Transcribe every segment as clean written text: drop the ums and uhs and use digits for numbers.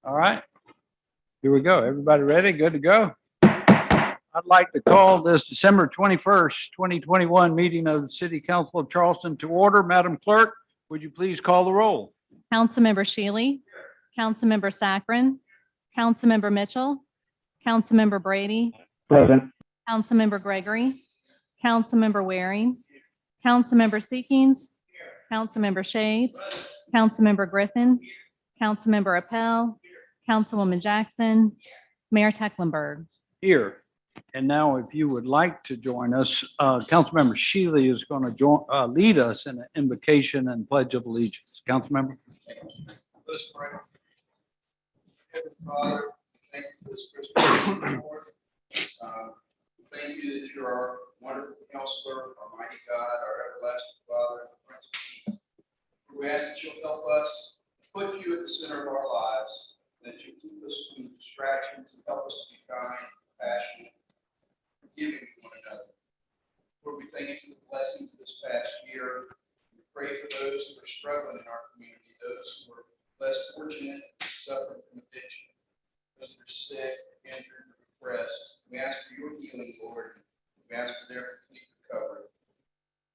All right, here we go. Everybody ready? Good to go? I'd like to call this December 21st, 2021 meeting of the City Council of Charleston to order. Madam Clerk, would you please call the roll? Councilmember Shealy, Councilmember Saccharin, Councilmember Mitchell, Councilmember Brady, Present. Councilmember Gregory, Councilmember Waring, Councilmember Seekings, Councilmember Shade, Councilmember Griffin, Councilmember Appel, Councilwoman Jackson, Mayor Tecklenburg. Here. And now if you would like to join us, Councilmember Shealy is going to lead us in an invocation and pledge of allegiance. Councilmember. Let's pray. Heavenly Father, thank you for this Christmas. Lord. Thank you that you're our wonderful counselor, our mighty God, our everlasting Father, and the Prince of Peace. We ask that you'll help us put you at the center of our lives, that you keep us from distractions and help us to be kind, compassionate, forgiving one another. Lord, we thank you for the blessings of this past year. We pray for those who are struggling in our community, those who are less fortunate, suffering from addiction, those that are sick, injured, or depressed. We ask for your healing, Lord, and we ask for their complete recovery.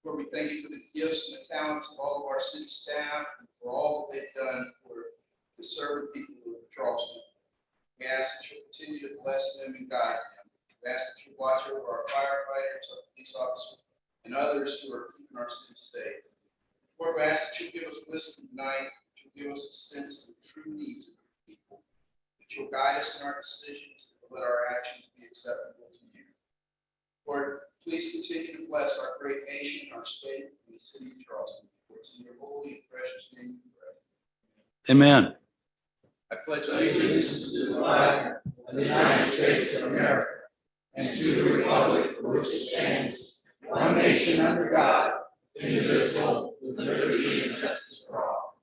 Lord, we thank you for the gifts and the talents of all of our city staff and for all that they've done for the serve the people of Charleston. We ask that you continue to bless them and guide them. We ask that you watch over our firefighters, our police officers, and others who are keeping our city safe. Lord, we ask that you give us wisdom tonight, that you give us a sense of the true needs of the people, that you'll guide us in our decisions, and let our actions be acceptable to you. Lord, please continue to bless our great nation, our state, and the city of Charleston. For it's in your holy and precious name we pray. Amen. I pledge allegiance to the flag of the United States of America and to the republic for which it stands, one nation under God, indivisible, with liberty and justice for all.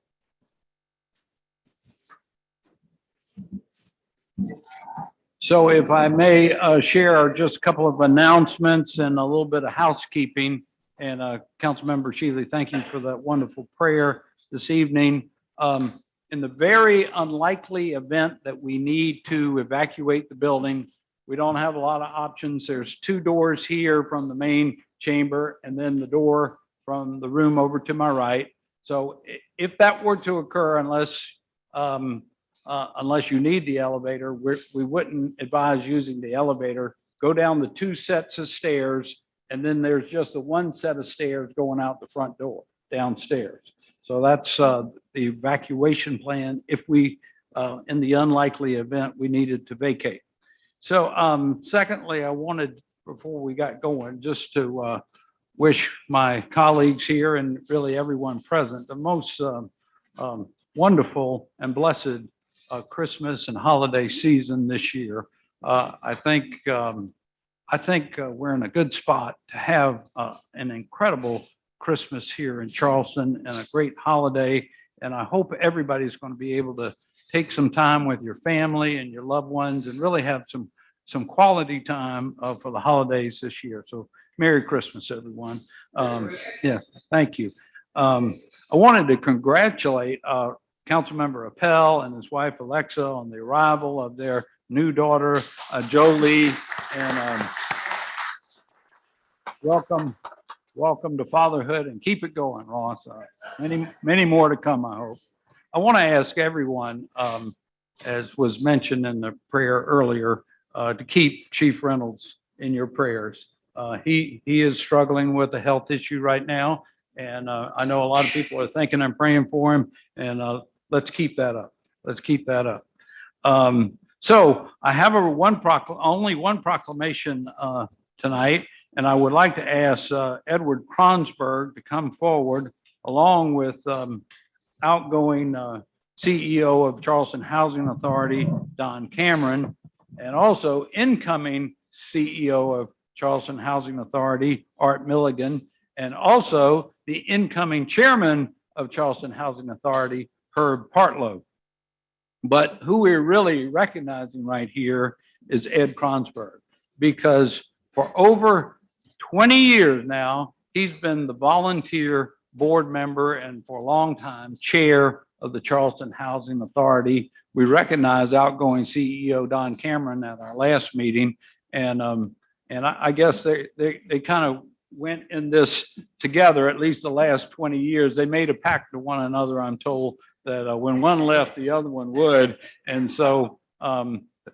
So if I may share just a couple of announcements and a little bit of housekeeping. And Councilmember Shealy, thank you for that wonderful prayer this evening. In the very unlikely event that we need to evacuate the building, we don't have a lot of options. There's two doors here from the main chamber and then the door from the room over to my right. So if that were to occur, unless you need the elevator, we wouldn't advise using the elevator. Go down the two sets of stairs, and then there's just the one set of stairs going out the front door downstairs. So that's the evacuation plan if we, in the unlikely event, we needed to vacate. So secondly, I wanted, before we got going, just to wish my colleagues here and really everyone present the most wonderful and blessed Christmas and holiday season this year. I think we're in a good spot to have an incredible Christmas here in Charleston and a great holiday. And I hope everybody's going to be able to take some time with your family and your loved ones and really have some quality time for the holidays this year. So Merry Christmas, everyone. Yeah, thank you. I wanted to congratulate Councilmember Appel and his wife Alexa on the arrival of their new daughter, Jolie. And welcome to fatherhood, and keep it going, Ross. Many more to come, I hope. I want to ask everyone, as was mentioned in the prayer earlier, to keep Chief Reynolds in your prayers. He is struggling with a health issue right now, and I know a lot of people are thinking and praying for him, and let's keep that up. Let's keep that up. So I have only one proclamation tonight, and I would like to ask Edward Kronsberg to come forward along with outgoing CEO of Charleston Housing Authority, Don Cameron, and also incoming CEO of Charleston Housing Authority, Art Milligan, and also the incoming chairman of Charleston Housing Authority, Herb Partlow. But who we're really recognizing right here is Ed Kronsberg, because for over 20 years now, he's been the volunteer board member and for a long time, chair of the Charleston Housing Authority. We recognize outgoing CEO Don Cameron at our last meeting. And I guess they kind of went in this together, at least the last 20 years. They made a pact to one another, I'm told, that when one left, the other one would. And so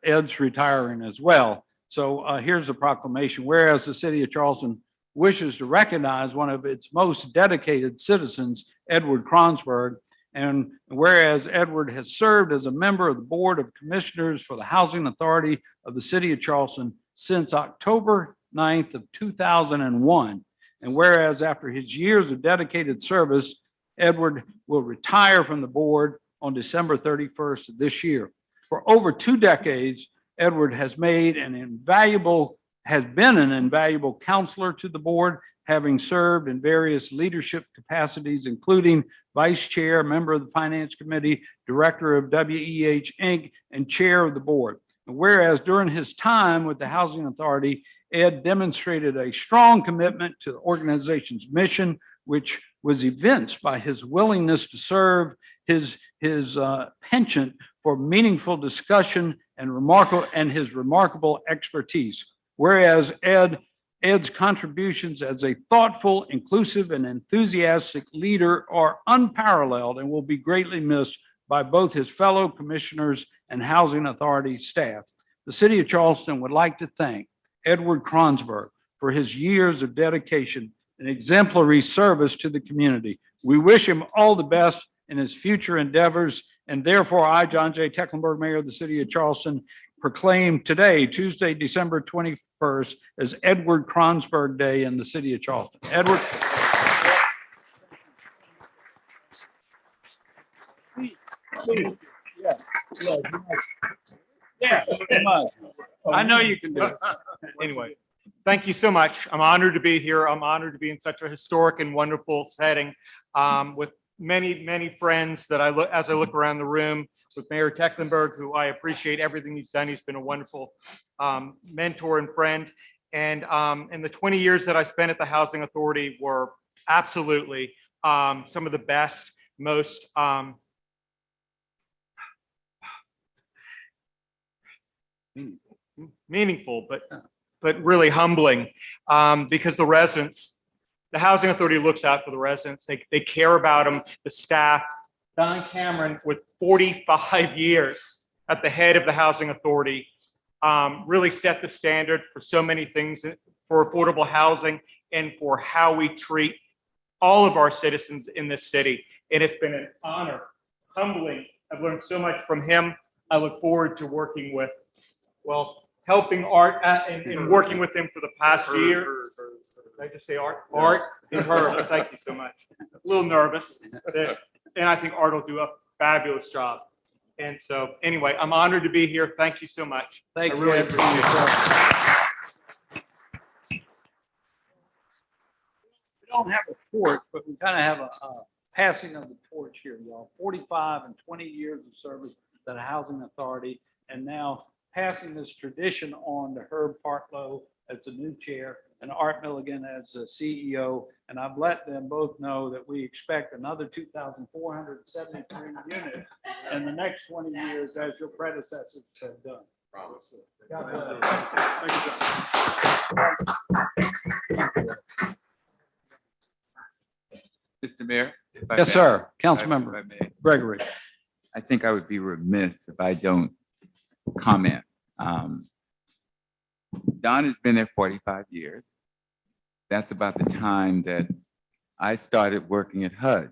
Ed's retiring as well. So here's a proclamation. Whereas the city of Charleston wishes to recognize one of its most dedicated citizens, Edward Kronsberg, and whereas Edward has served as a member of the Board of Commissioners for the Housing Authority of the City of Charleston since October 9th of 2001, and whereas after his years of dedicated service, Edward will retire from the board on December 31st of this year. For over 2 decades, Edward has been an invaluable counselor to the board, having served in various leadership capacities, including vice chair, member of the finance committee, director of WEH Inc., and chair of the board. And whereas during his time with the Housing Authority, Ed demonstrated a strong commitment to the organization's mission, which was evinced by his willingness to serve, his penchant for meaningful discussion and his remarkable expertise. Whereas Ed's contributions as a thoughtful, inclusive, and enthusiastic leader are unparalleled and will be greatly missed by both his fellow commissioners and Housing Authority staff. The city of Charleston would like to thank Edward Kronsberg for his years of dedication and exemplary service to the community. We wish him all the best in his future endeavors, and therefore I, John J. Tecklenburg, Mayor of the City of Charleston, proclaim today, Tuesday, December 21st, as Edward Kronsberg Day in the City of Charleston. Edward. Yes, I know you can do it. Anyway, thank you so much. I'm honored to be here. I'm honored to be in such a historic and wonderful setting with many friends that as I look around the room, with Mayor Tecklenburg, who I appreciate everything he's done. He's been a wonderful mentor and friend. And in the 20 years that I spent at the Housing Authority were absolutely some of the best, most meaningful, but really humbling because the residents, the Housing Authority looks out for the residents. They care about them, the staff. Don Cameron, with 45 years at the head of the Housing Authority, really set the standard for so many things for affordable housing and for how we treat all of our citizens in this city. And it's been an honor, humbling. I've learned so much from him. I look forward to working with, helping Art and working with him for the past year. Did I just say Art? Art and Herb. Thank you so much. A little nervous. And I think Art will do a fabulous job. And so anyway, I'm honored to be here. Thank you so much. Thank you. I really appreciate it. We don't have a torch, but we kind of have a passing of the torch here, y'all. 45 and 20 years of service to the Housing Authority, and now passing this tradition on to Herb Partlow as the new chair. and Art Milligan as the CEO. And I've let them both know that we expect another 2,473 units in the next 20 years as your predecessors have done. God bless. Mr. Mayor? if I Yes, may, sir. if I Councilmember may, Gregory. I think I would be remiss if I don't comment. Don has been there 45 years. That's about the time that I started working at HUD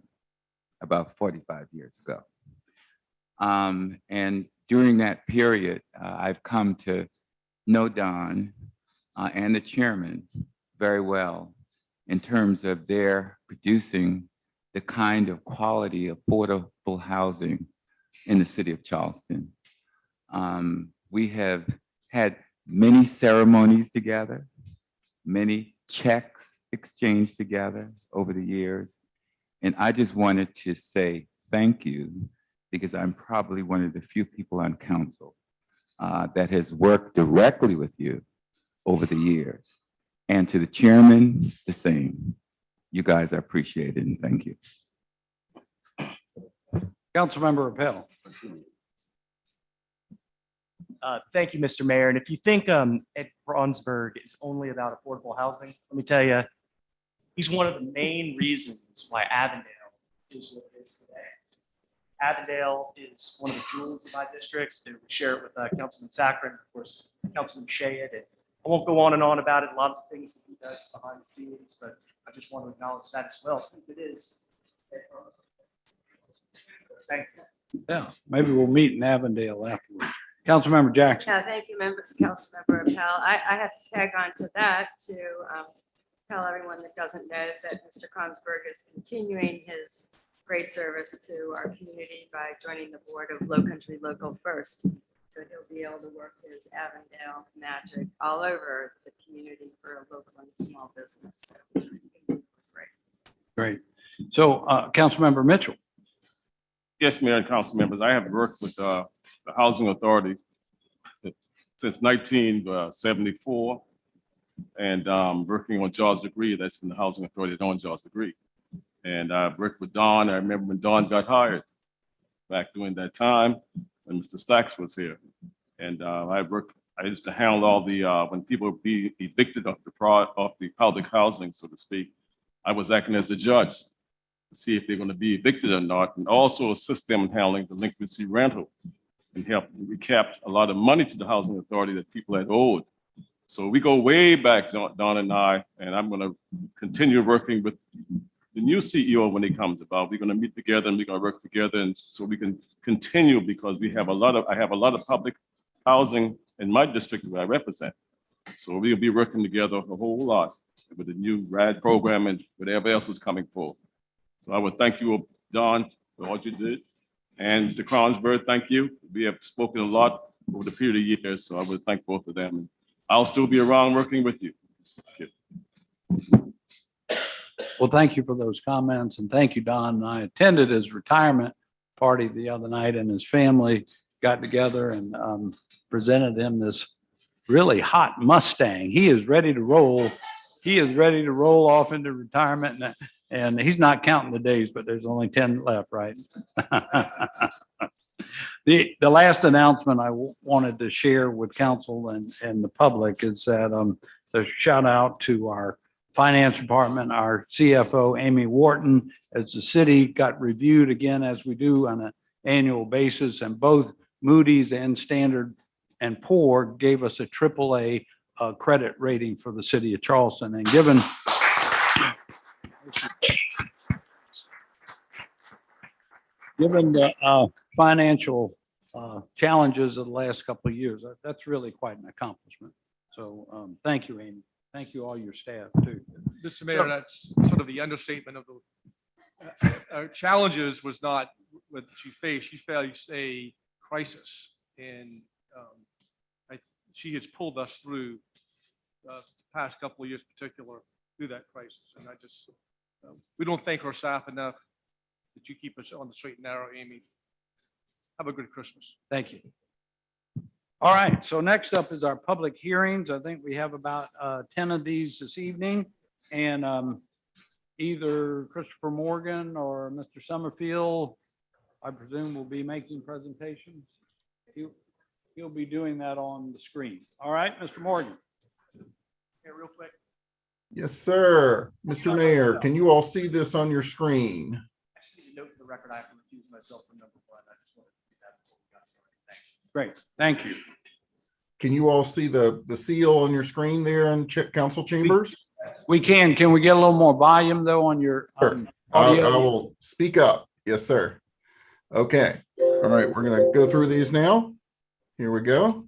about 45 years ago. And during that period, I've come to know Don and the chairman very well in terms of their producing the kind of quality, affordable housing in the city of Charleston. We have had many ceremonies together, many checks exchanged together over the years. And I just wanted to say thank you because I'm probably one of the few people on council that has worked directly with you over the years. And to the chairman, the same. You guys are appreciated and thank you. Councilmember Appel. Thank you, Mr. Mayor. And if you think Ed Kronsberg is only about affordable housing, let me tell you, he's one of the main reasons why Avondale is what it is today. Avondale is one of the jewels of my district. We share it with Councilman Saccharin, of course, Councilman Shayed. And I won't go on and on about it. A lot of the things that he does behind the scenes, but I just want to acknowledge that as well, since it is Ed Kronsberg. Thank you. Yeah, maybe we'll meet in Avondale afterwards. Councilmember Jackson. Yeah, thank you, Councilmember Appel. I have to tag on to that to tell everyone that doesn't know that Mr. Kronsberg is continuing his great service to our community by joining the board of Low Country Local First. So he'll be able to work his Avondale magic all over the community for a local and small business. So it's gonna be great. Great. So Councilmember Mitchell. Yes, Mayor and council members, I have worked with the housing authority since 1974 and working on Jaws Degree. That's from the housing authority that owns Jaws Degree. And I worked with Don. I remember when Don got hired back during that time when Mr. Sachs was here. And I used to handle all the, when people would be evicted of the public housing, so to speak, I was acting as the judge to see if they're going to be evicted or not, and also assist them in handling delinquency rental and help recap a lot of money to the housing authority that people had owed. So we go way back, Don and I, and I'm going to continue working with the new CEO when he comes about. We're going to meet together and we're going to work together, and so we can continue because I have a lot of public housing in my district where I represent. So we'll be working together a whole lot with the new RAD program and whatever else is coming forward. So I would thank you, Don, for what you did. And Mr. Kronsberg, thank you. We have spoken a lot over the period of years, so I would thank both of them. And I'll still be around working with you. Thank you. Well, thank you for those comments and thank you, Don. And I attended his retirement party the other night and his family got together and presented him this really hot Mustang. He is ready to roll. He is ready to roll off into retirement and he's not counting the days, but there's only 10 left, right? The last announcement I wanted to share with council and the public is that the shout out to our finance department, our CFO, Amy Wharton, as the city got reviewed again, as we do on an annual basis, and both Moody's and Standard and Poor gave us a AAA credit rating for the city of Charleston. And given the financial challenges of the last couple of years, that's really quite an accomplishment. So thank you, Amy. Thank you, all your staff, too. Mr. Mayor, that's sort of the understatement of the challenges was not what she faced. She faced a crisis, and she has pulled us through the past couple of years, particular through that crisis. And I just we don't thank our staff enough that you keep us on the straight and narrow, Amy. Have a good Christmas. Thank you. All right, so next up is our public hearings. I think we have about 10 of these this evening. And either Christopher Morgan or Mr. Summerfield, I presume, will be making presentations. He'll be doing that on the screen. All right, Mr. Morgan. Here, real quick. Yes, sir. Mr. Mayor, can you all see this on your screen? I just need to note for the record, I have to recuse myself from number one. I just wanted to do that before we got started. Thanks. Great, thank you. Can you all see the seal on your screen there in council chambers? We can. Can we get a little more volume though on your Sure. I audio? will speak up. Yes, sir. Okay. All right. We're going to go through these now. Here we go.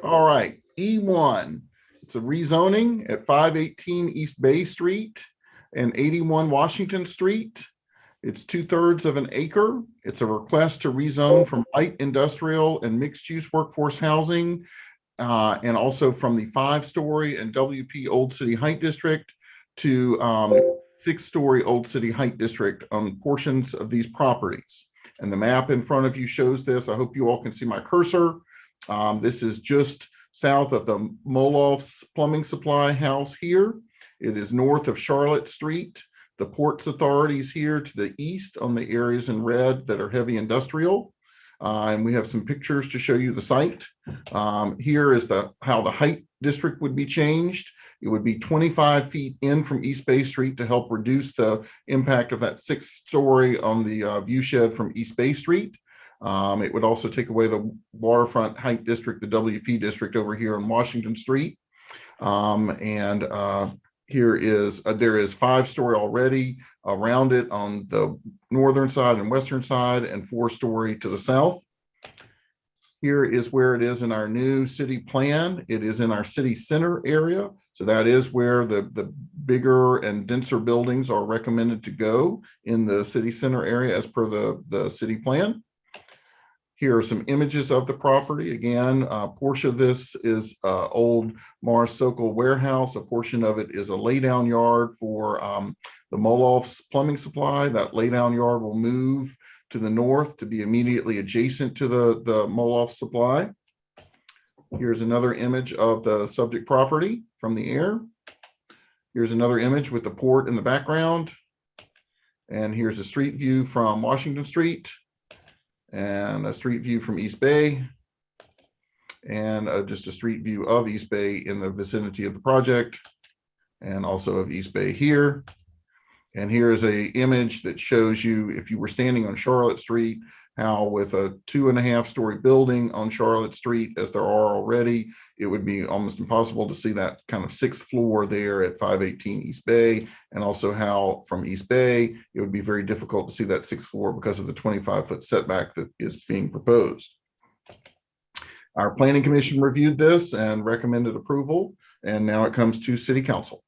All right. E1. It's a rezoning at 518 East Bay Street and 81 Washington Street. It's 2/3 of an acre. It's a request to rezone from light industrial and mixed use workforce housing, and also from the 5-story and WP Old City Height District to 6-story Old City Height District on portions of these properties. And the map in front of you shows this. I hope you all can see my cursor. This is just south of the Molof's Plumbing Supply House here. It is north of Charlotte Street. The Ports Authority is here to the east on the areas in red that are heavy industrial. And we have some pictures to show you the site. Here is how the height district would be changed. It would be 25 feet in from East Bay Street to help reduce the impact of that 6-story on the view shed from East Bay Street. It would also take away the waterfront height district, the WP district over here on Washington Street. There is 5-story already around it on the northern side and western side, and 4-story to the south. Here is where it is in our new city plan. It is in our city center area. So that is where the bigger and denser buildings are recommended to go in the city center area as per the city plan. Here are some images of the property. Again, a portion of this is old Mars Sokol warehouse. A portion of it is a laydown yard for the Molof's Plumbing Supply. That laydown yard will move to the north to be immediately adjacent to the Molof Supply. Here's another image of the subject property from the air. Here's another image with the port in the background. And here's a street view from Washington Street, and a street view from East Bay, and just a street view of East Bay in the vicinity of the project, and also of East Bay here. And here is a image that shows you, if you were standing on Charlotte Street, how with a 2.5-story building on Charlotte Street, as there are already, it would be almost impossible to see that kind of 6th floor there at 518 East Bay. And also how from East Bay, it would be very difficult to see that 6th floor because of the 25-foot setback that is being proposed. Our planning commission reviewed this and recommended approval, and now it comes to city council.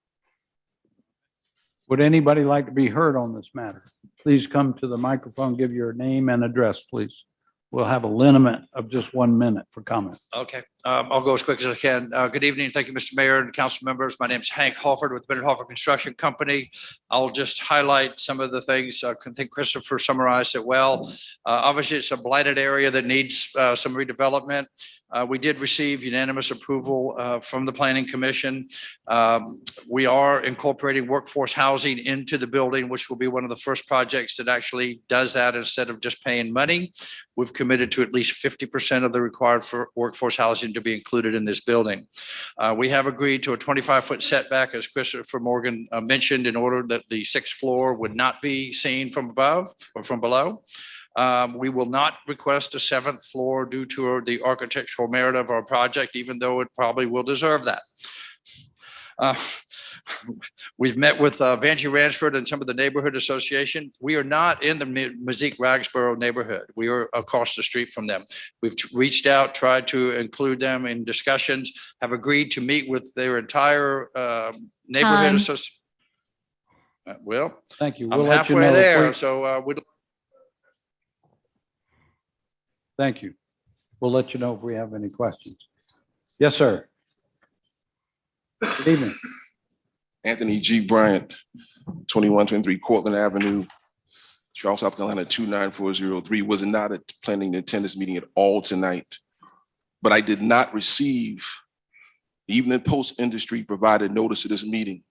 Would anybody like to be heard on this matter? Please come to the microphone, give your name and address, please. We'll have a limit of just 1 minute for comment. Okay, I'll go as quick as I can. Good evening. Thank you, Mr. Mayor and council members. My name is Hank Halford with Bennett Halford Construction Company. I'll just highlight some of the things. I think Christopher summarized it well. Obviously, it's a blighted area that needs some redevelopment. We did receive unanimous approval from the Planning Commission. We are incorporating workforce housing into the building, which will be one of the first projects that actually does that instead of just paying money. We've committed to at least 50% of the required for workforce housing to be included in this building. We have agreed to a 25-foot setback, as Christopher Morgan mentioned, in order that the 6th floor would not be seen from above or from below. We will not request a 7th floor due to the architectural merit of our project, even though it probably will deserve that. We've met with Vangie Ransford and some of the neighborhood association. We are not in the Mazik-Ragsboro neighborhood. We are across the street from them. We've reached out, tried to include them in discussions, have agreed to meet with their entire neighborhood association. Well, thank you. I'm halfway there, so thank you. We'll let you know if we have any questions. Yes, sir. Good evening. Anthony G. Bryant, 2123 Cortland Avenue, Charles, South Carolina, 29403. Was not planning to attend this meeting at all tonight. but I did not receive, even the Post Industry provided notice of this meeting.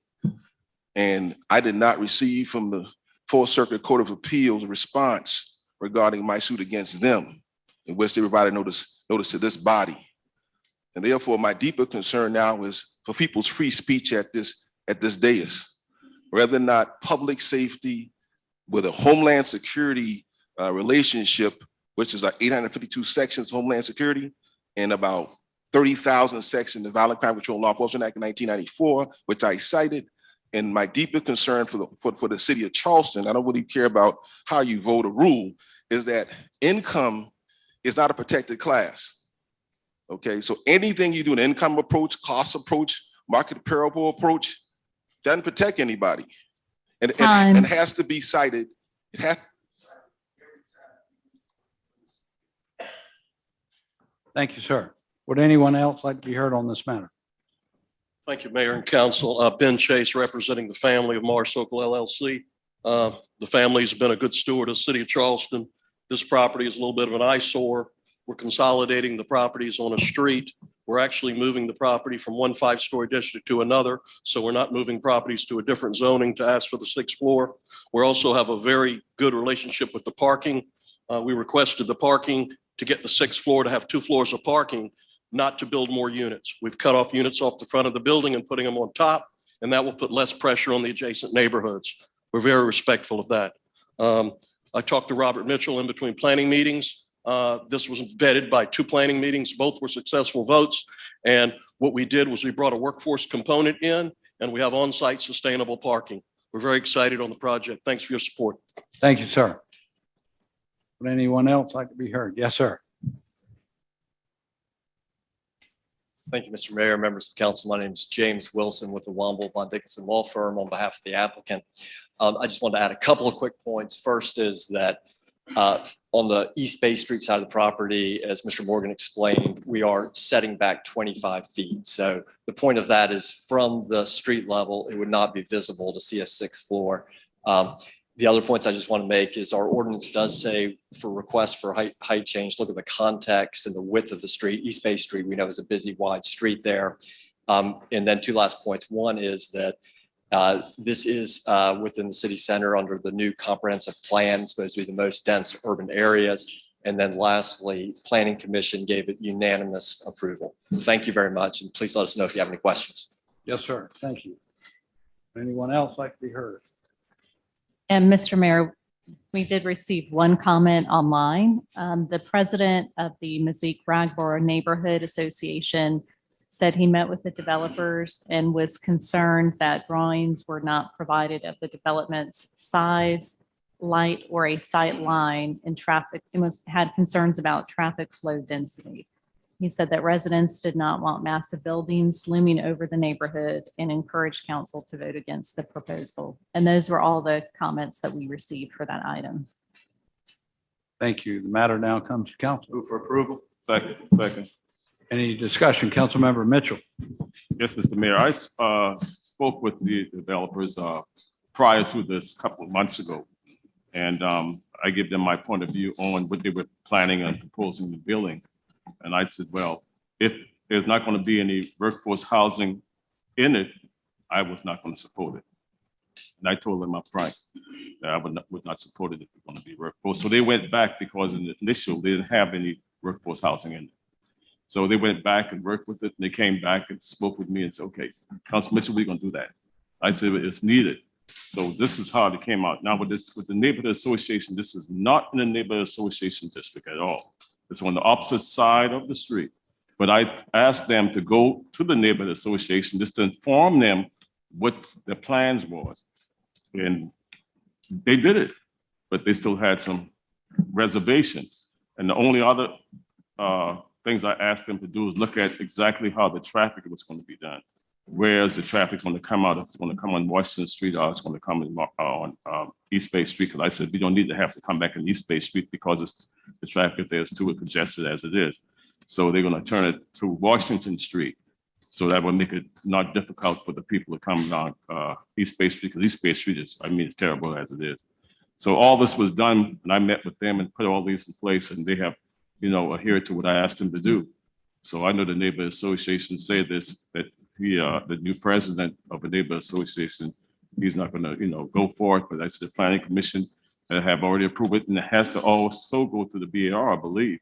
And I did not receive from the Fourth Circuit Court of Appeals a response regarding my suit against them, in which they provided notice to this body. And therefore, my deeper concern now is for people's free speech at this dais. Whether or not public safety with a Homeland Security relationship, which is like 852 sections Homeland Security and about 30,000 sections of Violent Crime Control and Law Enforcement Act of 1994, which I cited. And my deeper concern for the city of Charleston, I don't really care about how you vote or rule, is that income is not a protected class. Okay, so anything you do, an income approach, cost approach, market parable approach, doesn't protect anybody. And it has to be cited. It has. Thank you, sir. Would anyone else like to be heard on this matter? Thank you, Mayor and Council. Ben Chase, representing the family of Mars Sokol LLC. The family's been a good steward of the city of Charleston. This property is a little bit of an eyesore. We're consolidating the properties on a street. We're actually moving the property from one 5-story district to another. So we're not moving properties to a different zoning to ask for the 6th floor. We also have a very good relationship with the parking. We requested the parking to get the 6th floor to have 2 floors of parking, not to build more units. We've cut off units off the front of the building and putting them on top, and that will put less pressure on the adjacent neighborhoods. We're very respectful of that. I talked to Robert Mitchell in between planning meetings. This was vetted by 2 planning meetings. Both were successful votes. And what we did was we brought a workforce component in, and we have on-site sustainable parking. We're very excited on the project. Thanks for your support. Thank you, sir. Would anyone else like to be heard? Yes, sir. Thank you, Mr. Mayor, members of council. My name is James Wilson with the Womble Von Dickinson Law Firm on behalf of the applicant. I just wanted to add a couple of quick points. First is that on the East Bay Street side of the property, as Mr. Morgan explained, we are setting back 25 feet. So the point of that is from the street level, it would not be visible to see a 6th floor. The other points I just want to make is our ordinance does say for requests for height change, look at the context and the width of the street. East Bay Street, we know, is a busy, wide street there. And then 2 last points. One is that this is within the city center under the new comprehensive plan, supposed to be the most dense urban areas. And then lastly, Planning Commission gave it unanimous approval. Thank you very much. And please let us know if you have any questions. Yes, sir. Thank you. Anyone else like to be heard? And Mr. Mayor, we did receive one comment online. The president of the Mezquite-Ragboro Neighborhood Association said he met with the developers and was concerned that drawings were not provided of the development's size, light, or a sight line and traffic, and had concerns about traffic flow density. He said that residents did not want massive buildings looming over the neighborhood and encouraged council to vote against the proposal. And those were all the comments that we received for that item. Thank you. The matter now comes to council. Move for approval. Second. Any discussion? Councilmember Mitchell. Yes, Mr. Mayor, I spoke with the developers prior to this a couple of months ago. And I gave them my point of view on what they were planning on proposing the building. And I said, well, if there's not going to be any workforce housing in it, I was not going to support it. And I told them up front that I would not support it if it's going to be workforce. So they went back because in the initial, they didn't have any workforce housing in it. So they went back and worked with it. And they came back and spoke with me and said, okay, Councilman Mitchell, we're going to do that. I said, it's needed. So this is how it came out. Now with the neighborhood association, this is not in the neighborhood association district at all. It's on the opposite side of the street. But I asked them to go to the neighborhood association just to inform them what the plans was. And they did it, but they still had some reservation. And the only other things I asked them to do is look at exactly how the traffic was going to be done. Where's the traffic's going to come out? If it's going to come on Washington Street or it's going to come on East Bay Street. Because I said, we don't need to have to come back in East Bay Street because the traffic there is too congested as it is. So they're going to turn it to Washington Street. So that will make it not difficult for the people to come down East Bay Street, because East Bay Street is, it's terrible as it is. So all this was done, and I met with them and put all these in place, and they have, adhered to what I asked them to do. So I know the neighborhood association said this, that he, the new president of the neighborhood association, he's not gonna, go for it, but that's the planning commission that have already approved it, and it has to also go through the BAR, I believe.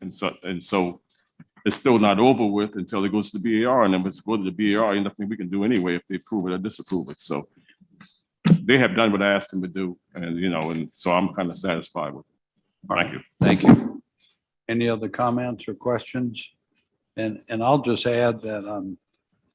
And so it's still not over with until it goes to the BAR, and then if it's go to the BAR, nothing we can do anyway if they approve it or disapprove it. So they have done what I asked them to do, and and so I'm kind of satisfied with it. Thank you. Thank you. Any other comments or questions? And I'll just add that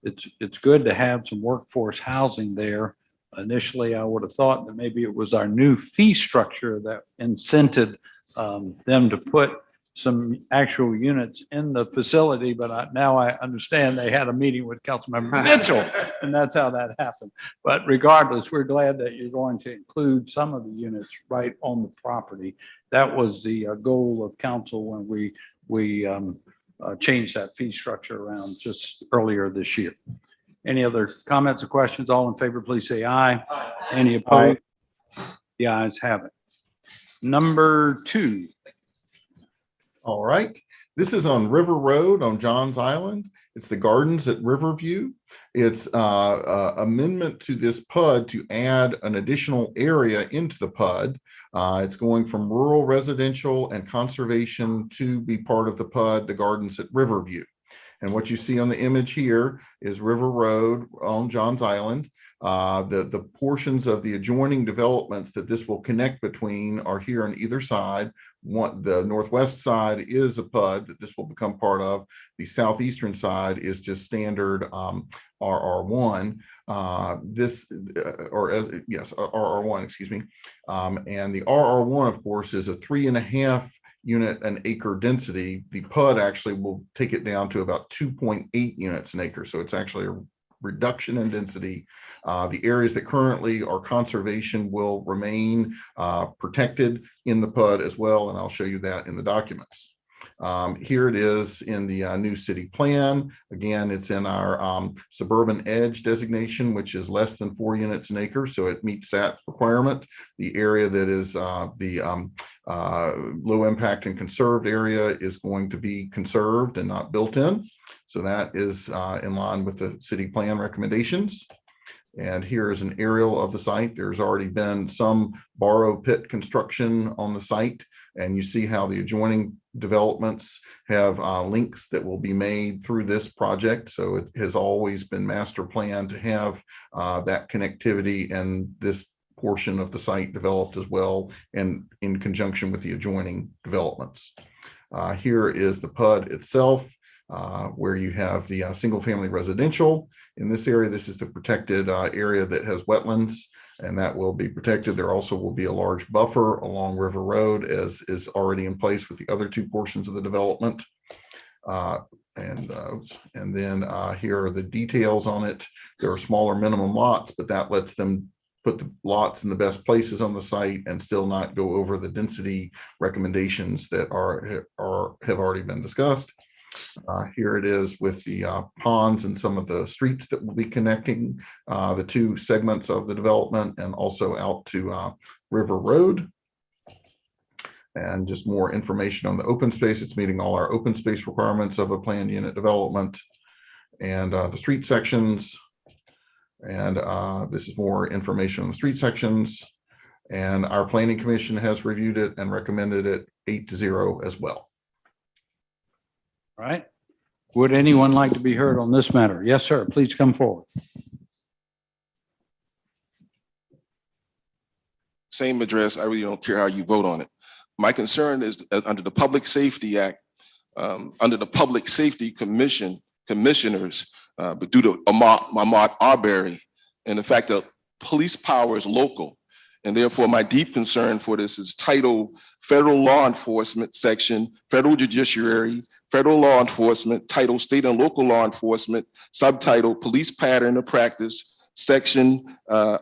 it's good to have some workforce housing there. Initially, I would have thought that maybe it was our new fee structure that incented them to put some actual units in the facility, but now I understand they had a meeting with Councilmember Mitchell, and that's how that happened. But regardless, we're glad that you're going to include some of the units right on the property. That was the goal of council when we changed that fee structure around just earlier this year. Any other comments or questions? All in favor, please say aye. Aye. Any opposed? The ayes have it. Number 2. All right. This is on River Road on Johns Island. It's the gardens at Riverview. It's amendment to this PUD to add an additional area into the PUD. It's going from rural residential and conservation to be part of the PUD, the gardens at Riverview. And what you see on the image here is River Road on Johns Island. The portions of the adjoining developments that this will connect between are here on either side. The northwest side is a PUD that this will become part of. The southeastern side is just standard RR1. RR1, excuse me. And the RR1, of course, is a 3.5 unit an acre density. The PUD actually will take it down to about 2.8 units an acre. So it's actually a reduction in density. The areas that currently are conservation will remain protected in the PUD as well, and I'll show you that in the documents. Here it is in the new city plan. Again, it's in our suburban edge designation, which is less than 4 units an acre, so it meets that requirement. The area that is the low impact and conserved area is going to be conserved and not built in. So that is in line with the city plan recommendations. And here is an aerial of the site. There's already been some borrow pit construction on the site, and you see how the adjoining developments have links that will be made through this project. So it has always been master planned to have that connectivity and this portion of the site developed as well, and in conjunction with the adjoining developments. Here is the PUD itself, where you have the single family residential. In this area, this is the protected area that has wetlands, and that will be protected. There also will be a large buffer along River Road, as is already in place with the other 2 portions of the development. And then here are the details on it. There are smaller minimum lots, but that lets them put the lots in the best places on the site and still not go over the density recommendations that have already been discussed. Here it is with the ponds and some of the streets that will be connecting the 2 segments of the development, and also out to River Road. And just more information on the open space. It's meeting all our open space requirements of a planned unit development, and the street sections. And this is more information on the street sections. And our planning commission has reviewed it and recommended it 8-0 as well. All right. Would anyone like to be heard on this matter? Yes, sir. Please come forward. Same address. I really don't care how you vote on it. My concern is under the Public Safety Act, under the Public Safety commissioners, but due to Ahmaud Arbery, and the fact that police power is local. And therefore, my deep concern for this is title Federal Law Enforcement section, Federal Judiciary, Federal Law Enforcement, title State and Local Law Enforcement, subtitle Police Pattern of Practice, section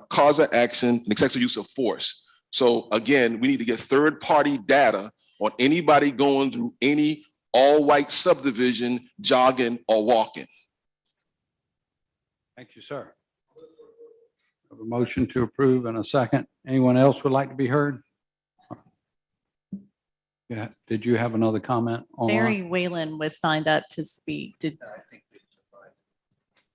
Cause of Action, and Excessive Use of Force. So again, we need to get third-party data on anybody going through any all-white subdivision, jogging or walking. Thank you, sir. Have a motion to approve and a second. Anyone else would like to be heard? Yeah, did you have another comment online? Mary Whalen was signed up to speak.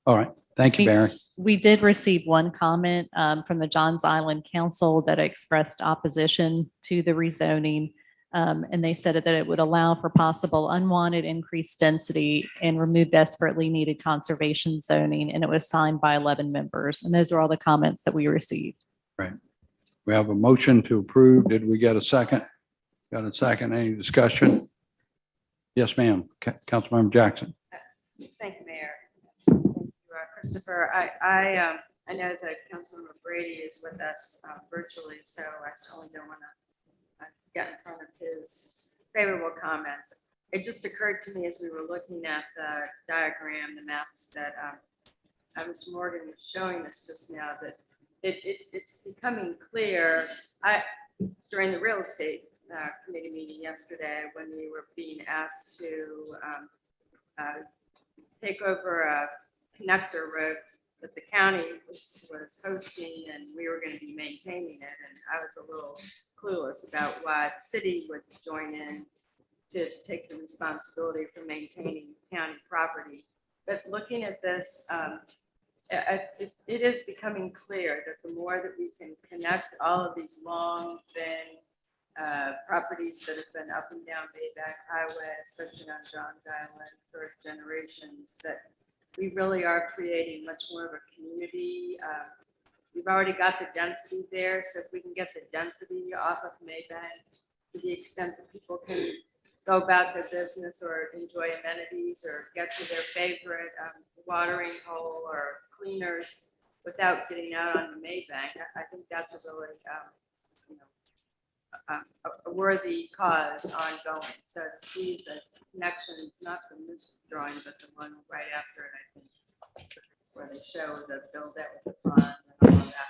All right, thank you, Barry. We did receive one comment from the Johns Island Council that expressed opposition to the rezoning. And they said that it would allow for possible unwanted increased density and remove desperately needed conservation zoning. And it was signed by 11 members. And those are all the comments that we received. Right. We have a motion to approve. Did we get a second? Got a second? Any discussion? Yes, ma'am. Councilmember Jackson. Thank you, Mayor. Thank you, Christopher. I know that Councilmember Brady is with us virtually, so I certainly don't want to get in front of his favorable comments. It just occurred to me as we were looking at the diagram, the maps that Mr. Morgan was showing us just now, that it's becoming clear. During the real estate committee meeting yesterday, when we were being asked to take over a connector road that the county was hosting and we were going to be maintaining it. And I was a little clueless about why the city would join in to take the responsibility for maintaining county property. But looking at this, it is becoming clear that the more that we can connect all of these long, thin properties that have been up and down Bayback Highway, especially on Johns Island for generations, that we really are creating much more of a community. We've already got the density there, so if we can get the density off of Maybank to the extent that people can go about their business or enjoy amenities or get to their favorite watering hole or cleaners without getting out on the Maybank, I think that's a really a worthy cause ongoing. So to see the connections, not from this drawing, but the one right after it, I think, where they show the build out with the pond and all of that,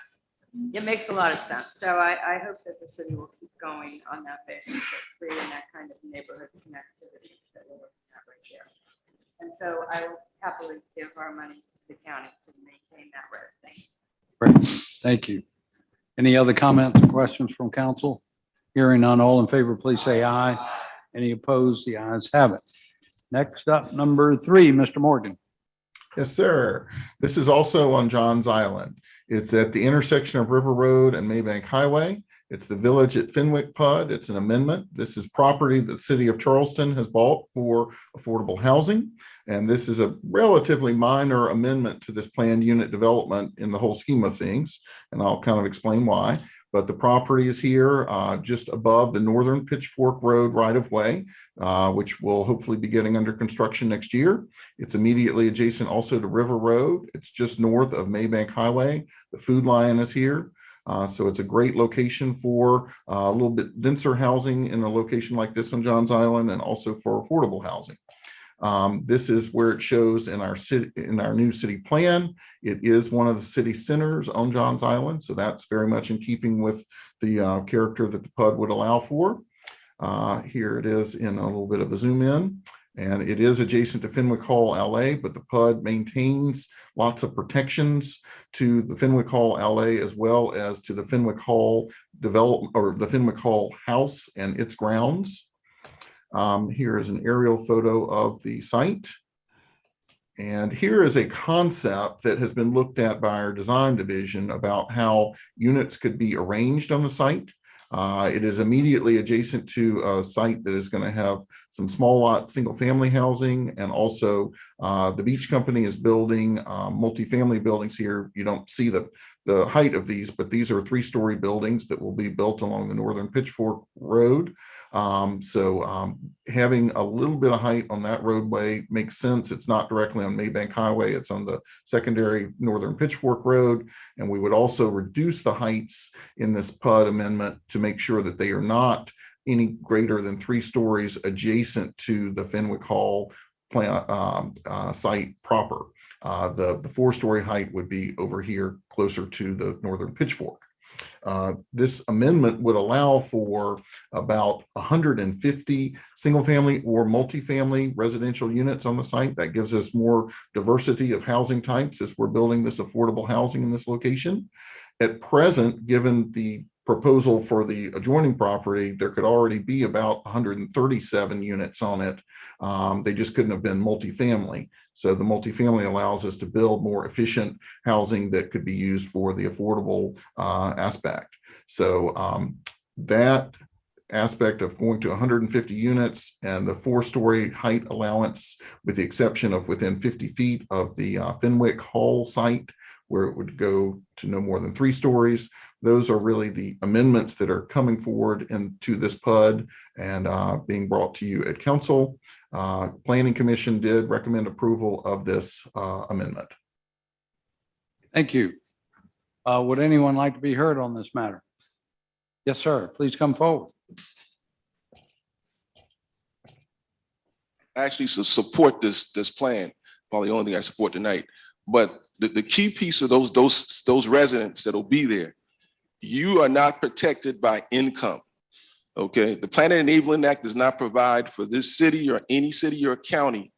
it makes a lot of sense. So I hope that the city will keep going on that basis of creating that kind of neighborhood connectivity that we're looking at right here. And so I will happily give our money to the county to maintain that road. Thank you. Great. Thank you. Any other comments or questions from council? Hearing none, all in favor, please say aye. Any opposed? The ayes have it. Next up, number 3, Mr. Morgan. Yes, sir. This is also on Johns Island. It's at the intersection of River Road and Maybank Highway. It's the village at Fenwick PUD. It's an amendment. This is property that the city of Charleston has bought for affordable housing. And this is a relatively minor amendment to this planned unit development in the whole scheme of things. And I'll kind of explain why. But the property is here just above the northern Pitchfork Road right-of-way, which will hopefully be getting under construction next year. It's immediately adjacent also to River Road. It's just north of Maybank Highway. The Food Lion is here. So it's a great location for a little bit denser housing in a location like this on Johns Island, and also for affordable housing. This is where it shows in our city, in our new city plan. It is one of the city centers on Johns Island, so that's very much in keeping with the character that the PUD would allow for. Here it is in a little bit of a zoom in, and it is adjacent to Fenwick Hall, LA, but the PUD maintains lots of protections to the Fenwick Hall, LA, as well as to the Fenwick Hall development, or the Fenwick Hall house and its grounds. Here is an aerial photo of the site. And here is a concept that has been looked at by our design division about how units could be arranged on the site. It is immediately adjacent to a site that is going to have some small lot single family housing, and also the beach company is building multifamily buildings here. You don't see the height of these, but these are 3-story buildings that will be built along the northern Pitchfork Road. Having a little bit of height on that roadway makes sense. It's not directly on Maybank Highway. It's on the secondary northern Pitchfork Road. And we would also reduce the heights in this PUD amendment to make sure that they are not any greater than 3 stories adjacent to the Fenwick Hall site proper. The 4-story height would be over here closer to the northern Pitchfork. This amendment would allow for about 150 single family or multifamily residential units on the site. That gives us more diversity of housing types as we're building this affordable housing in this location. At present, given the proposal for the adjoining property, there could already be about 137 units on it. They just couldn't have been multifamily. So the multifamily allows us to build more efficient housing that could be used for the affordable aspect. So that aspect of going to 150 units and the 4-story height allowance, with the exception of within 50 feet of the Fenwick Hall site, where it would go to no more than 3 stories. Those are really the amendments that are coming forward into this PUD and being brought to you at council. Planning Commission did recommend approval of this amendment. Thank you. Would anyone like to be heard on this matter? Yes, sir. Please come forward. Actually support this plan. Probably the only thing I support tonight. But the key piece of those residents that'll be there, you are not protected by income. Okay, the Planet Enabling Act does not provide for this city or any city or county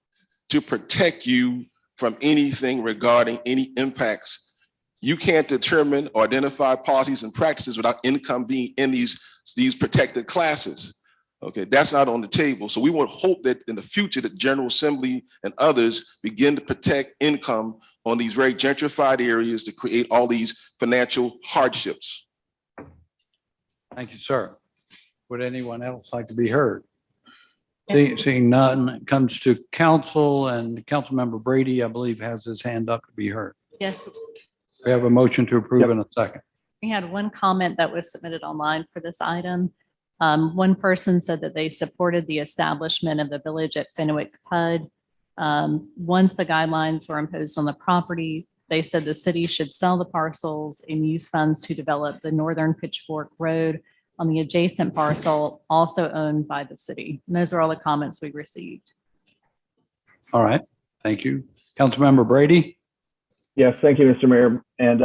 to protect you from anything regarding any impacts. You can't determine or identify policies and practices without income being in these protected classes. Okay, that's not on the table. So we would hope that in the future, the General Assembly and others begin to protect income on these very gentrified areas to create all these financial hardships. Thank you, sir. Would anyone else like to be heard? Seeing none, it comes to council, and Councilmember Brady, I believe, has his hand up to be heard. Yes, We have a motion to approve in a second. we had one comment that was submitted online for this item. One person said that they supported the establishment of the village at Fenwick PUD. Once the guidelines were imposed on the property, they said the city should sell the parcels and use funds to develop the northern Pitchfork Road on the adjacent parcel, also owned by the city. And those are all the comments we received. All right, thank you. Councilmember Brady? Yes, thank you, Mr. Mayor. And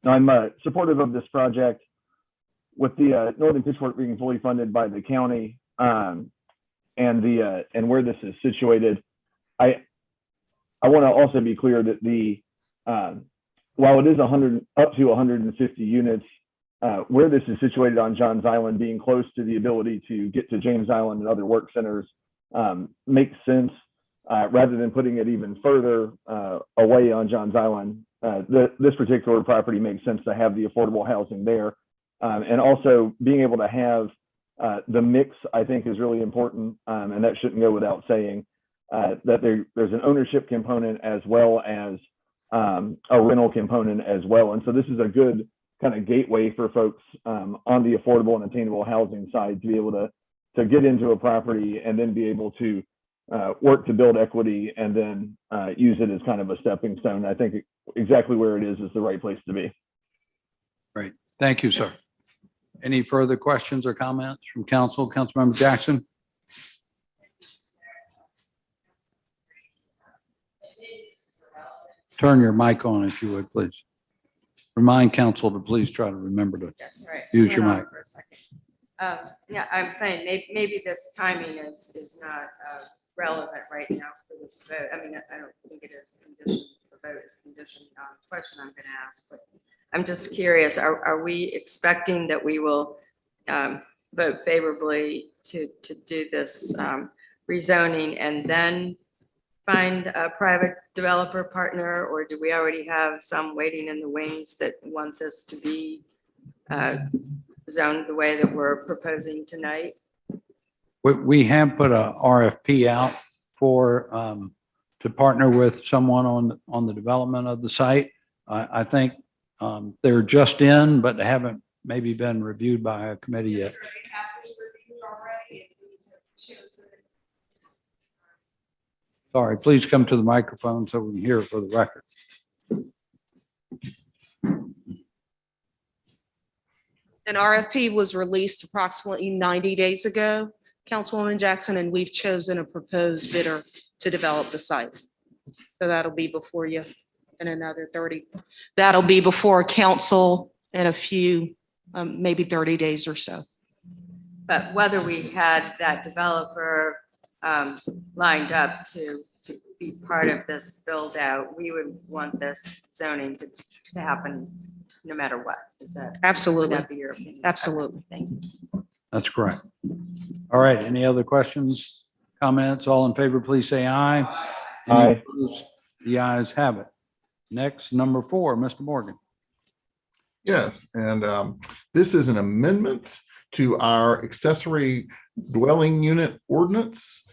I'm supportive of this project. With the Northern Pitchfork being fully funded by the county and where this is situated, I want to also be clear that while it is up to 150 units, where this is situated on Johns Island, being close to the ability to get to James Island and other work centers makes sense. Rather than putting it even further away on Johns Island, this particular property makes sense to have the affordable housing there. And also being able to have the mix, I think, is really important. And that shouldn't go without saying that there's an ownership component as well as a rental component as well. And so this is a good kind of gateway for folks on the affordable and attainable housing side to be able to get into a property and then be able to work to build equity and then use it as kind of a stepping stone. I think exactly where it is the right place to be. Great. Thank you, sir. Any further questions or comments from council? Councilmember Jackson? Turn your mic on if you would, please. Remind council to please try to remember to use your mic. For a second. Yeah, I'm saying maybe this timing is not relevant right now for this vote. I mean, I don't think it is conditioned, the vote is conditioned on the question I'm going to ask, but I'm just curious, are we expecting that we will vote favorably to do this rezoning and then find a private developer partner, or do we already have some waiting in the wings that want this to be zoned the way that we're proposing tonight? We have put a RFP out for to partner with someone on the development of the site. I think they're just in, but they haven't maybe been reviewed by a committee yet. Sorry, please come to the microphone so we can hear it for the record. An RFP was released approximately 90 days ago, Councilwoman Jackson, and we've chosen a proposed bidder to develop the site. So that'll be before you in another 30. That'll be before council in a few, maybe 30 days or so. But whether we had that developer lined up to be part of this build out, we would want this zoning to happen no matter what. Is that? would Absolutely. that be your opinion? Absolutely. Okay, thank you. That's correct. All right, any other questions, comments? All in favor, please say aye. Any Aye. opposed? The ayes have it. Next, number 4, Mr. Morgan. Yes, and this is an amendment to our accessory dwelling unit ordinance.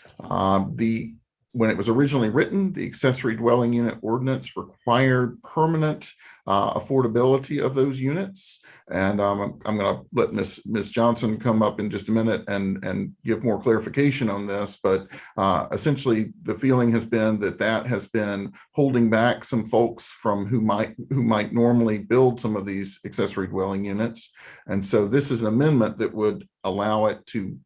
When it was originally written, the accessory dwelling unit ordinance required permanent affordability of those units. And I'm going to let Ms. Johnson come up in just a minute and give more clarification on this. But essentially, the feeling has been that has been holding back some folks from who might normally build some of these accessory dwelling units. And so this is an amendment that would allow it to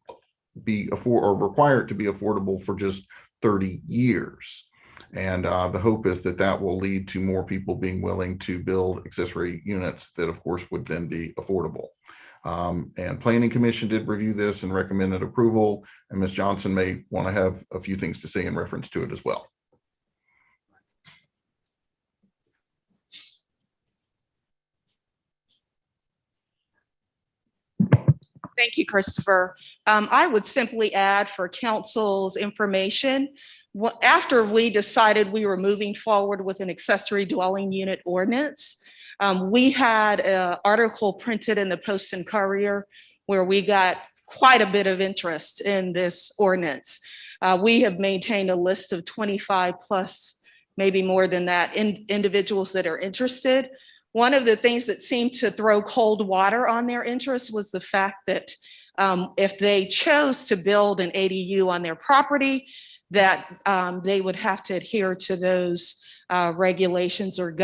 be or require it to be affordable for just 30 years. And the hope is that will lead to more people being willing to build accessory units that, of course, would then be affordable. And Planning Commission did review this and recommended approval. And Ms. Johnson may want to have a few things to say in reference to it as well. Thank you, Christopher. I would simply add for council's information, after we decided we were moving forward with an accessory dwelling unit ordinance, we had an article printed in the Post and Courier where we got quite a bit of interest in this ordinance. We have maintained a list of 25 plus, maybe more than that, individuals that are interested. One of the things that seemed to throw cold water on their interest was the fact that if they chose to build an ADU on their property, that they would have to adhere to those regulations or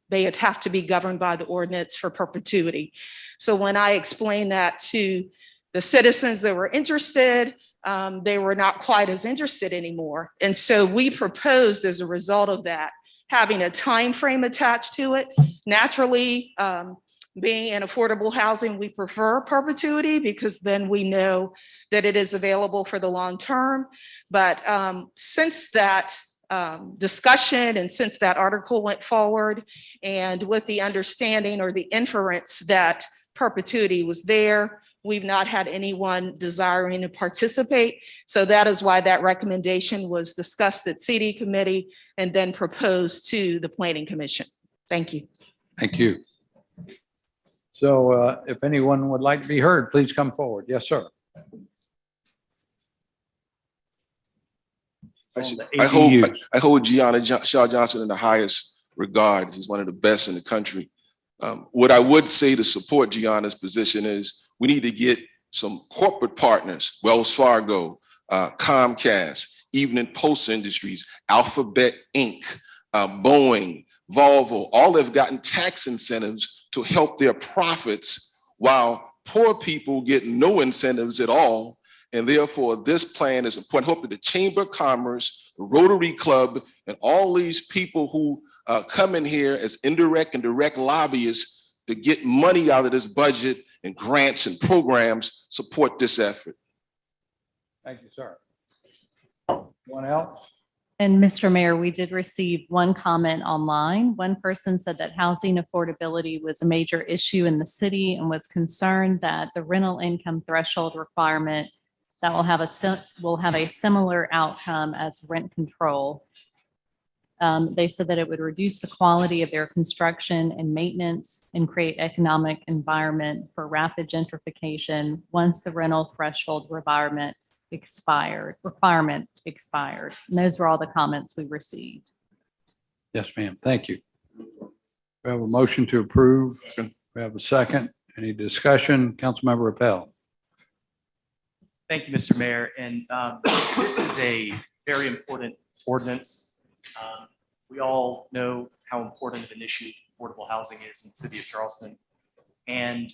they would have to be governed by the ordinance for perpetuity. So when I explained that to the citizens that were interested, they were not quite as interested anymore. And so we proposed, as a result of that, having a time frame attached to it. Naturally, being in affordable housing, we prefer perpetuity because then we know that it is available for the long term. But since that discussion and since that article went forward, and with the understanding or the inference that perpetuity was there, we've not had anyone desiring to participate. So that is why that recommendation was discussed at CD committee and then proposed to the Planning Commission. Thank you. Thank you. So if anyone would like to be heard, please come forward. Yes, sir. I hold Gianna Shaw Johnson in the highest regard. He's one of the best in the country. What I would say to support Gianna's position is we need to get some corporate partners, Wells Fargo, Comcast, Evening Post Industries, Alphabet Inc., Boeing, Volvo, all have gotten tax incentives to help their profits while poor people get no incentives at all. And therefore, this plan is important. Hope that the Chamber of Commerce, the Rotary Club, and all these people who come in here as indirect and direct lobbyists to get money out of this budget and grants and programs support this effort. Thank you, sir. Anyone else? And Mr. Mayor, we did receive one comment online. One person said that housing affordability was a major issue in the city and was concerned that the rental income threshold requirement that will have a similar outcome as rent control. They said that it would reduce the quality of their construction and maintenance and create economic environment for rapid gentrification once the rental threshold requirement expired. And those were all the comments we received. Yes, ma'am. Thank you. We have a motion to approve. We have a second. Any discussion? Councilmember Appel. Thank you, Mr. Mayor. And this is a very important ordinance. We all know how important of an issue affordable housing is in the city of Charleston. And,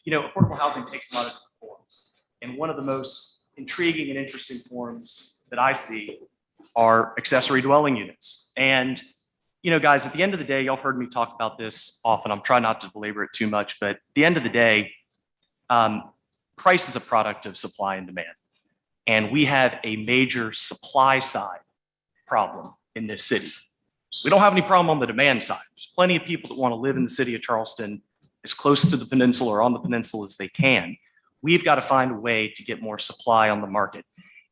affordable housing takes a lot of different forms. And one of the most intriguing and interesting forms that I see are accessory dwelling units. And, guys, at the end of the day, y'all have heard me talk about this often. I'm trying not to belabor it too much, but at the end of the day, price is a product of supply and demand. And we have a major supply side problem in this city. We don't have any problem on the demand side. There's plenty of people that want to live in the city of Charleston as close to the peninsula or on the peninsula as they can. We've got to find a way to get more supply on the market.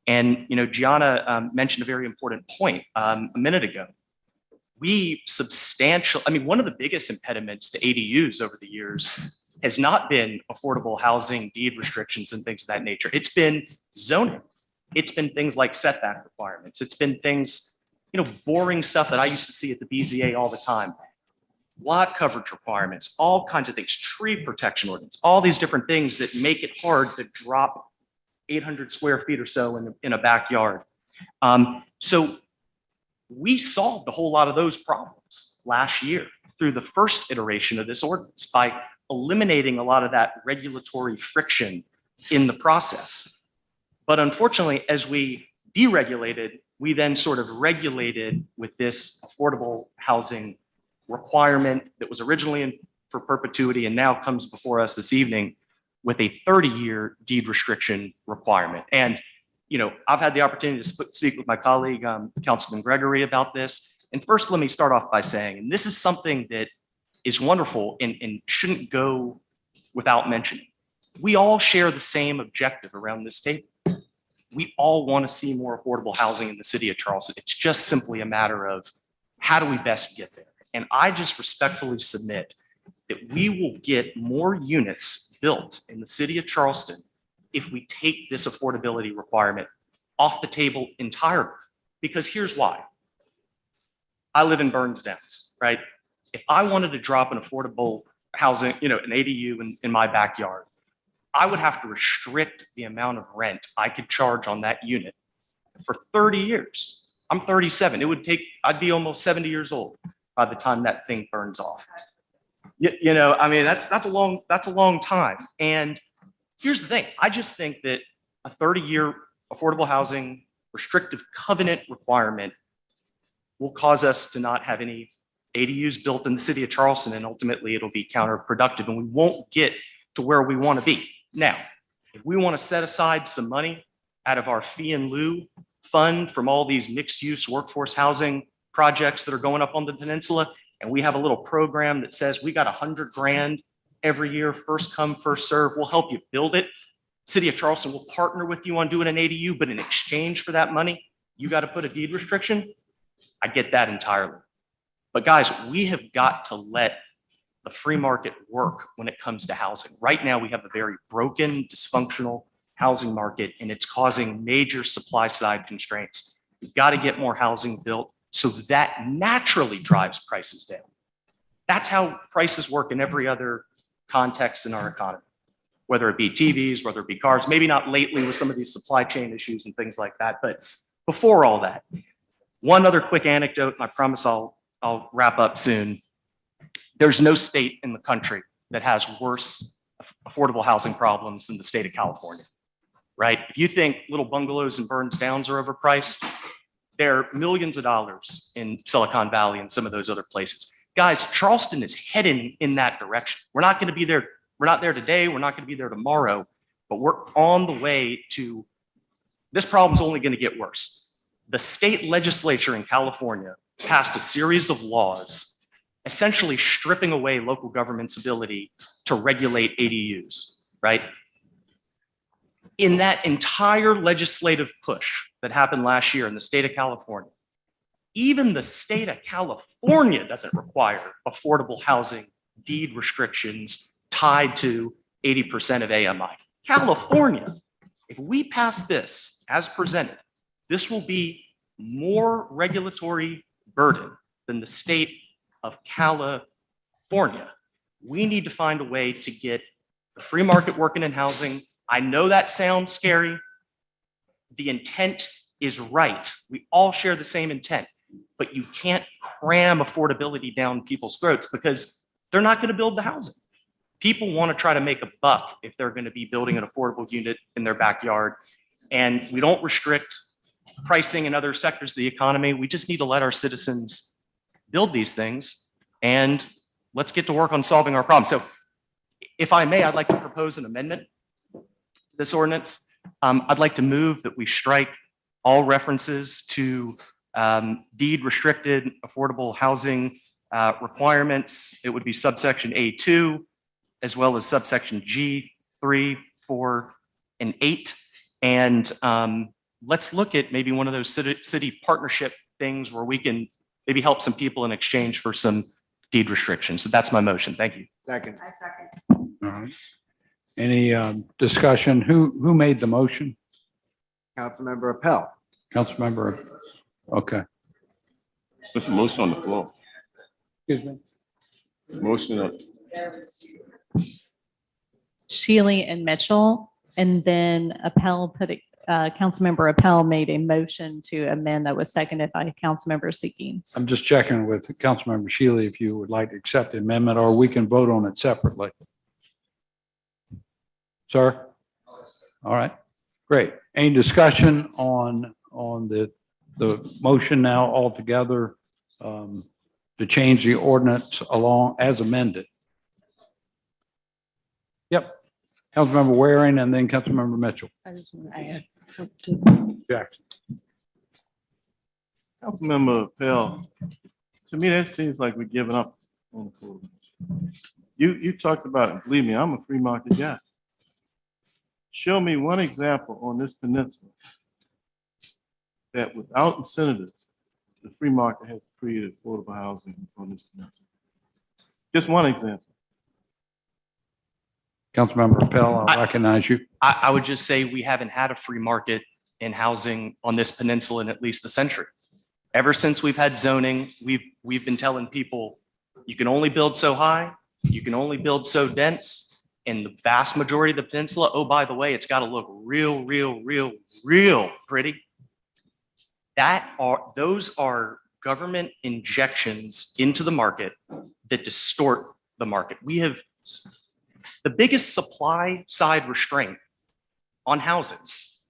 And, Gianna mentioned a very important point a minute ago. One of the biggest impediments to ADUs over the years has not been affordable housing, deed restrictions, and things of that nature. It's been zoning. It's been things like setback requirements. It's been things, boring stuff that I used to see at the BZA all the time. Lot coverage requirements, all kinds of things, tree protection ordinance, all these different things that make it hard to drop 800 square feet or so in a backyard. So we solved a whole lot of those problems last year through the first iteration of this ordinance by eliminating a lot of that regulatory friction in the process. But unfortunately, as we deregulated, we then sort of regulated with this affordable housing requirement that was originally in for perpetuity and now comes before us this evening with a 30-year deed restriction requirement. And, I've had the opportunity to speak with my colleague, Councilman Gregory, about this. And first, let me start off by saying, and this is something that is wonderful and shouldn't go without mentioning. We all share the same objective around this table. We all want to see more affordable housing in the city of Charleston. It's just simply a matter of how do we best get there? And I just respectfully submit that we will get more units built in the city of Charleston if we take this affordability requirement off the table entirely. Because here's why. I live in Burns Downs, right? If I wanted to drop an affordable housing, an ADU in my backyard, I would have to restrict the amount of rent I could charge on that unit for 30 years. I'm 37. I'd be almost 70 years old by the time that thing burns off. That's a long time. And here's the thing. I just think that a 30-year affordable housing restrictive covenant requirement will cause us to not have any ADUs built in the city of Charleston, and ultimately it'll be counterproductive and we won't get to where we want to be. Now, if we want to set aside some money out of our fee and lieu fund from all these mixed use workforce housing projects that are going up on the peninsula, and we have a little program that says we got $100 grand every year, first come, first serve, we'll help you build it. City of Charleston will partner with you on doing an ADU, but in exchange for that money, you got to put a deed restriction. I get that entirely. But guys, we have got to let the free market work when it comes to housing. Right now, we have a very broken, dysfunctional housing market, and it's causing major supply side constraints. We've got to get more housing built so that naturally drives prices down. That's how prices work in every other context in our economy, whether it be TVs, whether it be cars, maybe not lately with some of these supply chain issues and things like that. But before all that, one other quick anecdote, and I promise I'll wrap up soon. There's no state in the country that has worse affordable housing problems than the state of California, right? If you think little bungalows in Burns Downs are overpriced, they're millions of dollars in Silicon Valley and some of those other places. Guys, Charleston is heading in that direction. We're not going to be there. We're not there today. We're not going to be there tomorrow, but we're on the way to, this problem's only going to get worse. The state legislature in California passed a series of laws essentially stripping away local government's ability to regulate ADUs, right? In that entire legislative push that happened last year in the state of California, even the state of California doesn't require affordable housing deed restrictions tied to 80% of AMI. California, if we pass this as presented, this will be more regulatory burden than the state of California. We need to find a way to get the free market working in housing. I know that sounds scary. The intent is right. We all share the same intent, but you can't cram affordability down people's throats because they're not going to build the housing. People want to try to make a buck if they're going to be building an affordable unit in their backyard. And we don't restrict pricing in other sectors of the economy. We just need to let our citizens build these things and let's get to work on solving our problem. So if I may, I'd like to propose an amendment to this ordinance. I'd like to move that we strike all references to deed restricted affordable housing requirements. It would be subsection A2, as well as subsection G, 3, 4, and 8. And let's look at maybe one of those city partnership things where we can maybe help some people in exchange for some deed restrictions. So that's my motion. Thank you. Second. All right. Any discussion? Who made the motion? Councilmember Appel. Councilmember. Okay. There's a motion on the floor. Excuse me. Motion. Shealy and Mitchell, and then Appel Councilmember Appel made a motion to amend that was seconded by Councilmember Seekins. I'm just checking with Councilmember Shealy if you would like to accept the amendment, or we can vote on it separately. Sir? All right, great. Any discussion on the motion now altogether to change the ordinance along as amended? Yep. Councilmember Waring and then Councilmember Mitchell. I just want to add. Jackson. Councilmember Pell, to me, that seems like we're giving up on the code. You talked about it. Believe me, I'm a free market guy. Show me one example on this peninsula that without incentives, the free market has created affordable housing on this peninsula. Just one example. Councilmember Appel, I recognize you. I would just say we haven't had a free market in housing on this peninsula in at least a century. Ever since we've had zoning, we've been telling people you can only build so high, you can only build so dense. In the vast majority of the peninsula, oh, by the way, it's got to look real pretty. Those are government injections into the market that distort the market. We have the biggest supply side restraint on housing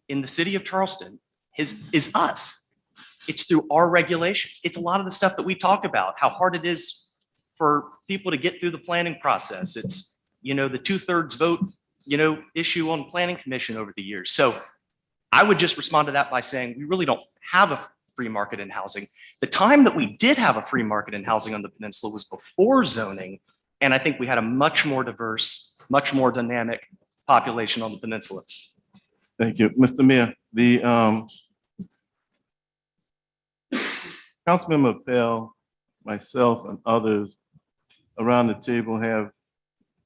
in the city of Charleston is us. It's through our regulations. It's a lot of the stuff that we talk about, how hard it is for people to get through the planning process. It's, the 2/3 vote, issue on planning commission over the years. So I would just respond to that by saying we really don't have a free market in housing. The time that we did have a free market in housing on the peninsula was before zoning. And I think we had a much more diverse, much more dynamic population on the peninsula. Thank you, Mr. Mayor. The Councilmember Pell, myself, and others around the table have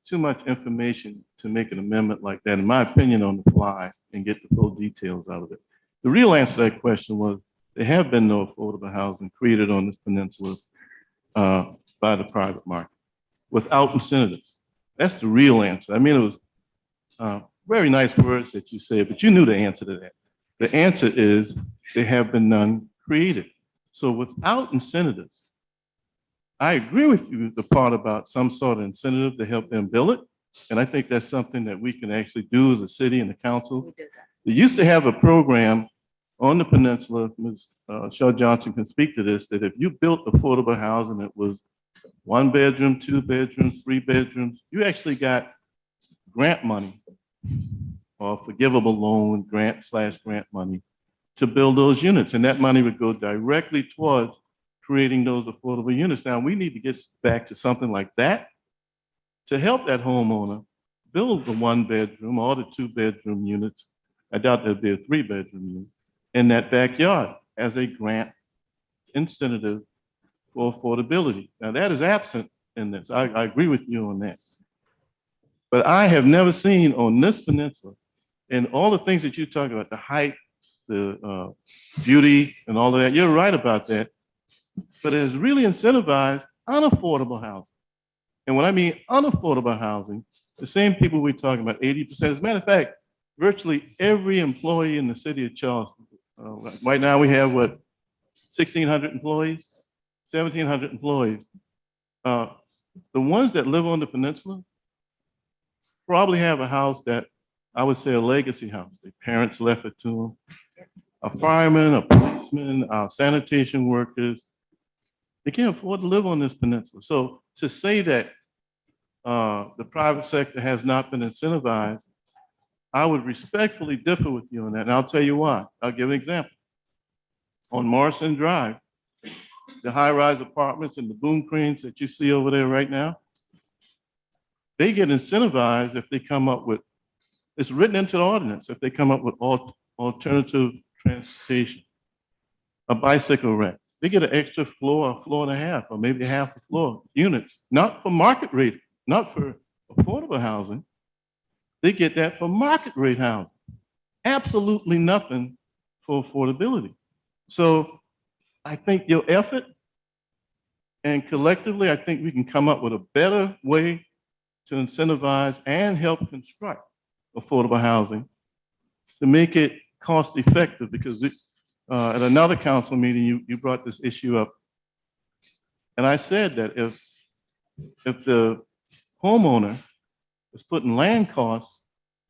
too much information to make an amendment like that, in my opinion, on the fly and get the full details out of it. The real answer to that question was there have been no affordable housing created on this peninsula by the private market without incentives. That's the real answer. I mean, it was very nice words that you said, but you knew the answer to that. The answer is there have been none created. So without incentives, I agree with you, the part about some sort of incentive to help them build it. And I think that's something that we can actually do as a city and the council. They used to have a program on the peninsula, Ms. Shaw Johnson can speak to this, that if you built affordable housing, it was 1 bedroom, 2 bedrooms, 3 bedrooms, you actually got grant money or forgivable loan grant/grant money to build those units. And that money would go directly towards creating those affordable units. Now, we need to get back to something like that to help that homeowner build the 1 bedroom or the 2 bedroom units. I doubt there'd be a 3 bedroom unit in that backyard as a grant incentive for affordability. Now, that is absent in this. I agree with you on that. But I have never seen on this peninsula, and all the things that you talk about, the height, the beauty and all of that, you're right about that. But it has really incentivized unaffordable housing. And when I mean unaffordable housing, the same people we're talking about, 80%. As a matter of fact, virtually every employee in the city of Charleston, right now we have what, 1,600 employees, 1,700 employees. The ones that live on the peninsula probably have a house that I would say a legacy house. Their parents left it to them. A fireman, a policeman, sanitation workers, they can't afford to live on this peninsula. So to say that the private sector has not been incentivized, I would respectfully differ with you on that. And I'll tell you why. I'll give an example. on Morrison Drive, the high-rise apartments and the boom cranes that you see over there right now, they get incentivized if they come up with, it's written into the ordinance, if they come up with alternative transportation, a bicycle rack. They get an extra floor, a floor and a half, or maybe half a floor units, not for market rate, not for affordable housing. They get that for market rate housing. Absolutely nothing for affordability. So I think your effort, and collectively, I think we can come up with a better way to incentivize and help construct affordable housing to make it cost effective, because at another council meeting, you brought this issue up. And I said that if the homeowner is putting land costs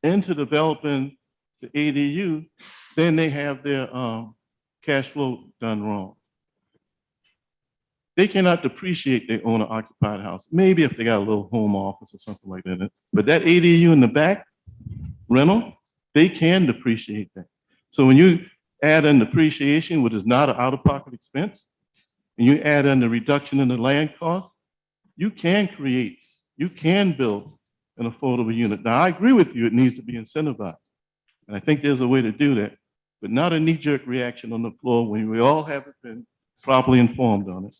into developing the ADU, then they have their cash flow done wrong. They cannot depreciate their owner occupied house. Maybe if they got a little home office or something like that. But that ADU in the back, rental, they can depreciate that. So when you add in depreciation, which is not an out-of-pocket expense, and you add in the reduction in the land cost, you can build an affordable unit. Now, I agree with you, it needs to be incentivized. And I think there's a way to do that, but not a knee-jerk reaction on the floor when we all haven't been properly informed on it.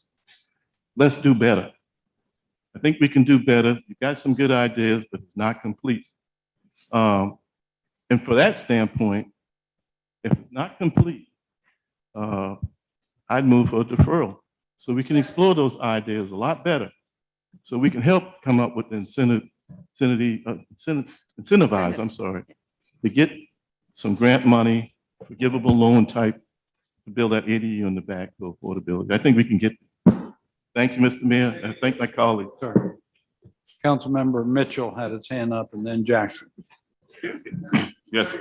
Let's do better. I think we can do better. You got some good ideas, but it's not complete. And for that standpoint, if it's not complete, I'd move for a deferral so we can explore those ideas a lot better, so we can help come up with incentivize, to get some grant money, forgivable loan type, to build that ADU in the back for affordability. I think we can get there. Thank you, Mr. Mayor. I thank my colleagues. Sorry. Councilmember Mitchell had his hand up, and then Jackson. Yes.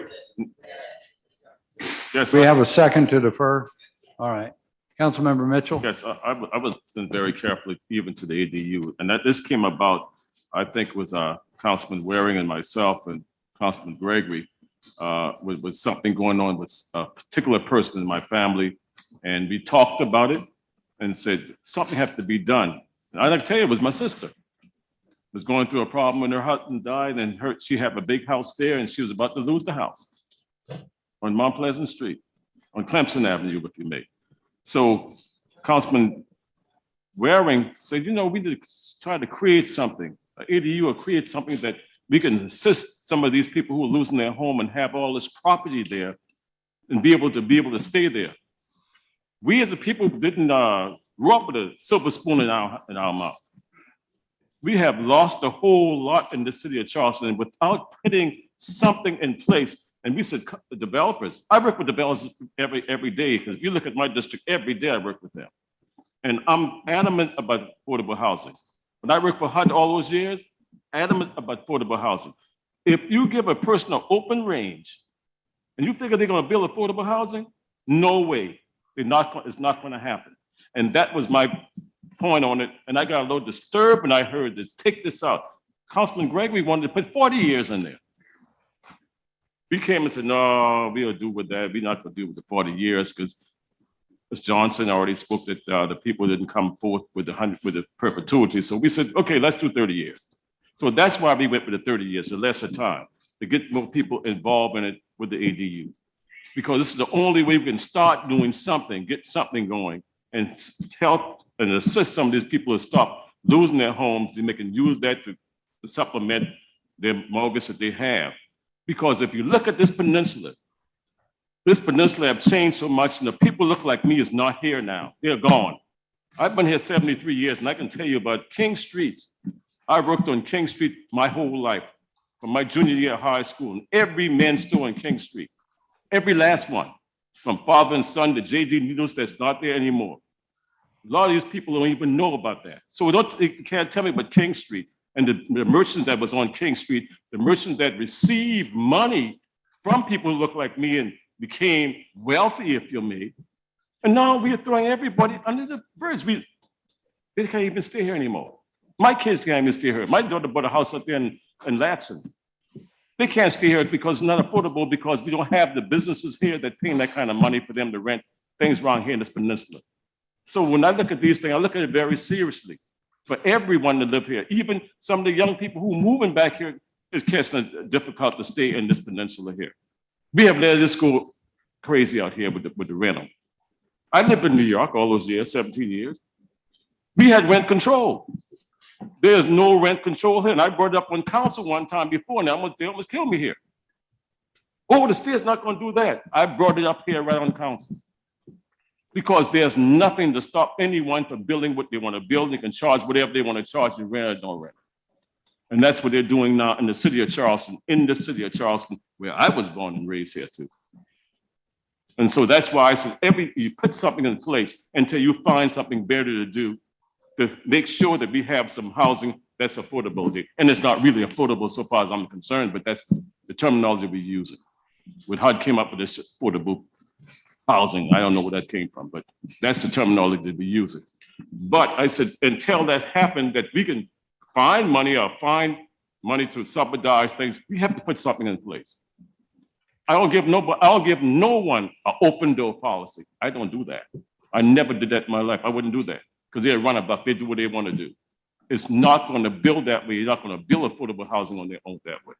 Yes. We have a second to defer. All right. Councilmember Mitchell. Yes, I was listening very carefully even to the ADU, and that this came about, I think it was Councilman Waring and myself and Councilman Gregory, with something going on with a particular person in my family, and we talked about it and said something has to be done. And I tell you, it was my sister. Was going through a problem when her husband died, and she had a big house there, and she was about to lose the house on Mount Pleasant Street, on Clemson Avenue, if you may. So Councilman Waring said, we need to try to create something, an ADU, or create something that we can assist some of these people who are losing their home and have all this property there and be able to stay there. We as a people didn't grow up with a silver spoon in our mouth. We have lost a whole lot in the city of Charleston, and without putting something in place. And we said, the developers, I work with developers every day, because if you look at my district, every day I work with them. And I'm adamant about affordable housing. When I worked for HUD all those years, adamant about affordable housing. If you give a person an open range and you figure they're going to build affordable housing, no way. It's not going to happen. And that was my point on it. And I got a little disturbed when I heard this. Take this out. Councilman Gregory wanted to put 40 years in there. We came and said, no, we'll do with that. We're not going to do with the 40 years, because Ms. Johnson already spoke that the people didn't come forth with the perpetuity. So we said, okay, let's do 30 years. So that's why we went with the 30 years, so lesser time, to get more people involved in it with the ADUs. Because this is the only way we can start doing something, get something going, and help and assist some of these people to stop losing their homes, and they can use that to supplement their mortgage that they have. Because if you look at this peninsula have changed so much, and the people look like me is not here now. They're gone. I've been here 73 years, and I can tell you about King Street. I worked on King Street my whole life, from my junior year of high school, and every men's store on King Street, every last one, from father and son to JD Needles, that's not there anymore. A lot of these people don't even know about that. So you can't tell me about King Street. And the merchants that was on King Street, the merchants that received money from people who look like me and became wealthy, if you may. And now we are throwing everybody under the bridge. They can't even stay here anymore. My kids can't even stay here. My daughter bought a house up there in Latson. They can't stay here because it's not affordable, because we don't have the businesses here that paying that kind of money for them to rent things wrong here in this peninsula. So when I look at these things, I look at it very seriously for everyone to live here. Even some of the young people who are moving back here is catching it difficult to stay in this peninsula here. We have let this go crazy out here with the rental. I lived in New York all those years, 17 years. We had rent control. There's no rent control here. And I brought it up on council one time before, and they almost killed me here. Oh, the state's not going to do that. I brought it up here right on council. Because there's nothing to stop anyone from building what they want to build. They can charge whatever they want to charge and rent or don't rent. And that's what they're doing now in the city of Charleston, where I was born and raised here too. And so that's why I said, you put something in place until you find something better to do to make sure that we have some housing that's affordable. And it's not really affordable so far as I'm concerned, but that's the terminology we use it. When HUD came up with this affordable housing, I don't know where that came from, but that's the terminology that we use it. But I said, until that happened, that we can find money to subsidize things, we have to put something in place. I'll give no one an open door policy. I don't do that. I never did that in my life. I wouldn't do that because they're runabout. They do what they want to do. It's not going to build that way. You're not going to build affordable housing on their own that way.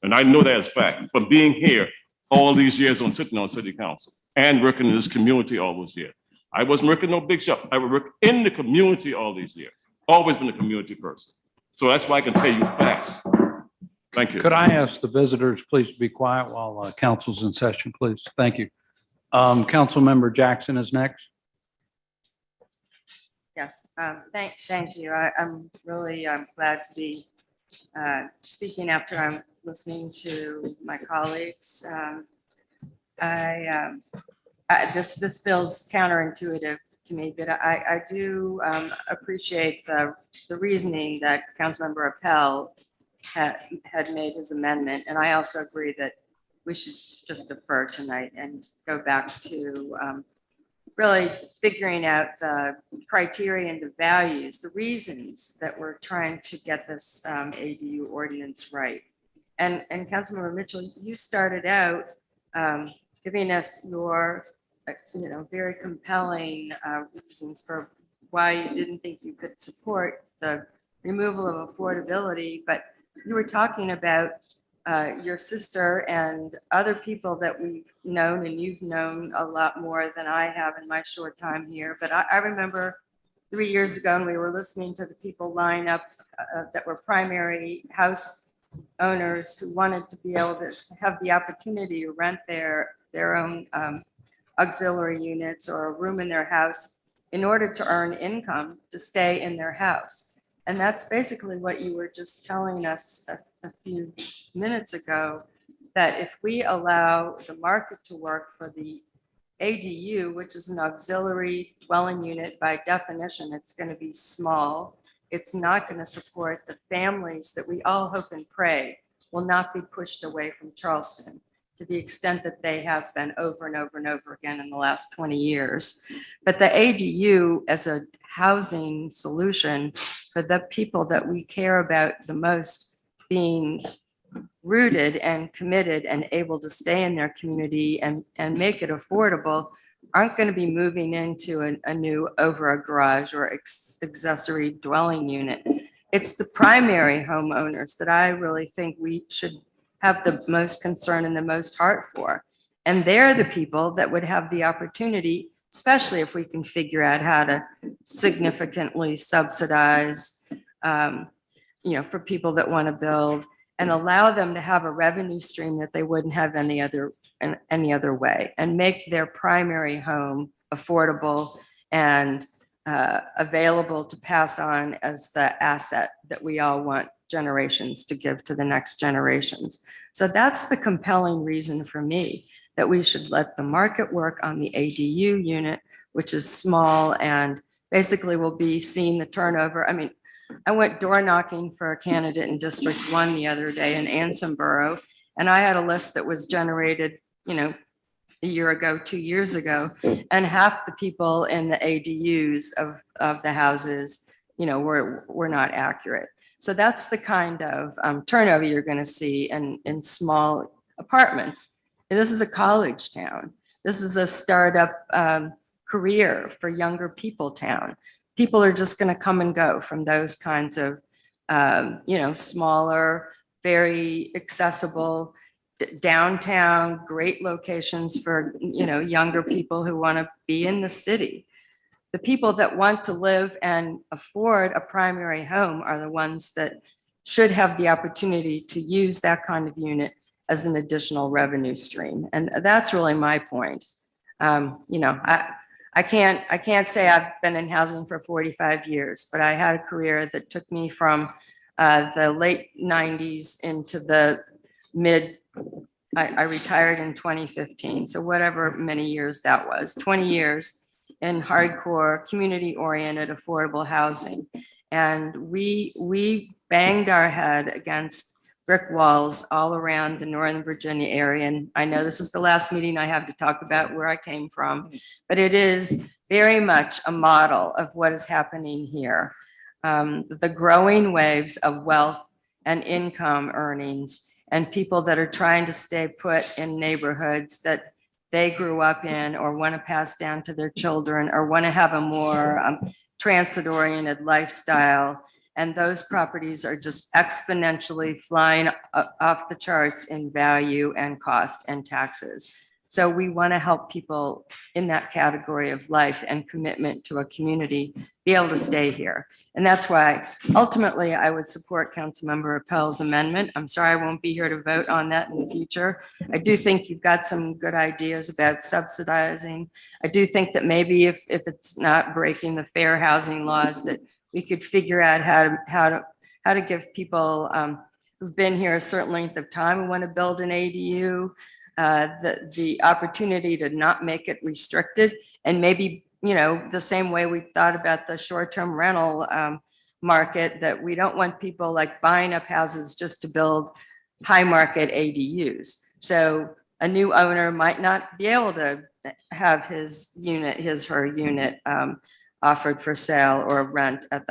And I know that as fact from being here all these years sitting on city council and working in this community all those years. I wasn't working no big shop. I would work in the community all these years. Always been a community person. So that's why I can tell you facts. Thank you. Could I ask the visitors, please be quiet while council's in session, please? Thank you. Councilmember Jackson is next. Yes, thank you. I'm really glad to be speaking after I'm listening to my colleagues. This feels counterintuitive to me, but I do appreciate the reasoning that Councilmember Appel had made his amendment. And I also agree that we should just defer tonight and go back to really figuring out the criteria and the values, the reasons that we're trying to get this ADU ordinance right. And Councilmember Mitchell, you started out giving us your very compelling reasons for why you didn't think you could support the removal of affordability, but you were talking about your sister and other people that we've known, and you've known a lot more than I have in my short time here. But I remember 3 years ago, and we were listening to the people line up that were primary house owners who wanted to be able to have the opportunity to rent their own auxiliary units or a room in their house in order to earn income to stay in their house. And that's basically what you were just telling us a few minutes ago, that if we allow the market to work for the ADU, which is an auxiliary dwelling unit, by definition, it's going to be small. It's not going to support the families that we all hope and pray will not be pushed away from Charleston to the extent that they have been over and over and over again in the last 20 years. But the ADU as a housing solution for the people that we care about the most being rooted and committed and able to stay in their community and make it affordable aren't going to be moving into a new over a garage or accessory dwelling unit. It's the primary homeowners that I really think we should have the most concern and the most heart for. And they're the people that would have the opportunity, especially if we can figure out how to significantly subsidize, for people that want to build and allow them to have a revenue stream that they wouldn't have any other way, and make their primary home affordable and available to pass on as the asset that we all want generations to give to the next generations. So that's the compelling reason for me that we should let the market work on the ADU unit, which is small and basically will be seeing the turnover. I mean, I went door knocking for a candidate in District 1 the other day in Anson Borough, and I had a list that was generated, a year ago, 2 years ago, and half the people in the ADUs of the houses, were not accurate. So that's the kind of turnover you're going to see in small apartments. And this is a college town. This is a startup career for younger people town. People are just going to come and go from those kinds of, smaller, very accessible downtown, great locations for, younger people who want to be in the city. The people that want to live and afford a primary home are the ones that should have the opportunity to use that kind of unit as an additional revenue stream. And that's really my point. I can't say I've been in housing for 45 years, but I had a career that took me from the late 90s into the I retired in 2015. So whatever many years that was, 20 years in hardcore community-oriented affordable housing. And we banged our head against brick walls all around the Northern Virginia area. And I know this is the last meeting I have to talk about where I came from, but it is very much a model of what is happening here. The growing waves of wealth and income earnings and people that are trying to stay put in neighborhoods that they grew up in or want to pass down to their children or want to have a more transit-oriented lifestyle. And those properties are just exponentially flying off the charts in value and cost and taxes. So we want to help people in that category of life and commitment to a community be able to stay here. And that's why ultimately I would support Councilmember Appel's amendment. I'm sorry I won't be here to vote on that in the future. I do think you've got some good ideas about subsidizing. I do think that maybe if it's not breaking the fair housing laws, that we could figure out how to give people who've been here a certain length of time who want to build an ADU the opportunity to not make it restricted, and maybe the same way we thought about the short-term rental market, that we don't want people like buying up houses just to build high market ADUs. So a new owner might not be able to have his her unit offered for sale or rent at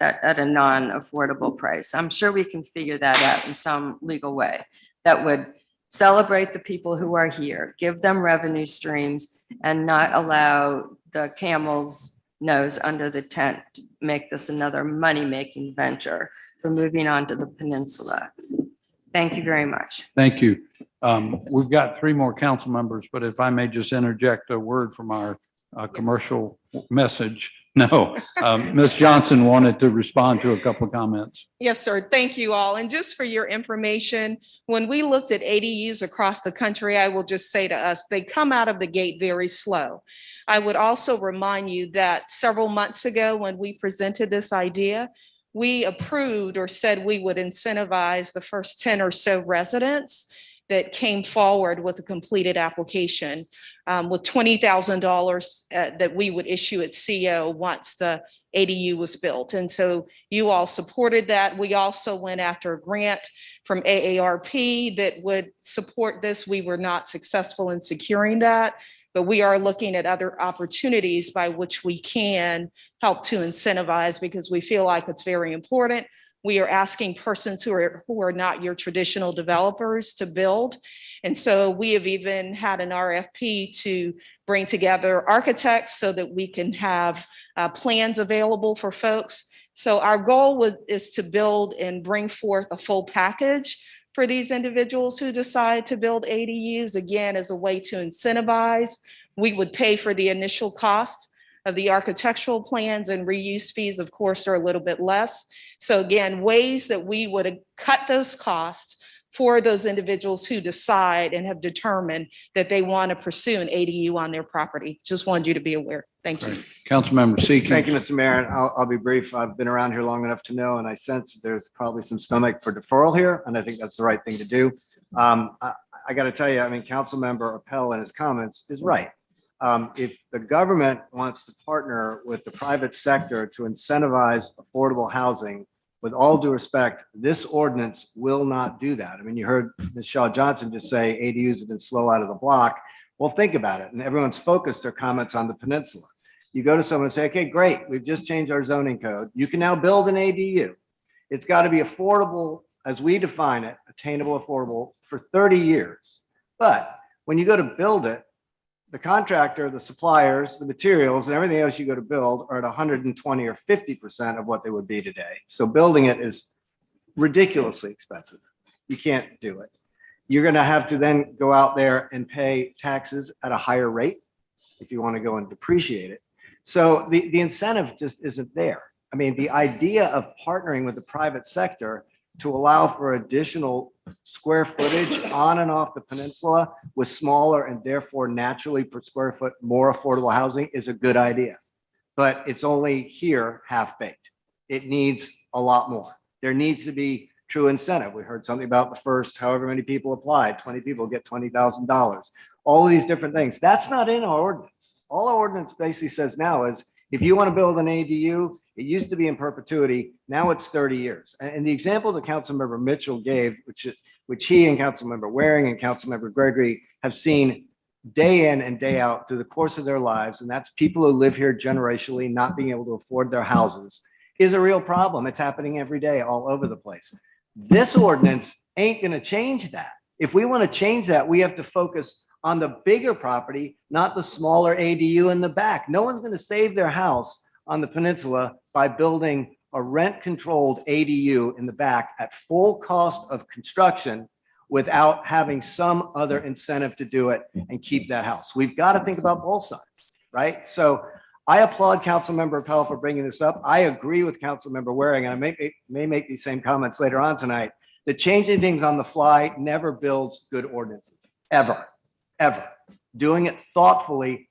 a non-affordable price. I'm sure we can figure that out in some legal way that would celebrate the people who are here, give them revenue streams, and not allow the camel's nose under the tent to make this another money-making venture for moving on to the peninsula. Thank you very much. Thank you. We've got 3 more council members, but if I may just interject a word from our commercial message. No, Ms. Johnson wanted to respond to a couple of comments. Yes, sir. Thank you all. And just for your information, when we looked at ADUs across the country, I will just say to us, they come out of the gate very slow. I would also remind you that several months ago, when we presented this idea, we approved or said we would incentivize the first 10 or so residents that came forward with a completed application with $20,000 that we would issue at CO once the ADU was built. And so you all supported that. We also went after a grant from AARP that would support this. We were not successful in securing that, but we are looking at other opportunities by which we can help to incentivize, because we feel like it's very important. We are asking persons who are not your traditional developers to build. And so we have even had an RFP to bring together architects so that we can have plans available for folks. So our goal is to build and bring forth a full package for these individuals who decide to build ADUs, again, as a way to incentivize. We would pay for the initial costs of the architectural plans, and reuse fees, of course, are a little bit less. So again, ways that we would cut those costs for those individuals who decide and have determined that they want to pursue an ADU on their property. Just wanted you to be aware. Thank you. Councilmember Seekins. Thank you, Mr. Mayor. And I'll be brief. I've been around here long enough to know, and I sense there's probably some stomach for deferral here, and I think that's the right thing to do. I got to tell you, I mean, Councilmember Appel in his comments is right. If the government wants to partner with the private sector to incentivize affordable housing, with all due respect, this ordinance will not do that. I mean, you heard Ms. Shaw Johnson just say ADUs have been slow out of the block. Well, think about it. And everyone's focused their comments on the peninsula. You go to someone and say, okay, great, we've just changed our zoning code. You can now build an ADU. It's got to be affordable as we define it, attainable, affordable for 30 years. But when you go to build it, the contractor, the suppliers, the materials and everything else you go to build are at 120 or 50% of what they would be today. So building it is ridiculously expensive. You can't do it. You're going to have to then go out there and pay taxes at a higher rate if you want to go and depreciate it. So the incentive just isn't there. I mean, the idea of partnering with the private sector to allow for additional square footage on and off the peninsula with smaller and therefore naturally per square foot more affordable housing is a good idea. But it's only here half-baked. It needs a lot more. There needs to be true incentive. We heard something about the first, however many people applied, 20 people get $20,000. All of these different things. That's not in our ordinance. All our ordinance basically says now is if you want to build an ADU, it used to be in perpetuity. Now it's 30 years. And the example that Councilmember Mitchell gave, which he and Councilmember Waring and Councilmember Gregory have seen day in and day out through the course of their lives, and that's people who live here generationally not being able to afford their houses, is a real problem. It's happening every day all over the place. This ordinance ain't going to change that. If we want to change that, we have to focus on the bigger property, not the smaller ADU in the back. No one's going to save their house on the peninsula by building a rent-controlled ADU in the back at full cost of construction without having some other incentive to do it and keep that house. We've got to think about both sides, right? So I applaud Councilmember Appel for bringing this up. I agree with Councilmember Waring, and I may make these same comments later on tonight, that changing things on the fly never builds good ordinances, ever. Doing it thoughtfully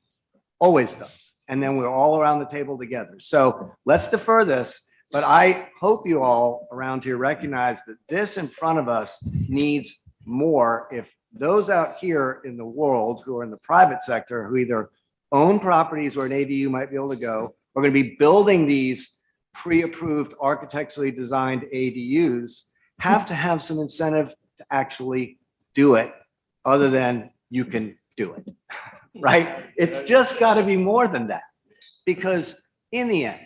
always does. And then we're all around the table together. So let's defer this, but I hope you all around here recognize that this in front of us needs more. If those out here in the world who are in the private sector, who either own properties where an ADU might be able to go, are going to be building these pre-approved architecturally designed ADUs, have to have some incentive to actually do it other than you can do it, right? It's just got to be more than that, because in the end,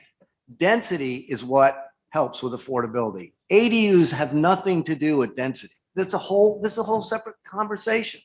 density is what helps with affordability. ADUs have nothing to do with density. This is a whole separate conversation.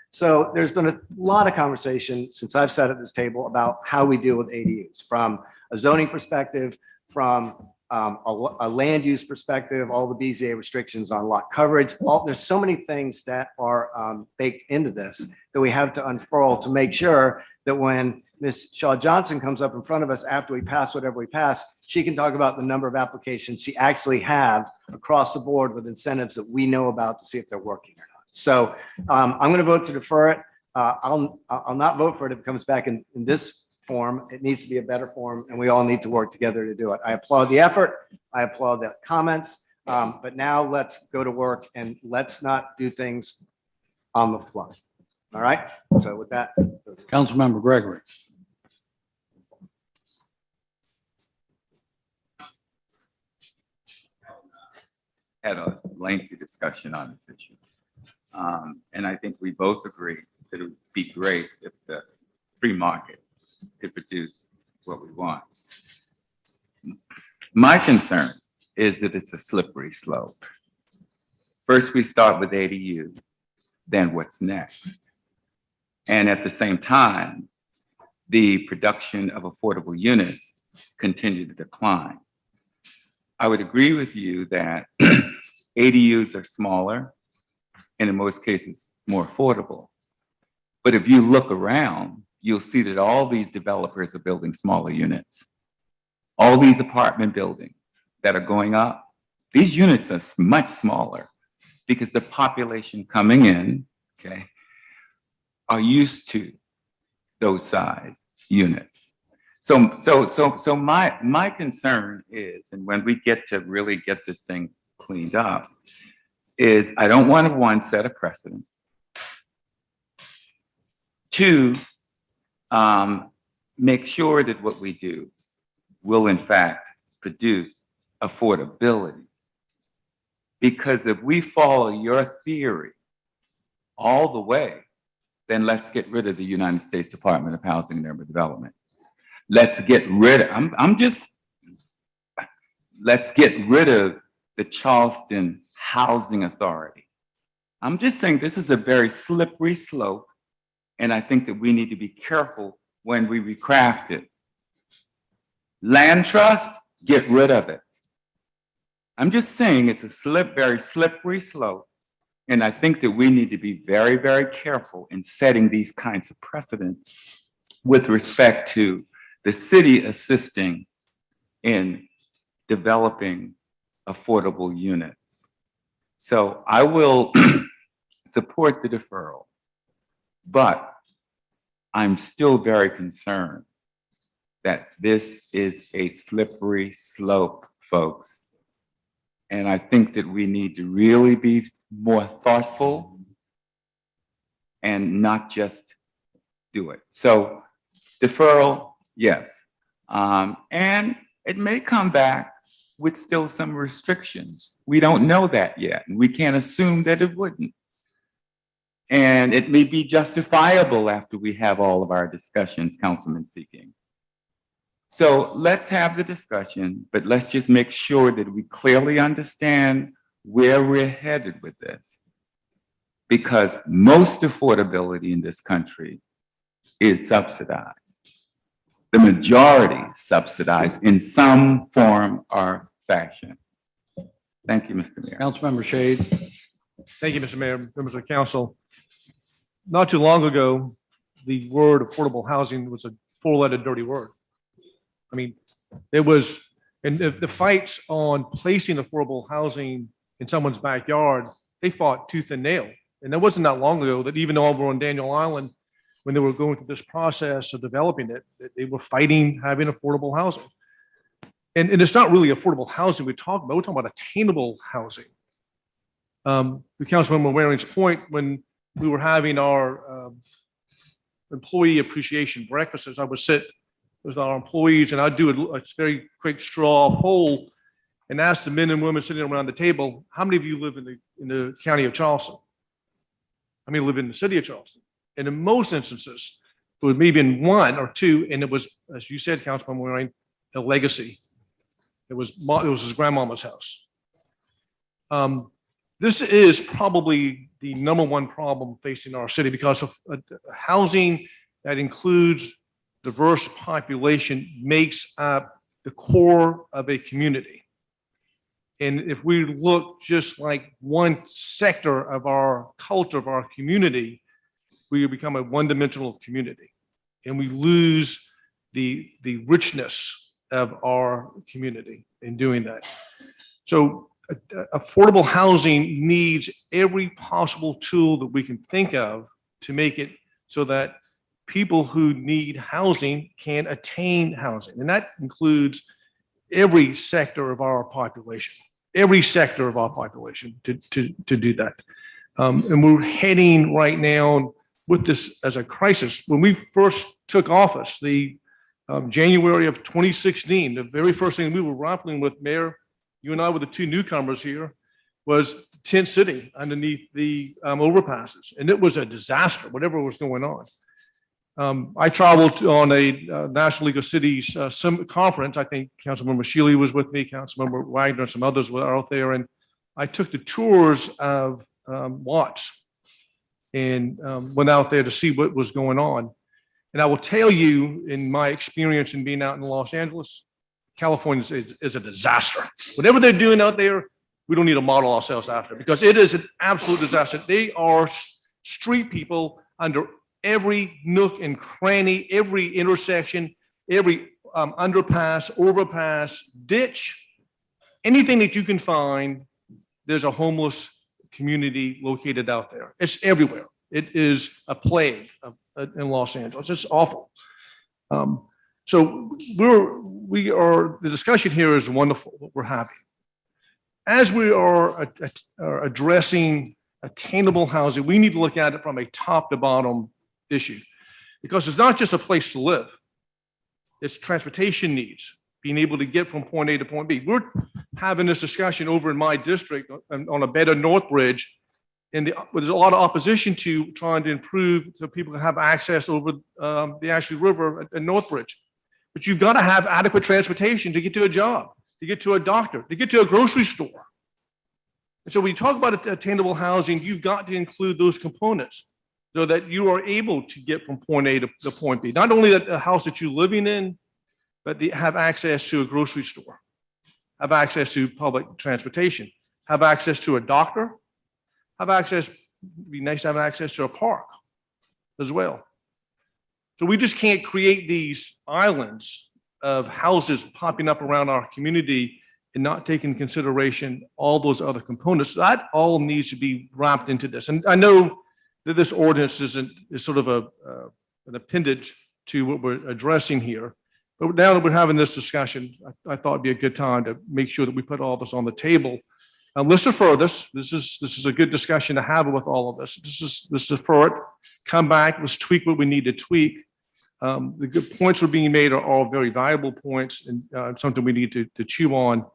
So there's been a lot of conversation since I've sat at this table about how we deal with ADUs from a zoning perspective, from a land use perspective, all the BZA restrictions on lot coverage. There's so many things that are baked into this that we have to unfurl to make sure that when Ms. Shaw Johnson comes up in front of us after we pass whatever we pass, she can talk about the number of applications she actually have across the board with incentives that we know about to see if they're working or not. So I'm going to vote to defer it. I'll not vote for it if it comes back in this form. It needs to be a better form, and we all need to work together to do it. I applaud the effort. I applaud the comments. But now let's go to work and let's not do things on the fly. All right. So with that, Councilmember Gregory. Had a lengthy discussion on this issue. And I think we both agree that it would be great if the free market could produce what we want. My concern is that it's a slippery slope. First, we start with ADU, then what's next? And at the same time, the production of affordable units continue to decline. I would agree with you that ADUs are smaller and in most cases more affordable. But if you look around, you'll see that all these developers are building smaller units. All these apartment buildings that are going up, these units are much smaller because the population coming in, okay, are used to those size units. So my concern is, and when we get to really get this thing cleaned up, is I don't want to, one, set a precedent. Two, make sure that what we do will in fact produce affordability. Because if we follow your theory all the way, then let's get rid of the United States Department of Housing and Urban Development. Let's get rid of, let's get rid of the Charleston Housing Authority. I'm just saying this is a very slippery slope, And I think that we need to be careful when we recraft it. Land trust, get rid of it. I'm just saying it's a very slippery slope. And I think that we need to be very, very careful in setting these kinds of precedents with respect to the city assisting in developing affordable units. So I will support the deferral, but I'm still very concerned that this is a slippery slope, folks. And I think that we need to really be more thoughtful and not just do it. So deferral, yes. And it may come back with still some restrictions. We don't know that yet. And we can't assume that it wouldn't. And it may be justifiable after we have all of our discussions, Councilman Seeking. So let's have the discussion, but let's just make sure that we clearly understand where we're headed with this. Because most affordability in this country is subsidized. The majority subsidized in some form or fashion. Thank you, Mr. Mayor. Councilmember Shade. Thank you, Mr. Mayor, members of the council. Not too long ago, the word affordable housing was a four-letter dirty word. I mean, it was, and the fights on placing affordable housing in someone's backyard, they fought tooth and nail. And it wasn't that long ago that even over on Daniel Island, when they were going through this process of developing it, they were fighting having affordable housing. And it's not really affordable housing we're talking about attainable housing. The Councilmember Waring's point, when we were having our employee appreciation breakfasts, I would sit with our employees and I'd do a very quick straw poll and ask the men and women sitting around the table, how many of you live in the county of Charleston? How many live in the city of Charleston? And in most instances, it was maybe in one or two, and it was, as you said, Councilman Waring, a legacy. It was his grandmama's house. This is probably the number one problem facing our city because of housing that includes diverse population makes up the core of a community. And if we look just like one sector of our culture, of our community, we become a one-dimensional community and we lose the richness of our community in doing that. So affordable housing needs every possible tool that we can think of to make it so that people who need housing can attain housing. And that includes every sector of our population, to do that. And we're heading right now with this as a crisis. When we first took office, the January of 2016, the very first thing we were grappling with, Mayor, you and I were the two newcomers here, was tent city underneath the overpasses. And it was a disaster, whatever was going on. I traveled on a National League of Cities conference. I think Councilmember Shealy was with me, Councilmember Wagner, and some others were out there. And I took the tours of lots and went out there to see what was going on. And I will tell you, in my experience in being out in Los Angeles, California is a disaster. Whatever they're doing out there, we don't need to model ourselves after because it is an absolute disaster. They are street people under every nook and cranny, every intersection, every underpass, overpass, ditch, anything that you can find, there's a homeless community located out there. It's everywhere. It is a plague in Los Angeles. It's awful. So the discussion here is wonderful, what we're having. As we are addressing attainable housing, we need to look at it from a top to bottom issue, because it's not just a place to live. It's transportation needs, being able to get from point A to point B. We're having this discussion over in my district on a better North Bridge, and there's a lot of opposition to trying to improve so people can have access over the Ashley River at North Bridge. But you've got to have adequate transportation to get to a job, to get to a doctor, to get to a grocery store. And so when you talk about attainable housing, you've got to include those components. so that you are able to get from point A to point B. Not only that the house that you're living in, but have access to a grocery store, have access to public transportation, have access to a doctor, have access, it'd be nice to have access to a park as well. So we just can't create these islands of houses popping up around our community and not take into consideration all those other components. That all needs to be wrapped into this. And I know that this ordinance is sort of an appendage to what we're addressing here. But now that we're having this discussion, I thought it'd be a good time to make sure that we put all this on the table. Let's defer this. This is a good discussion to have with all of us. Let's defer it, come back, let's tweak what we need to tweak. The good points that are being made are all very valuable points and something we need to chew on.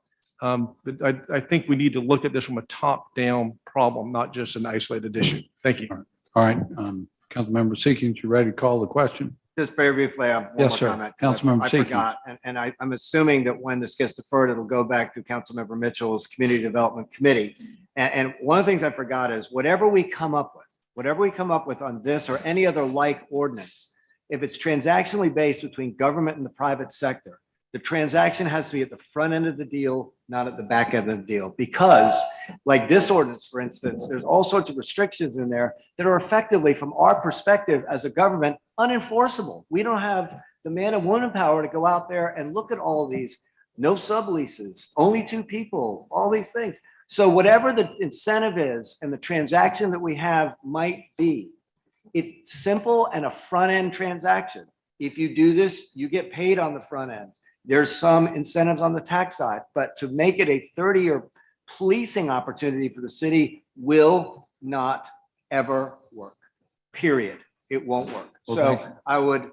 But I think we need to look at this from a top-down problem, not just an isolated issue. Thank you. All right, Councilmember Seekins, you ready to call the question? Just very briefly, I have one Yes, more sir. comment. Councilmember I Seekins. forgot, and I'm assuming that when this gets deferred, it'll go back to Councilmember Mitchell's Community Development Committee. And one of the things I forgot is whatever we come up with on this or any other like ordinance, if it's transactionally based between government and the private sector, the transaction has to be at the front end of the deal, not at the back end of the deal. Because like this ordinance, for instance, there's all sorts of restrictions in there that are effectively, from our perspective as a government, unenforceable. We don't have the man and woman power to go out there and look at all of these, no subleases, only 2 people, all these things. So whatever the incentive is and the transaction that we have might be, it's simple and a front end transaction. If you do this, you get paid on the front end. There's some incentives on the tax side, but to make it a 30-year policing opportunity for the city will not ever work, period. It won't work. Well, So thank you. I would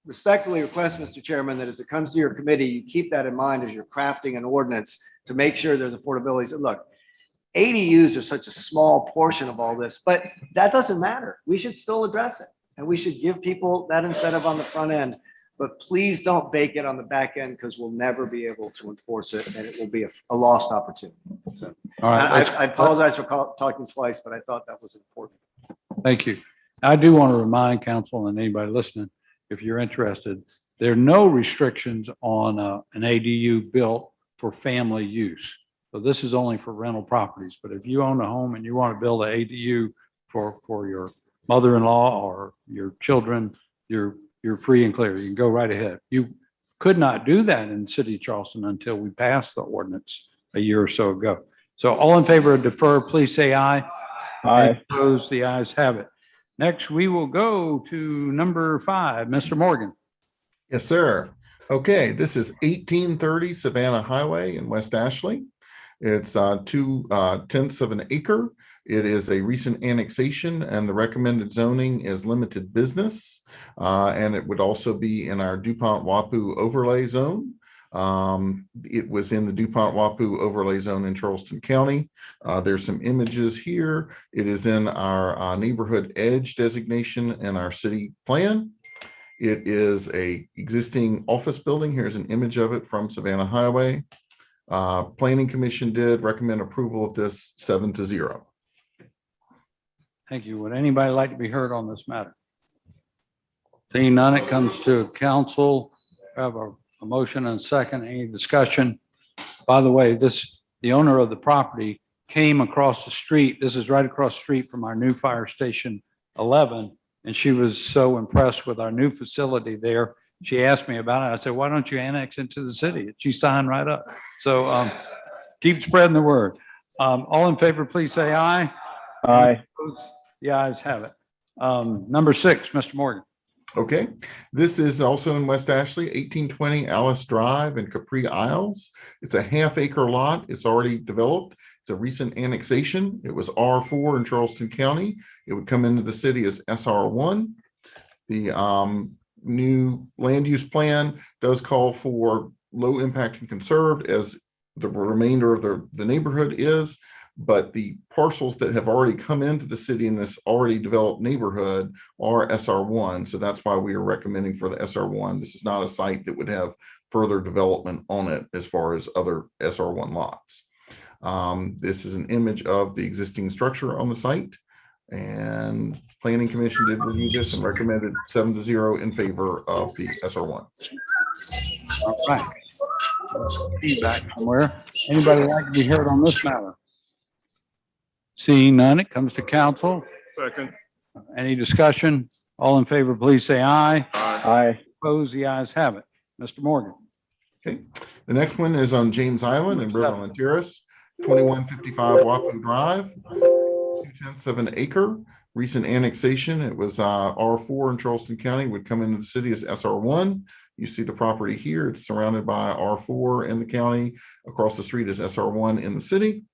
respectfully request, Mr. Chairman, that as it comes to your committee, you keep that in mind as you're crafting an ordinance to make sure there's affordability. So look, ADUs are such a small portion of all this, but that doesn't matter. We should still address it. And we should give people that incentive on the front end. But please don't bake it on the back end because we'll never be able to enforce it and it will be a lost opportunity. So All right, let's- I apologize for talking twice, but I thought that was important. Thank you. I do want to remind council and anybody listening, if you're interested, there are no restrictions on an ADU built for family use. So this is only for rental properties. But if you own a home and you want to build an ADU for your mother-in-law or your children, you're free and clear. You can go right ahead. You could not do that in the city of Charleston until we passed the ordinance a year or so ago. So all in favor of defer, please say aye. Aye. Opposed, the ayes have it. Next, we will go to number 5, Mr. Morgan. Yes, sir. Okay, this is 1830 Savannah Highway in West Ashley. It's 2/10 of an acre. It is a recent annexation and the recommended zoning is limited business. And it would also be in our DuPont-Wapu overlay zone. It was in the DuPont-Wapu overlay zone in Charleston County. There's some images here. It is in our neighborhood edge designation in our city plan. It is a existing office building. Here's an image of it from Savannah Highway. Planning Commission did recommend approval of this 7-0. Thank you. Would anybody like to be heard on this matter? Seeing none, it comes to council. I have a motion and a second. Any discussion? By the way, the owner of the property came across the street. This is right across the street from our new fire station 11. And she was so impressed with our new facility there. She asked me about it. I said, why don't you annex into the city? She signed right up. So keep spreading the word. All in favor, please say aye. Aye. The ayes have it. Number 6, Mr. Morgan. Okay, this is also in West Ashley, 1820 Alice Drive in Capri Isles. It's a half-acre lot. It's already developed. It's a recent annexation. It was R4 in Charleston County. It would come into the city as SR1. The new land use plan does call for low impact and conserved as the remainder of the neighborhood is. But the parcels that have already come into the city in this already developed neighborhood are SR1. So that's why we are recommending for the SR1. This is not a site that would have further development on it as far as other SR1 lots. This is an image of the existing structure on the site. And Planning Commission did review this and recommended 7-0 in favor of the SR1. All right. Feedback somewhere. Anybody like to be heard on this matter? Seeing none, it comes to council. Second. Any discussion? All in favor, please say aye. Aye. Opposed, the ayes have it. Mr. Morgan. Okay, the next one is on James Island in Berlin Terrace, 2155 Wapu Drive, 2/10 of an acre. Recent annexation. It was R4 in Charleston County, would come into the city as SR1. You see the property here. It's surrounded by R4 in the county. Across the street is SR1 in the city.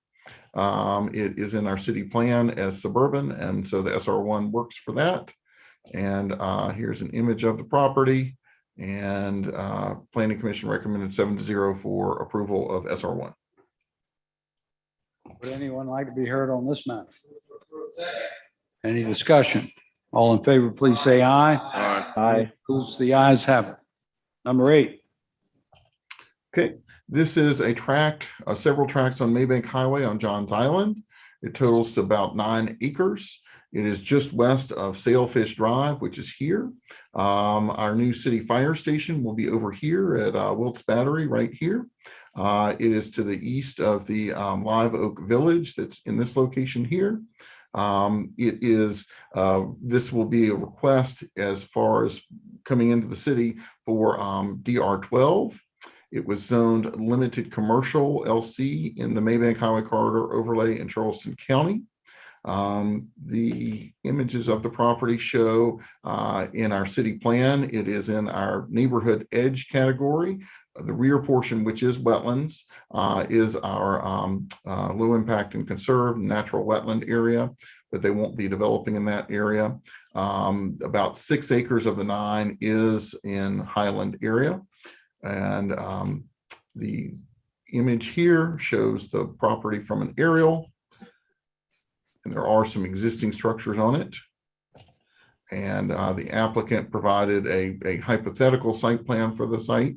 It is in our city plan as suburban, and so the SR1 works for that. And here's an image of the property. And Planning Commission recommended 7-0 for approval of SR1. Would anyone like to be heard on this matter? Any discussion? All in favor, please say aye. Aye. Opposed, the ayes have it. Number 8. Okay, this is a tract, several tracts on Maybank Highway on Johns Island. It totals to about 9 acres. It is just west of Sailfish Drive, which is here. Our new city fire station will be over here at Wiltz Battery right here. It is to the east of the Live Oak Village that's in this location here. This will be a request as far as coming into the city for DR12. It was zoned limited commercial LC in the Maybank Highway Corridor overlay in Charleston County. The images of the property show in our city plan. It is in our neighborhood edge category. The rear portion, which is wetlands, is our low impact and conserved natural wetland area, but they won't be developing in that area. About 6 acres of the 9 is in Highland area. And the image here shows the property from an aerial. And there are some existing structures on it. And the applicant provided a hypothetical site plan for the site.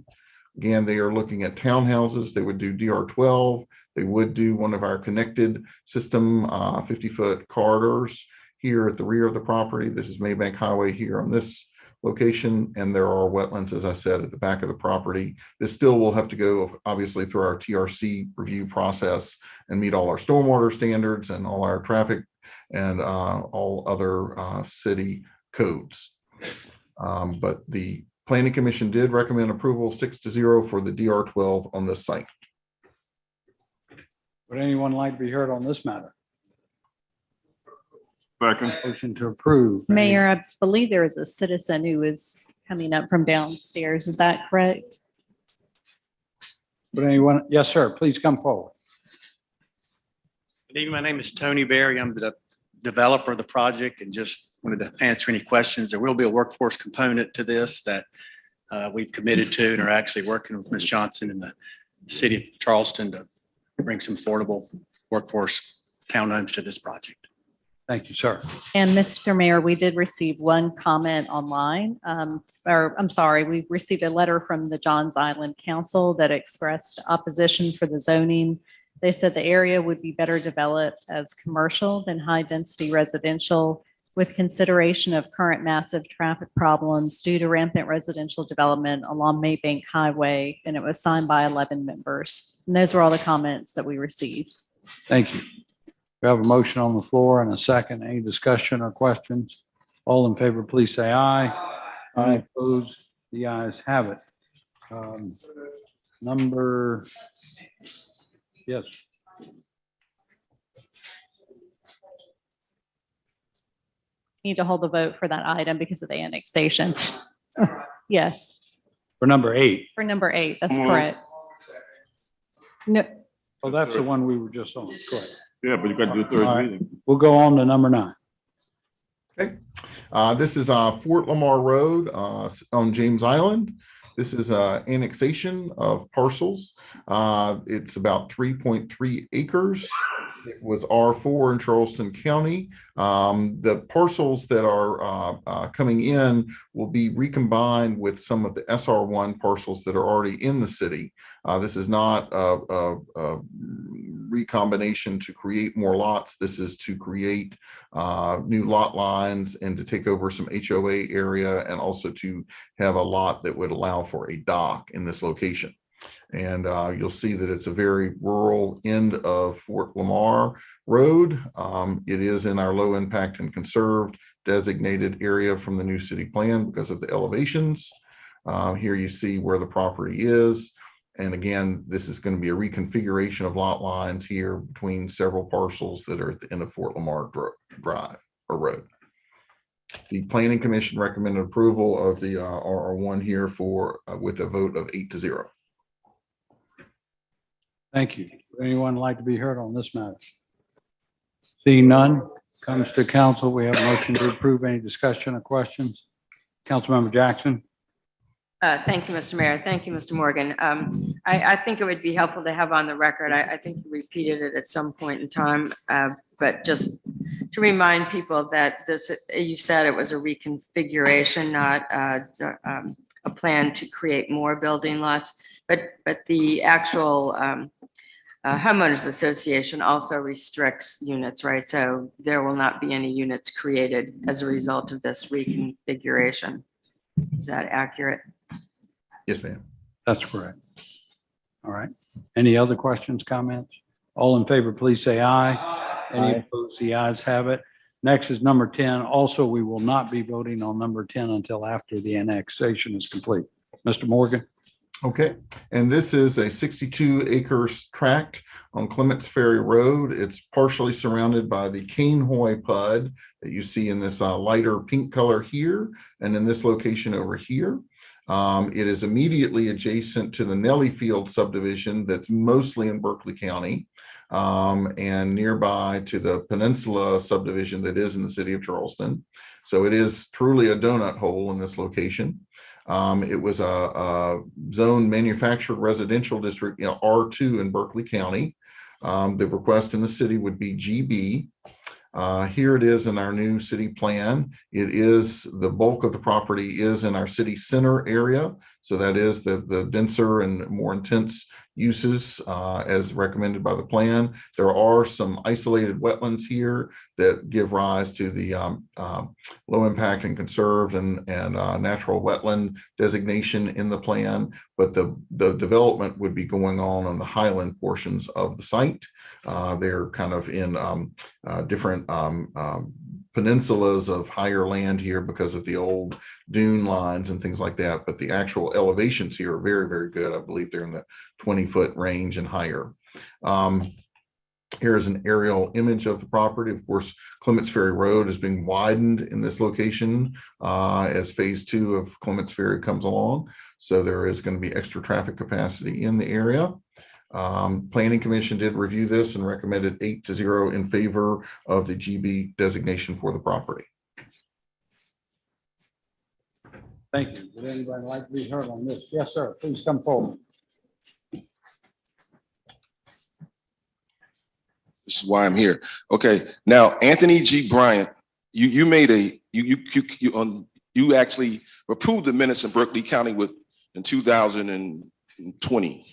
Again, they are looking at townhouses. They would do DR12. They would do one of our connected system 50-foot corridors here at the rear of the property. This is Maybank Highway here on this location, and there are wetlands, as I said, at the back of the property. This still will have to go, obviously, through our TRC review process and meet all our stormwater standards and all our traffic and all other city codes. But the Planning Commission did recommend approval 6-0 for the DR12 on this site. Would anyone like to be heard on this matter? Second. Motion to approve. Mayor, I believe there is a citizen who is coming up from downstairs. Is that correct? Would anyone? Yes, sir. Please come forward. Good evening. My name is Tony Berry. I'm the developer of the project and just wanted to answer any questions. There will be a workforce component to this that we've committed to and are actually working with Ms. Johnson in the city of Charleston to bring some affordable workforce townhomes to this project. Thank you, sir. And Mr. Mayor, we did receive one comment online, we received a letter from the Johns Island Council that expressed opposition for the zoning. They said the area would be better developed as commercial than high-density residential with consideration of current massive traffic problems due to rampant residential development along Maybank Highway, and it was signed by 11 members. And those were all the comments that we received. Thank you. We have a motion on the floor and a second. Any discussion or questions? All in favor, please say aye. Aye. Opposed? The ayes have it. Number, yes. Need to hold the vote for that item because of the annexations. Yes, For number 8. for number 8, that's correct. No, Oh, that's the one we were just on. Correct. Yeah, but you got to do a All third right. reading. We'll go on to number 9. Okay, this is Fort Lamar Road on James Island. This is annexation of parcels. It's about 3.3 acres. It was R4 in Charleston County. The parcels that are coming in will be recombined with some of the SR1 parcels that are already in the city. This is not a recombination to create more lots. This is to create new lot lines and to take over some HOA area, and also to have a lot that would allow for a dock in this location. And you'll see that it's a very rural end of Fort Lamar Road. It is in our low impact and conserved designated area from the new city plan because of the elevations. Here you see where the property is. And again, this is going to be a reconfiguration of lot lines here between several parcels that are at the end of Fort Lamar Drive or Road. The Planning Commission recommended approval of the RR1 here for with a vote of 8-0. Thank you. Would anyone like to be heard on this matter? Seeing none, comes to council. We have a motion to approve. Any discussion or questions? Councilmember Jackson. Thank you, Mr. Mayor. Thank you, Mr. Morgan. I think it would be helpful to have on the record. I think you repeated it at some point in time, but just to remind people that this, you said it was a reconfiguration, not a plan to create more building lots, but the actual homeowners association also restricts units, right? So there will not be any units created as a result of this reconfiguration. Is that accurate? Yes, ma'am. That's correct. All right. Any other questions, comments? All in favor, please say aye. Any opposed? The ayes have it. Next is number 10. Also, we will not be voting on number 10 until after the annexation is complete. Mr. Morgan. Okay, and this is a 62 acres tract on Clements Ferry Road. It's partially surrounded by the Canehoy PUD that you see in this lighter pink color here, and in this location over here. It is immediately adjacent to the Nellyfield subdivision that's mostly in Berkeley County, and nearby to the Peninsula subdivision that is in the city of Charleston. So it is truly a donut hole in this location. It was a zone manufactured residential district, R2 in Berkeley County. The request in the city would be GB. Here it is in our new city plan. It is the bulk of the property is in our city center area. So that is the denser and more intense uses as recommended by the plan. There are some isolated wetlands here that give rise to the low impact and conserved and natural wetland designation in the plan, but the development would be going on the highland portions of the site. They're kind of in different peninsulas of higher land here because of the old dune lines and things like that. But the actual elevations here are very, very good. I believe they're in the 20-foot range and higher. Here is an aerial image of the property. Of course, Clements Ferry Road is being widened in this location as phase 2 of Clements Ferry comes along. So there is going to be extra traffic capacity in the area. Planning Commission did review this and recommended 8-0 in favor of the GB designation for the property. Thank you. Would anybody like to be heard on this? Yes, sir. Please come forward. This is why I'm here. Okay, now Anthony G. Bryant, you made a you actually approved the minutes in Berkeley County in 2020.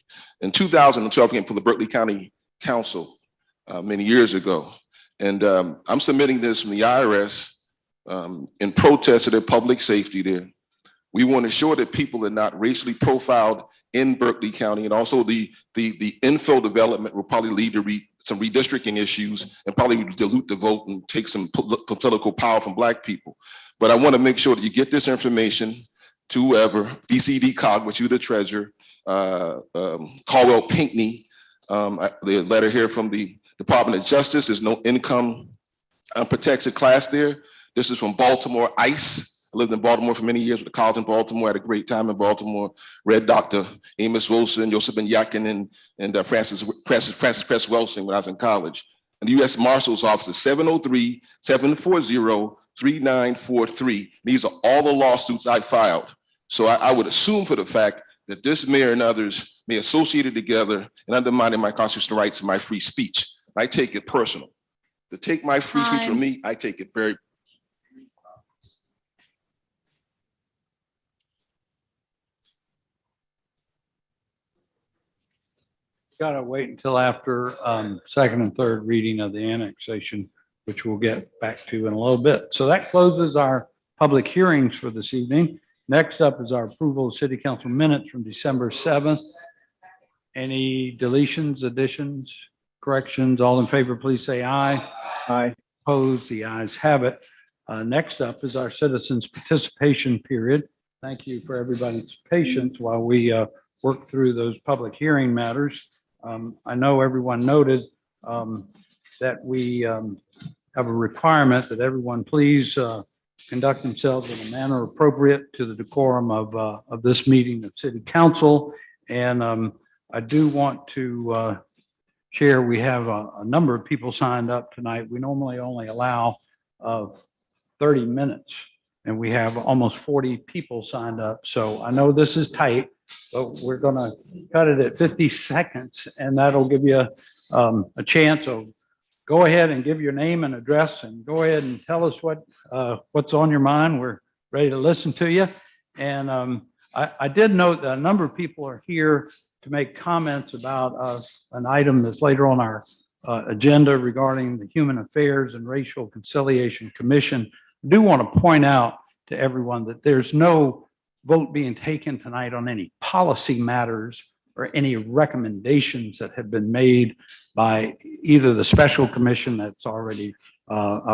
In 2012, came from the Berkeley County Council many years ago, and I'm submitting this from the IRS in protest of their public safety there. We want to ensure that people are not racially profiled in Berkeley County, and also the infill development will probably lead to some redistricting issues and probably dilute the vote and take some political power from Black people. But I want to make sure that you get this information to whoever, BCD Cog, which you the treasurer, Caldwell Pinckney, the letter here from the Department of Justice. There's no income protected class there. This is from Baltimore ICE. I lived in Baltimore for many years with the college in Baltimore. Had a great time in Baltimore. Read Dr. Amos Wilson, Joseph Ben Yakin, and Francis Press Wilson when I was in college. And the U.S. Marshal's Office is 703-740-3943. These are all the lawsuits I filed. So I would assume for the fact that this mayor and others may associate it together and undermining my constitutional rights and my free speech. I take it personal. To take my free speech from me, I take it very. Gotta wait until after second and third reading of the annexation, which we'll get back to in a little bit. So that closes our public hearings for this evening. Next up is our approval of city council minutes from December 7th. Any deletions, additions, corrections? All in favor, please say aye. Aye. Opposed, the ayes have it. Next up is our citizens participation period. Thank you for everybody's patience while we work through those public hearing matters. I know everyone noted that we have a requirement that everyone please conduct themselves in a manner appropriate to the decorum of this meeting of city council. And I do want to share, we have a number of people signed up tonight. We normally only allow 30 minutes and we have almost 40 people signed up. So I know this is tight, but we're going to cut it at 50 seconds and that'll give you a chance of go ahead and give your name and address and go ahead and tell us what's on your mind. We're ready to listen to you. And I did note that a number of people are here to make comments about an item that's later on our agenda regarding the Human Affairs and Racial Conciliation Commission. I do want to point out to everyone that there's no vote being taken tonight on any policy matters or any recommendations that have been made by either the special commission that's already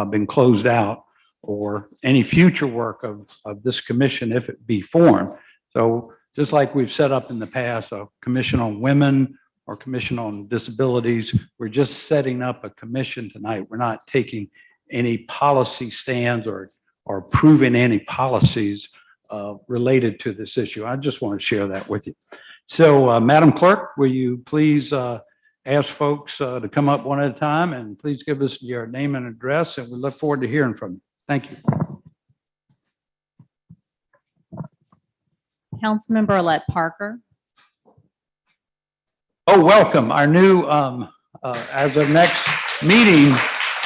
been closed out or any future work of this commission if it be formed. So just like we've set up in the past, a commission on women or commission on disabilities, we're just setting up a commission tonight. We're not taking any policy stands or approving any policies related to this issue. I just want to share that with you. So Madam Clerk, will you please ask folks to come up one at a time and please give us your name and address and we look forward to hearing from you. Thank you. Councilmember-elect Parker. Oh, welcome. Our new, as of next meeting,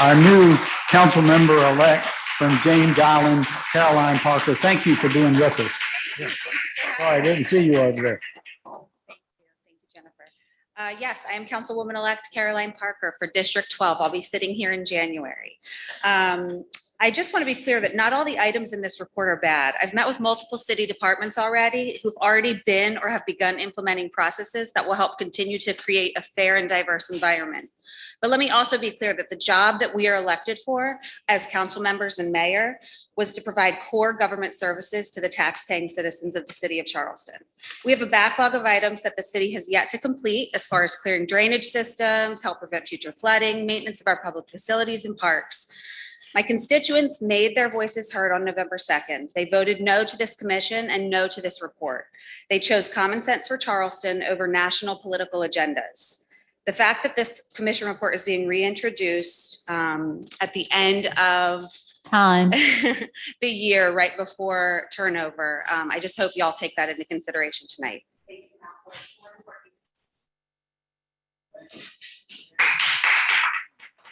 our new council member-elect from James Island, Caroline Parker. Thank you for being with us. Oh, I didn't see you over there. Thank you, Jennifer. Yes, I am Councilwoman-elect Caroline Parker for District 12. I'll be sitting here in January. I just want to be clear that not all the items in this report are bad. I've met with multiple city departments already who've already been or have begun implementing processes that will help continue to create a fair and diverse environment. But let me also be clear that the job that we are elected for as council members and mayor was to provide core government services to the tax-paying citizens of the city of Charleston. We have a backlog of items that the city has yet to complete as far as clearing drainage systems, help prevent future flooding, maintenance of our public facilities and parks. My constituents made their voices heard on November 2nd. They voted no to this commission and no to this report. They chose common sense for Charleston over national political agendas. The fact that this commission report is being reintroduced at the end of time the year, right before turnover, I just hope y'all take that into consideration tonight.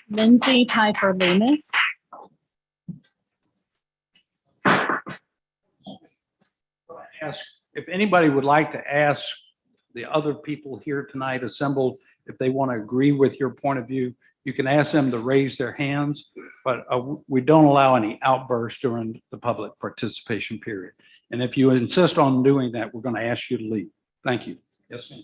Lindsay Piper Loomis. Ask if anybody would like to ask the other people here tonight assembled, if they want to agree with your point of view, you can ask them to raise their hands, but we don't allow any outbursts during the public participation period. And if you insist on doing that, we're going to ask you to leave. Thank you. Yes, ma'am.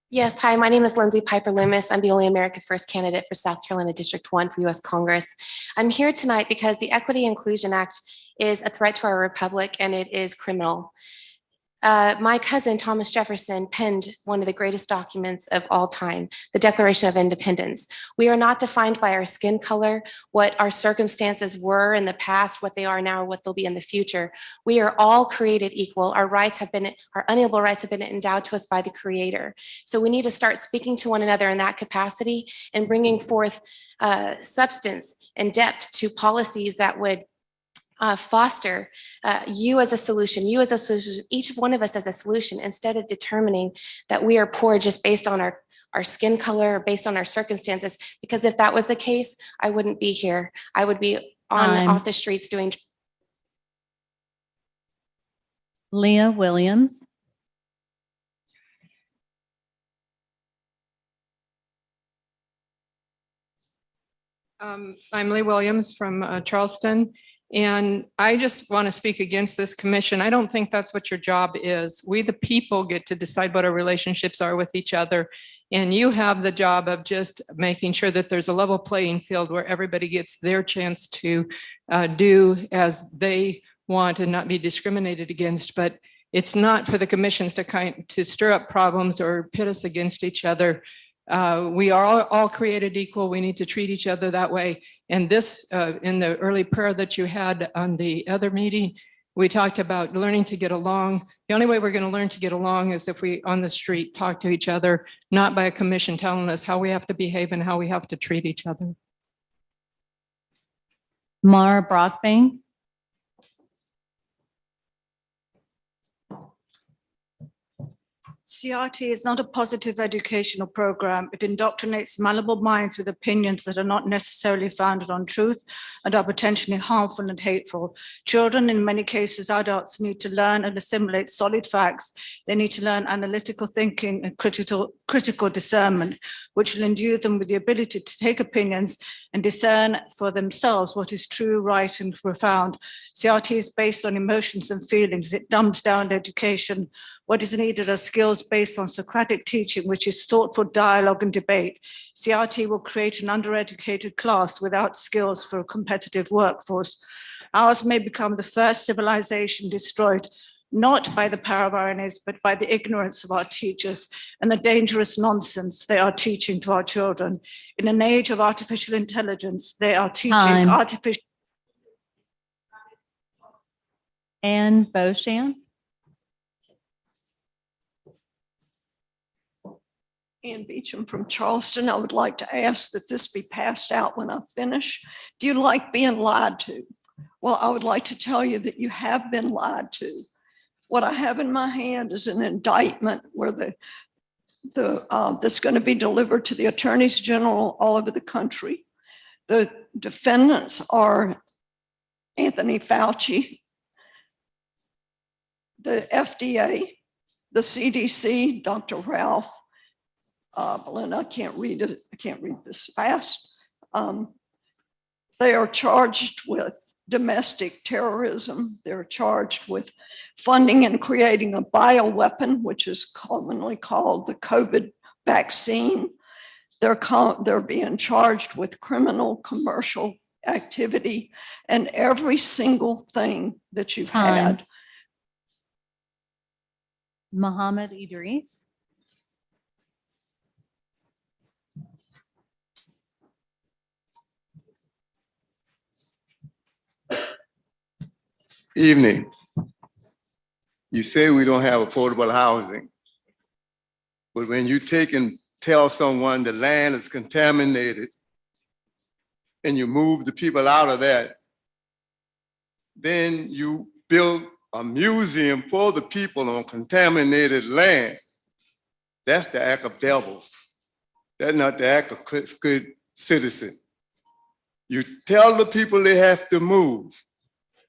Yes, hi, my name is Lindsay Piper Loomis. I'm the only America First candidate for South Carolina District 1 for U.S. Congress. I'm here tonight because the Equity Inclusion Act is a threat to our republic and it is criminal. My cousin, Thomas Jefferson, penned one of the greatest documents of all time, the Declaration of Independence. We are not defined by our skin color, what our circumstances were in the past, what they are now, what they'll be in the future. We are all created equal. Our unalienable rights have been endowed to us by the Creator. So we need to start speaking to one another in that capacity and bringing forth substance and depth to policies that would foster you as a solution, each one of us as a solution, instead of determining that we are poor just based on our skin color or based on our circumstances. Because if that was the case, I wouldn't be here. I would be off the streets doing. Leah Williams. I'm Lee Williams from Charleston, and I just want to speak against this commission. I don't think that's what your job is. We, the people, get to decide what our relationships are with each other. And you have the job of just making sure that there's a level playing field where everybody gets their chance to do as they want and not be discriminated against. But it's not for the commissions to stir up problems or pit us against each other. We are all created equal. We need to treat each other that way. And this, in the early prayer that you had on the other meeting, we talked about learning to get along. The only way we're going to learn to get along is if we on the street talk to each other, not by a commission telling us how we have to behave and how we have to treat each other. Mara Brockbane. CRT is not a positive educational program. It indoctrinates malleable minds with opinions that are not necessarily founded on truth and are potentially harmful and hateful. Children, in many cases, adults, need to learn and assimilate solid facts. They need to learn analytical thinking and critical discernment, which will endue them with the ability to take opinions and discern for themselves what is true, right, and profound. CRT is based on emotions and feelings. It dumbs down education. What is needed are skills based on Socratic teaching, which is thoughtful dialogue and debate. CRT will create an undereducated class without skills for a competitive workforce. Ours may become the first civilization destroyed, not by the power of RNAs, but by the ignorance of our teachers and the dangerous nonsense they are teaching to our children. In an age of artificial intelligence, they are teaching artificial. Ann Beauchamp. Ann Beecham from Charleston. I would like to ask that this be passed out when I finish. Do you like being lied to? Well, I would like to tell you that you have been lied to. What I have in my hand is an indictment where that's going to be delivered to the attorneys general all over the country. The defendants are Anthony Fauci, the FDA, the CDC, Dr. Ralph. Belinda, I can't read it. I can't read this fast. They are charged with domestic terrorism. They're charged with funding and creating a bioweapon, which is commonly called the COVID vaccine. They're being charged with criminal commercial activity and every single thing that you've had. Mohammed Idris. Evening. You say we don't have affordable housing, but when you take and tell someone the land is contaminated and you move the people out of that, then you build a museum for the people on contaminated land. That's the act of devils. That's not the act of good citizen. You tell the people they have to move.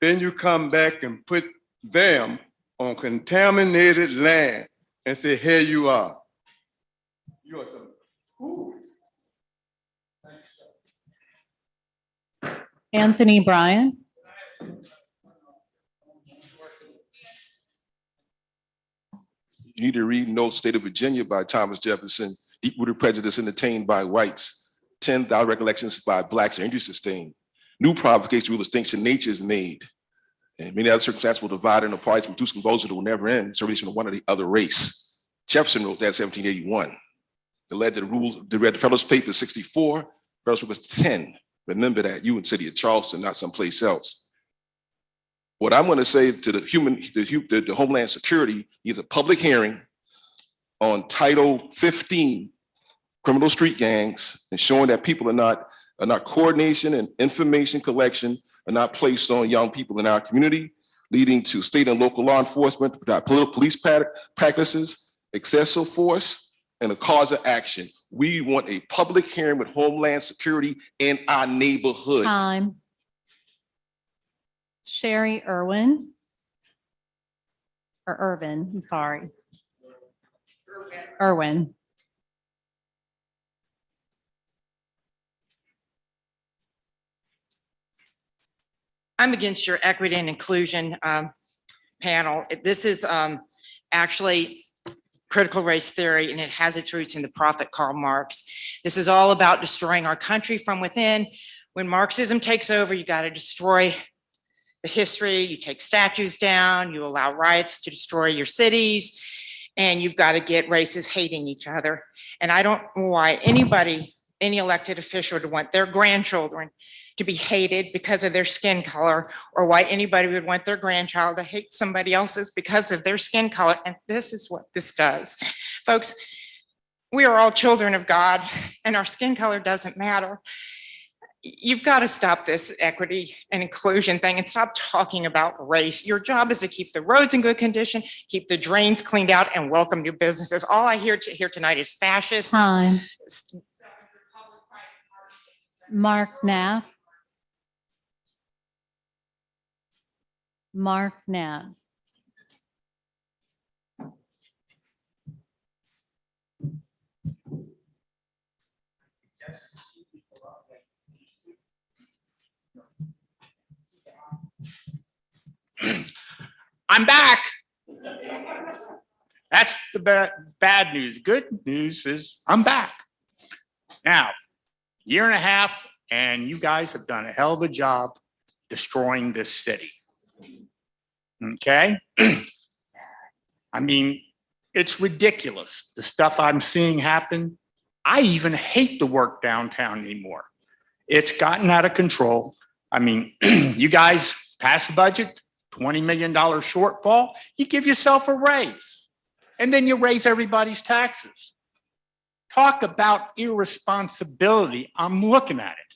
Then you come back and put them on contaminated land and say, here you are. You are some fool. Anthony Bryan. You need to read No State of Virginia by Thomas Jefferson, Deep-Rooted Prejudice Entertained by Whites, 10,000 Recollections by Blacks are Injury Sustained. New provocation, real distinction, nature is made. And many other circumstances will divide in the parties from two convulsions that will never end, servition of one or the other race. Jefferson wrote that in 1781. It led to the rules, they read the Federalist Papers 64, Federalist Papers 10. Remember that, you in the city of Charleston, not someplace else. What I'm going to say to the Homeland Security is a public hearing on Title 15, criminal street gangs, and showing that people are not coordination and information collection are not placed on young people in our community, leading to state and local law enforcement, police practices, excessive force, and a cause of action. We want a public hearing with Homeland Security in our neighborhood. Time. Sherry Irwin. Or Irvin, I'm sorry. Irwin. I'm against your equity and inclusion panel. This is actually critical race theory, and it has its roots in the prophet Karl Marx. This is all about destroying our country from within. When Marxism takes over, you got to destroy the history, you take statues down, you allow riots to destroy your cities, and you've got to get races hating each other. And I don't know why anybody, any elected official would want their grandchildren to be hated because of their skin color, or why anybody would want their grandchild to hate somebody else's because of their skin color. And this is what this does. Folks, we are all children of God, and our skin color doesn't matter. You've got to stop this equity and inclusion thing and stop talking about race. Your job is to keep the roads in good condition, keep the drains cleaned out, and welcome new businesses. All I hear here tonight is fascist. Time. Mark Knapp. Mark Knapp. I'm back. That's the bad news. Good news is I'm back. Now, year and a half, and you guys have done a hell of a job destroying this city. Okay? I mean, it's ridiculous, the stuff I'm seeing happen. I even hate to work downtown anymore. It's gotten out of control. I mean, you guys pass the budget, $20 million shortfall, you give yourself a raise, and then you raise everybody's taxes. Talk about irresponsibility. I'm looking at it.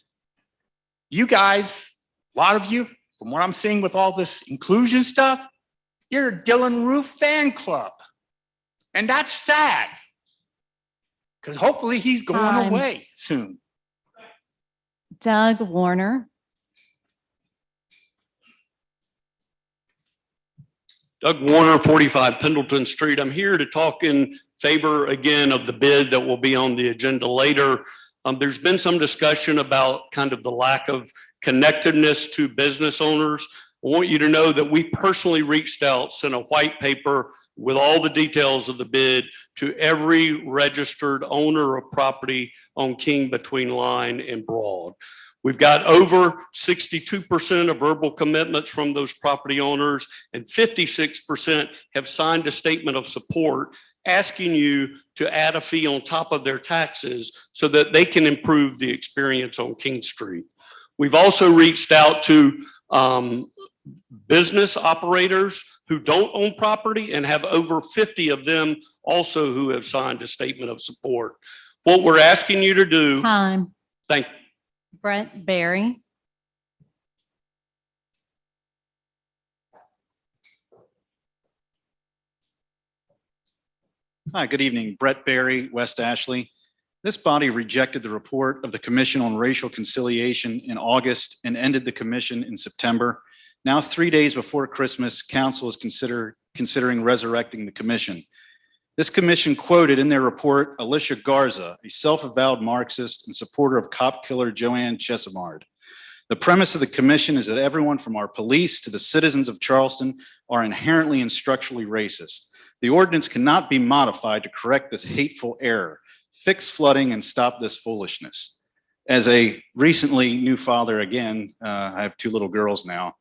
You guys, a lot of you, from what I'm seeing with all this inclusion stuff, you're a Dylan Roof fan club. And that's sad, because hopefully he's going away soon. Doug Warner. Doug Warner, 45 Pendleton Street. I'm here to talk in favor again of the bid that will be on the agenda later. There's been some discussion about kind of the lack of connectedness to business owners. I want you to know that we personally reached out, sent a white paper with all the details of the bid to every registered owner of property on King between Line and Broad. We've got over 62% of verbal commitments from those property owners, and 56% have signed a statement of support asking you to add a fee on top of their taxes so that they can improve the experience on King Street. We've also reached out to business operators who don't own property and have over 50 of them also who have signed a statement of support. What we're asking you to do. Time. Thank you. Brett Barry. Hi, good evening. Brett Barry, West Ashley. This body rejected the report of the Commission on Racial Conciliation in August and ended the commission in September. Now, 3 days before Christmas, council is considering resurrecting the commission. This commission quoted in their report Alicia Garza, a self-avowed Marxist and supporter of cop killer Joanne Chesimard. The premise of the commission is that everyone from our police to the citizens of Charleston are inherently and structurally racist. The ordinance cannot be modified to correct this hateful error, fix flooding, and stop this foolishness. As a recently new father, again, I have 2 little girls now,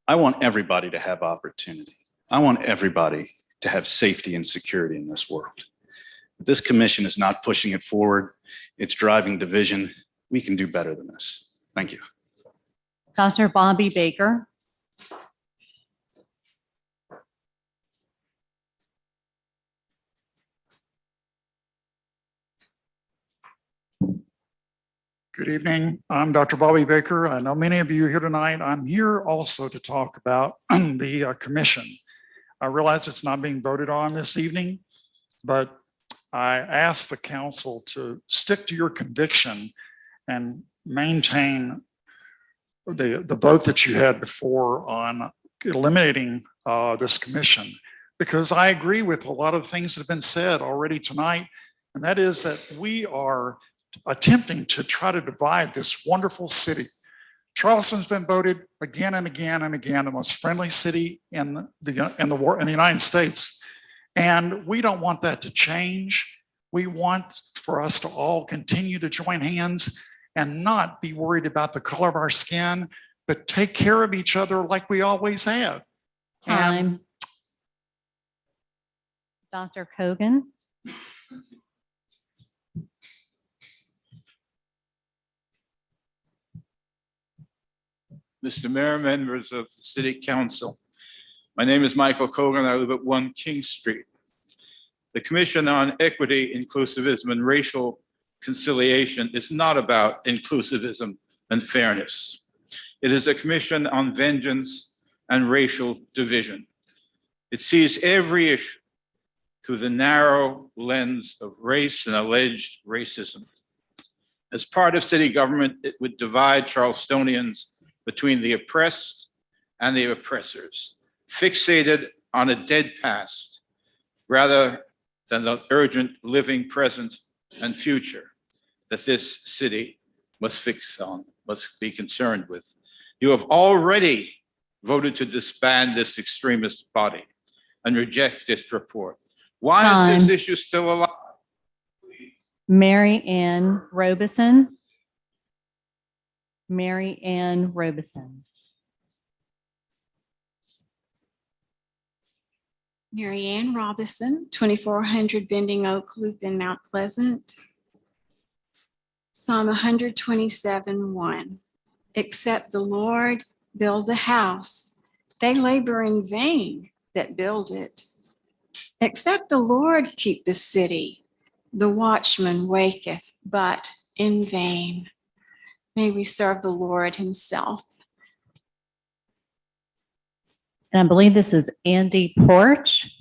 I want everybody to have opportunity. I want everybody to have safety and security in this world. This commission is not pushing it forward. It's driving division. We can do better than this. Thank you. Dr. Bobby Baker. Good evening. I'm Dr. Bobby Baker. I know many of you here tonight. I'm here also to talk about the commission. I realize it's not being voted on this evening, but I ask the council to stick to your conviction and maintain the vote that you had before on eliminating this commission, because I agree with a lot of things that have been said already tonight, and that is that we are attempting to try to divide this wonderful city Charleston's been voted again and again and again the most friendly city in the United States. And we don't want that to change. We want for us to all continue to join hands and not be worried about the color of our skin, but take care of each other like we always have. Time. Dr. Kogan. Mr. Mayor, members of the City Council. My name is Michael Kogan. I live at 1 King Street. The Commission on Equity, Inclusivism, and Racial Conciliation is not about inclusivism and fairness. It is a commission on vengeance and racial division. It sees every issue through the narrow lens of race and alleged racism. As part of city government, it would divide Charlestonians between the oppressed and the oppressors, fixated on a dead past rather than the urgent living present and future that this city must be concerned with. You have already voted to disband this extremist body and reject its report. Why is this issue still alive? Mary Ann Robeson. Mary Ann Robeson. Mary Ann Robison, 2400 Bending Oak Loop in Mount Pleasant. Psalm 127:1. Except the Lord build the house, they labor in vain that build it. Except the Lord keep the city, the watchman waketh, but in vain. May we serve the Lord himself. And I believe this is Andy Porch.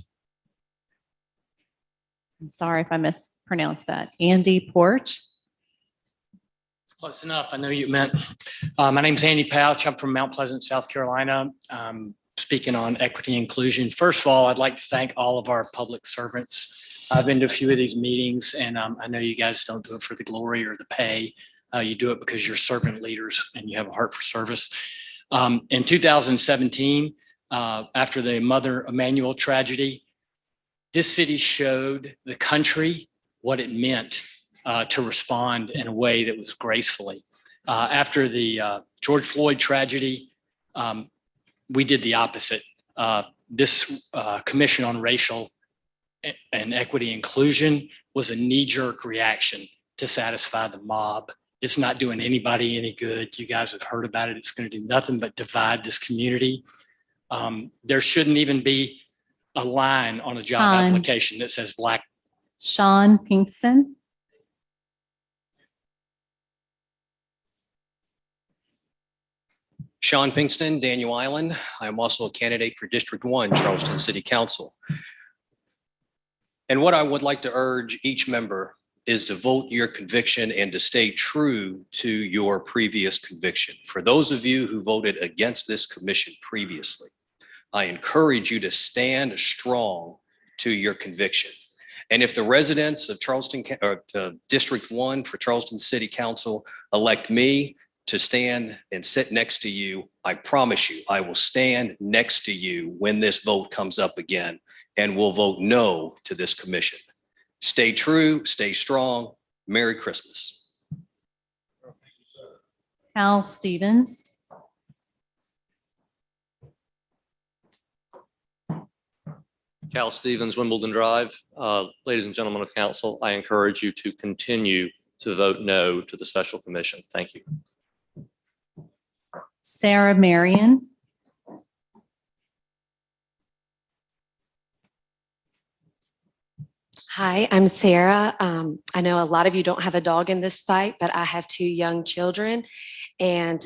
I'm sorry if I mispronounced that. Andy Porch. Close enough. I know you meant. My name's Andy Pouch. I'm from Mount Pleasant, South Carolina. Speaking on equity and inclusion. First of all, I'd like to thank all of our public servants. I've been to a few of these meetings, and I know you guys don't do it for the glory or the pay. You do it because you're servant leaders and you have a heart for service. In 2017, after the Mother Emanuel tragedy, this city showed the country what it meant to respond in a way that was gracefully. After the George Floyd tragedy, we did the opposite. This Commission on Racial and Equity Inclusion was a knee-jerk reaction to satisfy the mob. It's not doing anybody any good. You guys have heard about it. It's going to do nothing but divide this community. There shouldn't even be a line on a job application that says Black. Sean Pinkston. Sean Pinkston, Daniel Island. I am also a candidate for District 1, Charleston City Council. And what I would like to urge each member is to vote your conviction and to stay true to your previous conviction. For those of you who voted against this commission previously, I encourage you to stand strong to your conviction. And if the residents of Charleston, or District 1 for Charleston City Council elect me to stand and sit next to you, I promise you, I will stand next to you when this vote comes up again and will vote no to this commission. Stay true, stay strong. Merry Christmas. Hal Stevens. Cal Stevens, Wimbledon Drive. Ladies and gentlemen of council, I encourage you to continue to vote no to the special commission. Thank you. Sarah Marion. Hi, I'm Sarah. I know a lot of you don't have a dog in this fight, but I have 2 young children. And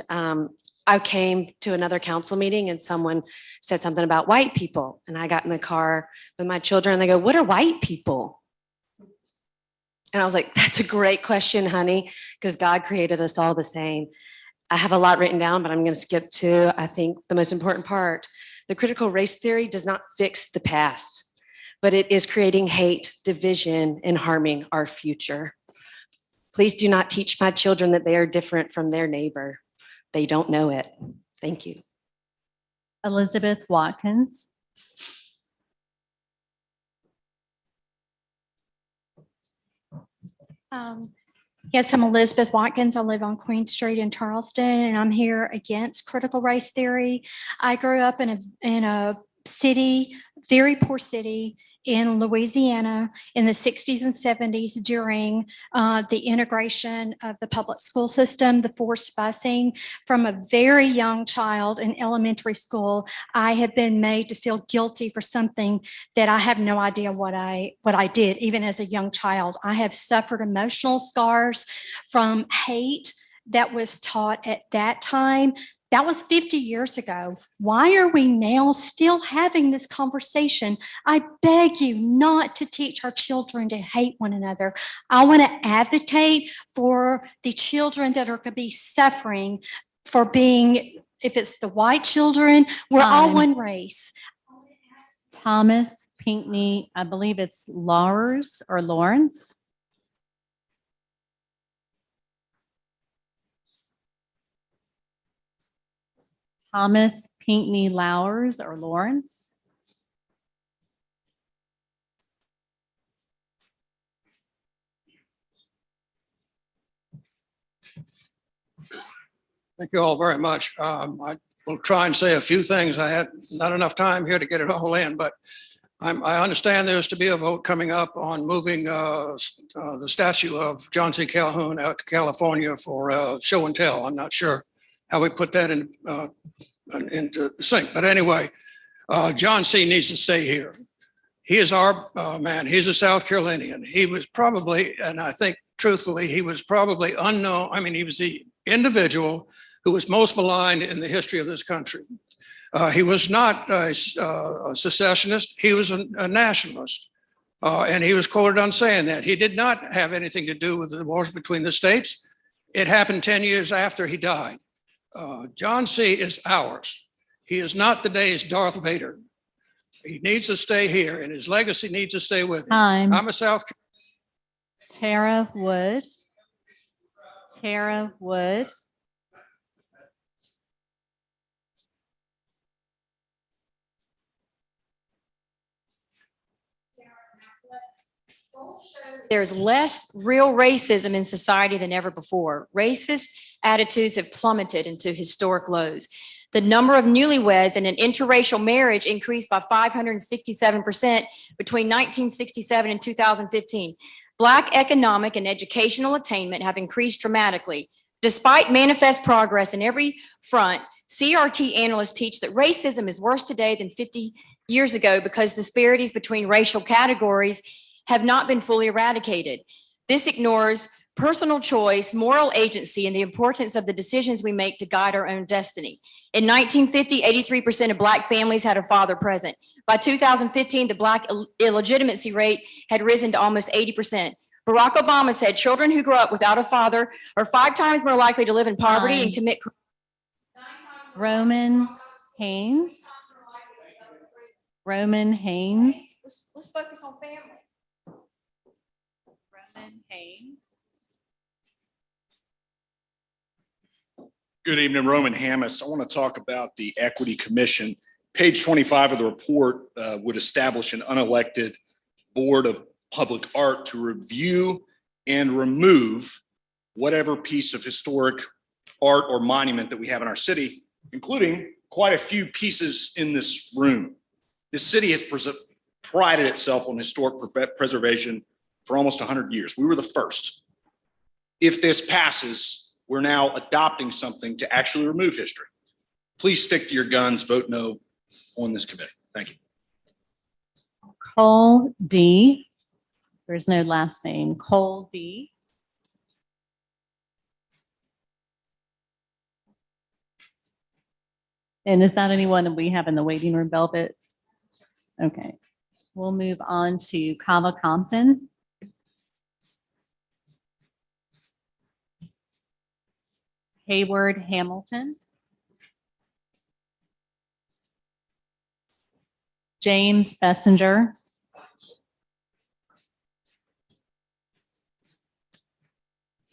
I came to another council meeting and someone said something about white people. And I got in the car with my children and they go, "What are white people?" And I was like, "That's a great question, honey, because God created us all the same." I have a lot written down, but I'm going to skip to, I think, the most important part. The critical race theory does not fix the past, but it is creating hate, division, and harming our future. Please do not teach my children that they are different from their neighbor. They don't know it. Thank you. Elizabeth Watkins. Yes, I'm Elizabeth Watkins. I live on Queen Street in Charleston, and I'm here against critical race theory. I grew up in a city, very poor city in Louisiana in the 60s and 70s during the integration of the public school system, the forced busing. From a very young child in elementary school, I have been made to feel guilty for something that I have no idea what I did, even as a young child. I have suffered emotional scars from hate that was taught at that time. That was 50 years ago. Why are we now still having this conversation? I beg you not to teach our children to hate one another. I want to advocate for the children that are going to be suffering for being, if it's the white children, we're all one race. Thomas Pinckney, I believe it's Lars or Lawrence. Thomas Pinckney Lowers or Lawrence. Thank you all very much. I will try and say a few things. I had not enough time here to get it all in, but I understand there's to be a vote coming up on moving the statue of John C. Calhoun out to California for show and tell. I'm not sure how we put that into sync. But anyway, John C. needs to stay here. He is our man. He's a South Carolinian. He was probably, and I think truthfully, he was probably unknown. I mean, he was the individual who was most maligned in the history of this country. He was not a secessionist. He was a nationalist. And he was quoted on saying that. He did not have anything to do with the wars between the states. It happened 10 years after he died. John C. is ours. He is not today's Darth Vader. He needs to stay here, and his legacy needs to stay with him. Time. I'm a South. Tara Wood. Tara Wood. There's less real racism in society than ever before. Racist attitudes have plummeted into historic lows. The number of newlyweds in an interracial marriage increased by 567% between 1967 and 2015. Black economic and educational attainment have increased dramatically. Despite manifest progress in every front, CRT analysts teach that racism is worse today than 50 years ago because disparities between racial categories have not been fully eradicated. This ignores personal choice, moral agency, and the importance of the decisions we make to guide our own destiny. In 1950, 83% of Black families had a father present. By 2015, the Black illegitimacy rate had risen to almost 80%. Barack Obama said children who grow up without a father are 5 times more likely to live in poverty and commit crime. Roman Haynes. Roman Haynes. Let's focus on family. Roman Haynes. Good evening, Roman Hammis. I want to talk about the Equity Commission. Page 25 of the report would establish an unelected board of public art to review and remove whatever piece of historic art or monument that we have in our city, including quite a few pieces in this room. This city has prided itself on historic preservation for almost 100 years. We were the first. If this passes, we're now adopting something to actually remove history. Please stick to your guns, vote no on this committee. Thank you. Cole D. There's no last name. Cole D. And is that anyone that we have in the waiting room, Velvet? Okay. We'll move on to Kava Compton. Hayward Hamilton. James Bessinger.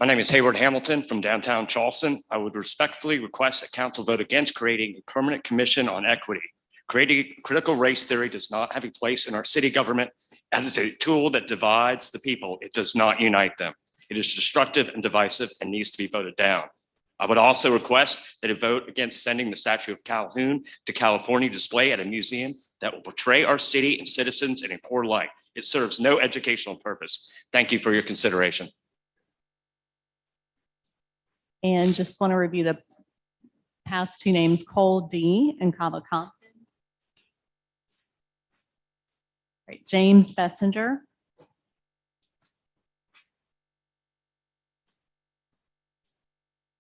My name is Hayward Hamilton from downtown Charleston. I would respectfully request that council vote against creating a permanent commission on equity. Creating critical race theory does not have a place in our city government as a tool that divides the people. It does not unite them. It is destructive and divisive and needs to be voted down. I would also request that a vote against sending the statue of Calhoun to California display at a museum that will portray our city and citizens in a poor light. It serves no educational purpose. Thank you for your consideration. And just want to review the past two names, Cole D. and Kava Compton. Right, James Bessinger.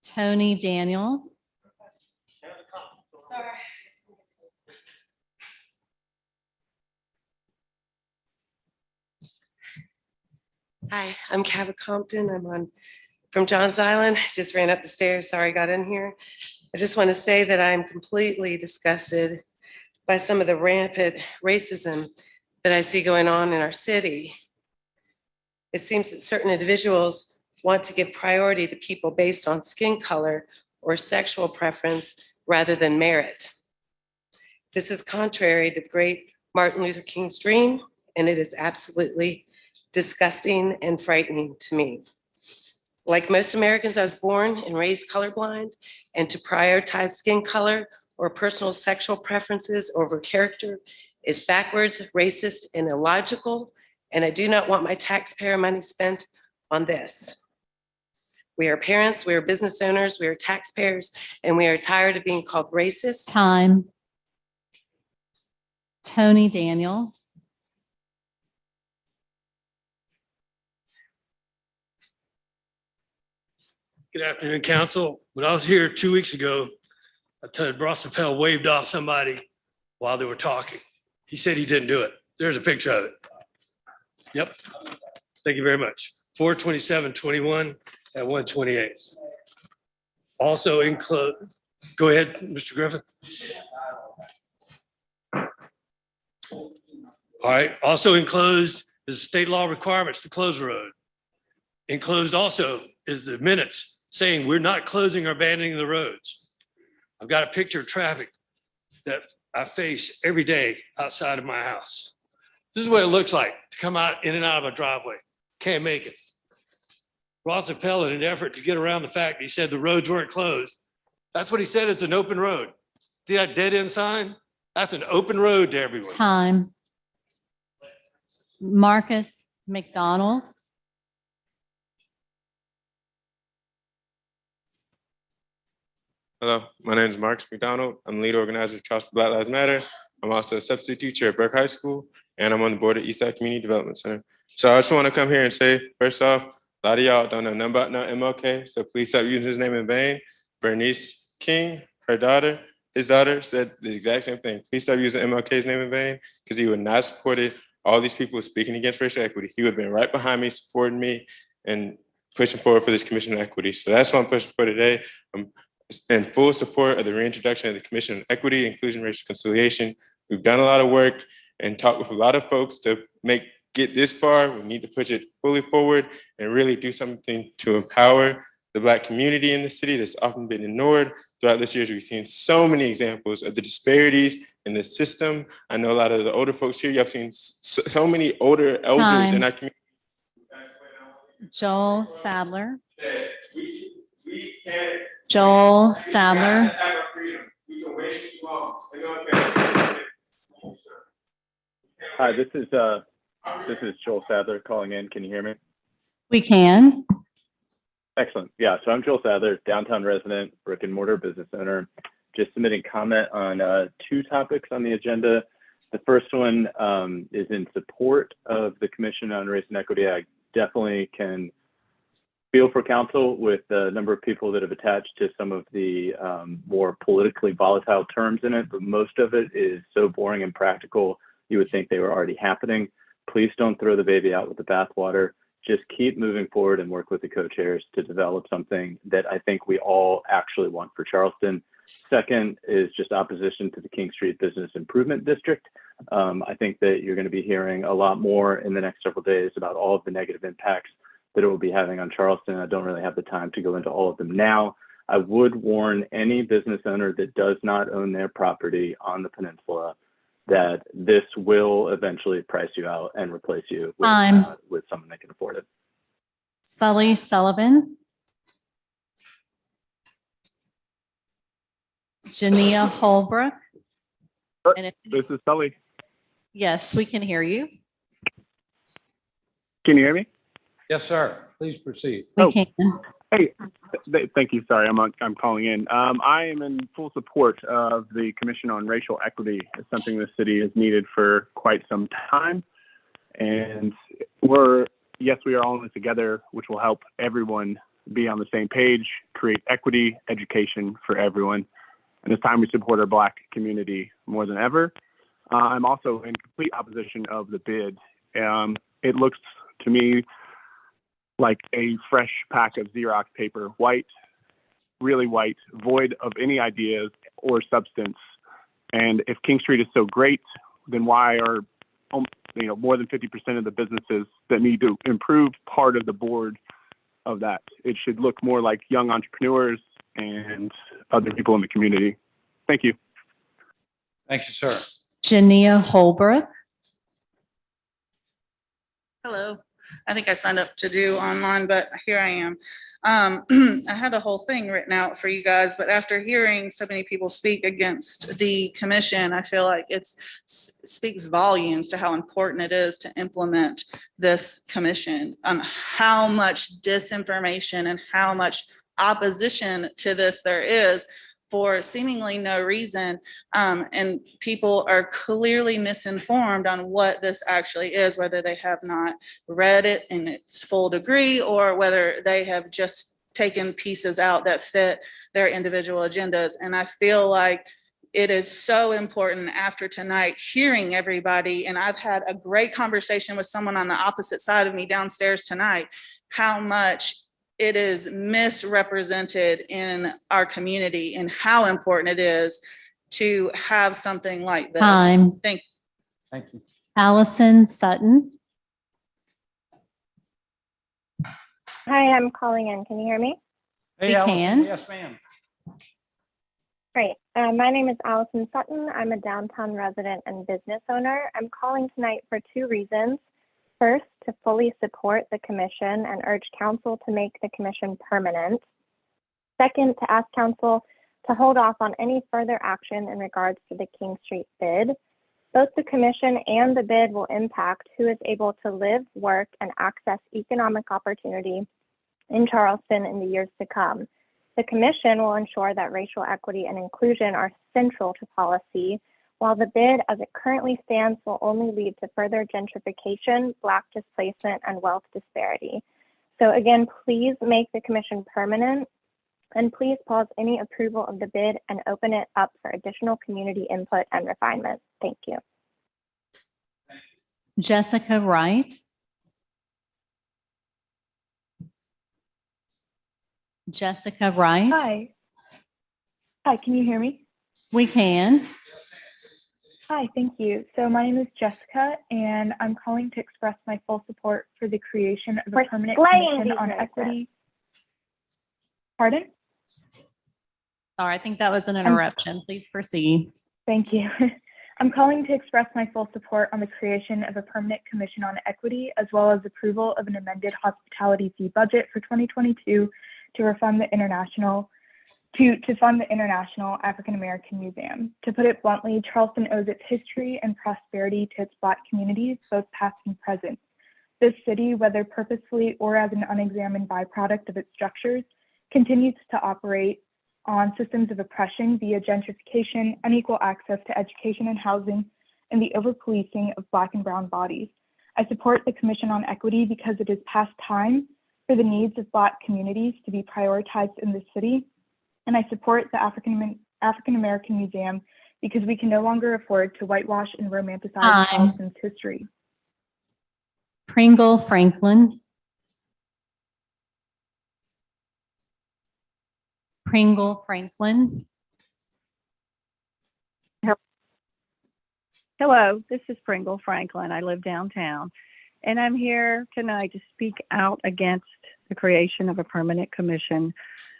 Tony Daniel. Sorry. Hi, I'm Cava Compton. I'm from Johns Island. Just ran up the stairs. Sorry, got in here. I just want to say that I'm completely disgusted by some of the rampant racism that I see going on in our city. It seems that certain individuals want to give priority to people based on skin color or sexual preference rather than merit. This is contrary to the great Martin Luther King's dream, and it is absolutely disgusting and frightening to me. Like most Americans, I was born and raised colorblind, and to prioritize skin color or personal sexual preferences over character is backwards, racist, and illogical, and I do not want my taxpayer money spent on this. We are parents, we are business owners, we are taxpayers, and we are tired of being called racist. Time. Tony Daniel. Good afternoon, council. When I was here 2 weeks ago, I told Ross Appel waved off somebody while they were talking. He said he didn't do it. There's a picture of it. Yep. Thank you very much. 4/27/21 at 1:28. Also include, go ahead, Mr. Griffin. All right. Also enclosed is state law requirements to close the road. Enclosed also is the minutes saying we're not closing or abandoning the roads. I've got a picture of traffic that I face every day outside of my house. This is what it looks like to come out in and out of a driveway. Can't make it. Ross Appel, in an effort to get around the fact he said the roads weren't closed. That's what he said, it's an open road. See that dead end sign? That's an open road to everyone. Time. Marcus McDonald. Hello, my name is Marcus McDonald. I'm the lead organizer of Charleston Black Lives Matter. I'm also a substitute teacher at Burke High School, and I'm on the board of Eastside Community Development Center. So I just want to come here and say, first off, a lot of y'all don't know nothing about no MLK, so please stop using his name in vain. Bernice King, his daughter said the exact same thing. Please stop using MLK's name in vain, because he would not have supported all these people speaking against racial equity. He would have been right behind me, supporting me, and pushing forward for this Commission on Equity. So that's what I'm pushing for today. I'm in full support of the reintroduction of the Commission on Equity, Inclusion, Racial Conciliation. We've done a lot of work and talked with a lot of folks to get this far. We need to push it fully forward and really do something to empower the Black community in the city that's often been ignored. Throughout this year, we've seen so many examples of the disparities in the system. I know a lot of the older folks here, you've seen so many older elders in our community. Joel Sadler. Joel Sadler. Hi, this is Joel Sadler calling in. Can you hear me? We can. Excellent. Yeah, so I'm Joel Sadler, downtown resident, brick and mortar business owner. Just submitting comment on two topics on the agenda. The first one is in support of the Commission on Race and Equity. I definitely can feel for council with the number of people that have attached to some of the more politically volatile terms in it, but most of it is so boring and practical, you would think they were already happening. Please don't throw the baby out with the bathwater. Just keep moving forward and work with the co-chairs to develop something that I think we all actually want for Charleston. Second is just opposition to the King Street Business Improvement District. I think that you're going to be hearing a lot more in the next several days about all of the negative impacts that it will be having on Charleston. I don't really have the time to go into all of them now. I would warn any business owner that does not own their property on the peninsula that this will eventually price you out and replace you with someone that can afford it. Sully Sullivan. Jania Holbrook. And if- This is Sully. Yes, we can hear you. Can you hear me? Yes, sir. Please proceed. We can. Hey, thank you. Sorry, I'm calling in. I am in full support of the Commission on Racial Equity. It's something the city has needed for quite some time. And we are all in this together, which will help everyone be on the same page, create equity, education for everyone. And it's time we support our Black community more than ever. I'm also in complete opposition of the bid. It looks to me like a fresh pack of Xerox paper, white, really white, void of any ideas or substance. And if King Street is so great, then why are more than 50% of the businesses that need to improve part of the board of that? It should look more like young entrepreneurs and other people in the community. Thank you. Thank you, sir. Jania Holbrook. Hello. I think I signed up to do online, but here I am. I had a whole thing written out for you guys, but after hearing so many people speak against the commission, I feel like it speaks volumes to how important it is to implement this commission, how much disinformation and how much opposition to this there is for seemingly no reason. And people are clearly misinformed on what this actually is, whether they have not read it in its full degree or whether they have just taken pieces out that fit their individual agendas. And I feel like it is so important after tonight hearing everybody, and I've had a great conversation with someone on the opposite side of me downstairs tonight, how much it is misrepresented in our community and how important it is to have something like this. Time. Thank you. Allison Sutton. Hi, I'm calling in. Can you hear me? Hey, We Allison. can. Yes, ma'am. Great. My name is Allison Sutton. I'm a downtown resident and business owner. I'm calling tonight for two reasons. First, to fully support the commission and urge council to make the commission permanent. Second, to ask council to hold off on any further action in regards to the King Street bid. Both the commission and the bid will impact who is able to live, work, and access economic opportunity in Charleston in the years to come. The commission will ensure that racial equity and inclusion are central to policy, while the bid as it currently stands will only lead to further gentrification, Black displacement, and wealth disparity. So again, please make the commission permanent, and please pause any approval of the bid and open it up for additional community input and refinement. Thank you. Jessica Wright. Jessica Wright. Hi. Hi, can you hear me? We can. Hi, thank you. So my name is Jessica, and I'm calling to express my full support for the creation of a permanent commission on equity. Pardon? Sorry, I think that was an interruption. Please proceed. Thank you. I'm calling to express my full support on the creation of a permanent commission on equity, as well as approval of an amended hospitality fee budget for 2022 to fund the International African American Museum. To put it bluntly, Charleston owes its history and prosperity to its Black communities, both past and present. This city, whether purposefully or as an unexamined byproduct of its structures, continues to operate on systems of oppression via gentrification, unequal access to education and housing, and the over-policing of Black and brown bodies. I support the Commission on Equity because it is past time for the needs of Black communities to be prioritized in the city. And I support the African American Museum because we can no longer afford to whitewash and romanticize Charleston's history. Pringle Franklin. Pringle Franklin. Hello, this is Pringle Franklin. I live downtown. and I'm here tonight to speak out against the creation of a permanent commission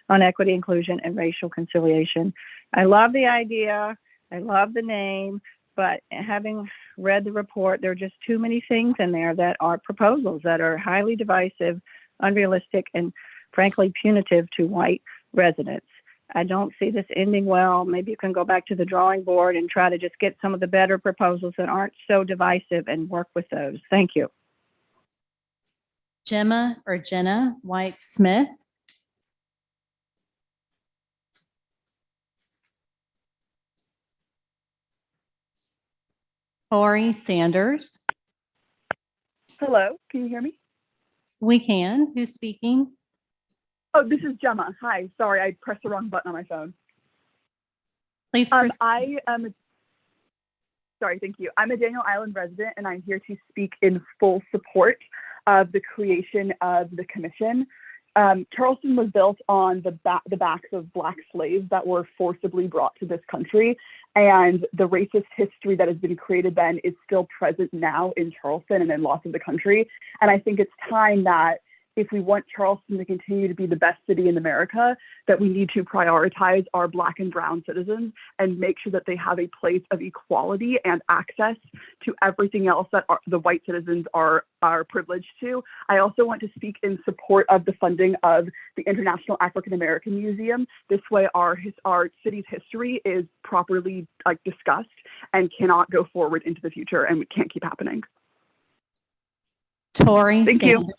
on equity, inclusion, and racial conciliation. I love the idea. I love the name, but having read the report, there are just too many things in there that are proposals that are highly divisive, unrealistic, and frankly punitive to white residents. I don't see this ending well. Maybe you can go back to the drawing board and try to just get some of the better proposals that aren't so divisive and work with those. Thank you. Jenna White Smith. Tori Sanders. Hello, can you hear me? We can. Who's speaking? Oh, this is Gemma. Hi, sorry, I pressed the wrong button on my phone. Please. I am, sorry, thank you. I'm a Daniel Island resident and I'm here to speak in full support of the creation of the commission. Charleston was built on the backs of Black slaves that were forcibly brought to this country. And the racist history that has been created then is still present now in Charleston and in lots of the country. And I think it's time that if we want Charleston to continue to be the best city in America, that we need to prioritize our Black and brown citizens and make sure that they have a place of equality and access to everything else that the white citizens are privileged to. I also want to speak in support of the funding of the International African American Museum. This way our city's history is properly discussed and cannot go forward into the future, and it can't keep happening. Tori Thank Sanders. you.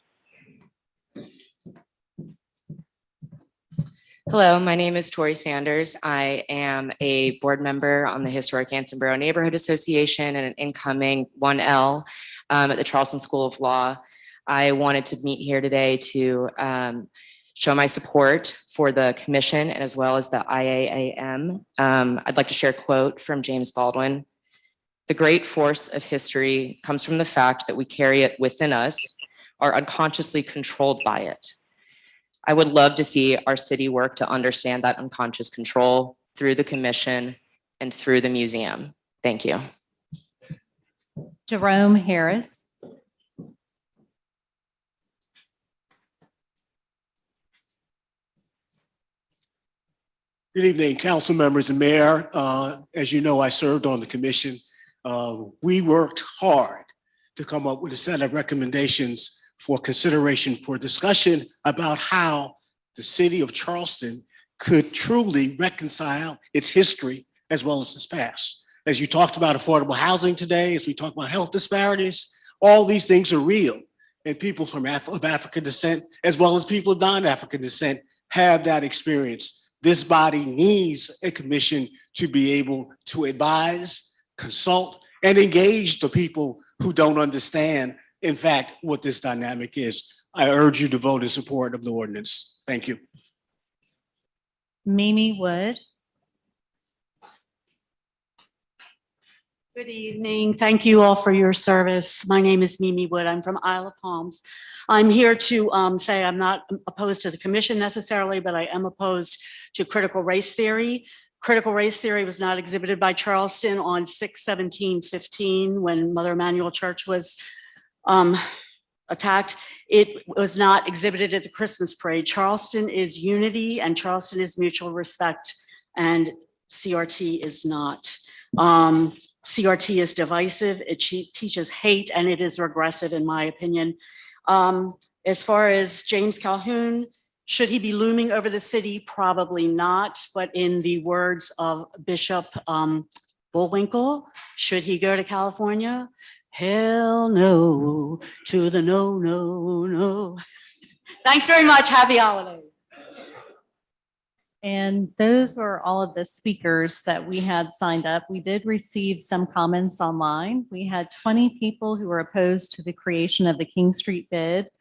Hello, my name is Tori Sanders. I am a board member on the Historic Anson Borough Neighborhood Association and an incoming 1L at the Charleston School of Law. I wanted to meet here today to show my support for the commission and as well as the IAAM. I'd like to share a quote from James Baldwin. "The great force of history comes from the fact that we carry it within us, are unconsciously controlled by it. I would love to see our city work to understand that unconscious control through the commission and through the museum." Thank you. Jerome Harris. Good evening, council members and mayor. As you know, I served on the commission. We worked hard to come up with a set of recommendations for consideration for discussion about how the city of Charleston could truly reconcile its history as well as its past. As you talked about affordable housing today, as we talk about health disparities, all these things are real. And people of African descent, as well as people of non-African descent, have that experience. This body needs a commission to be able to advise, consult, and engage the people who don't understand, in fact, what this dynamic is. I urge you to vote in support of the ordinance. Thank you. Mimi Wood. Good evening. Thank you all for your service. My name is Mimi Wood. I'm from Isle of Palms. I'm here to say I'm not opposed to the commission necessarily, but I am opposed to critical race theory. Critical race theory was not exhibited by Charleston on 6/17/15 when Mother Emanuel Church was attacked. It was not exhibited at the Christmas parade. Charleston is unity and Charleston is mutual respect, and CRT is not. CRT is divisive, it teaches hate, and it is regressive in my opinion. As far as James Calhoun, should he be looming over the city? Probably not, but in the words of Bishop Bullwinkle, should he go to California? Hell no, to the no, no, no. Thanks very much. Happy holidays. And those were all of the speakers that we had signed up. We did receive some comments online. We had 20 people who were opposed to the creation of the King Street bid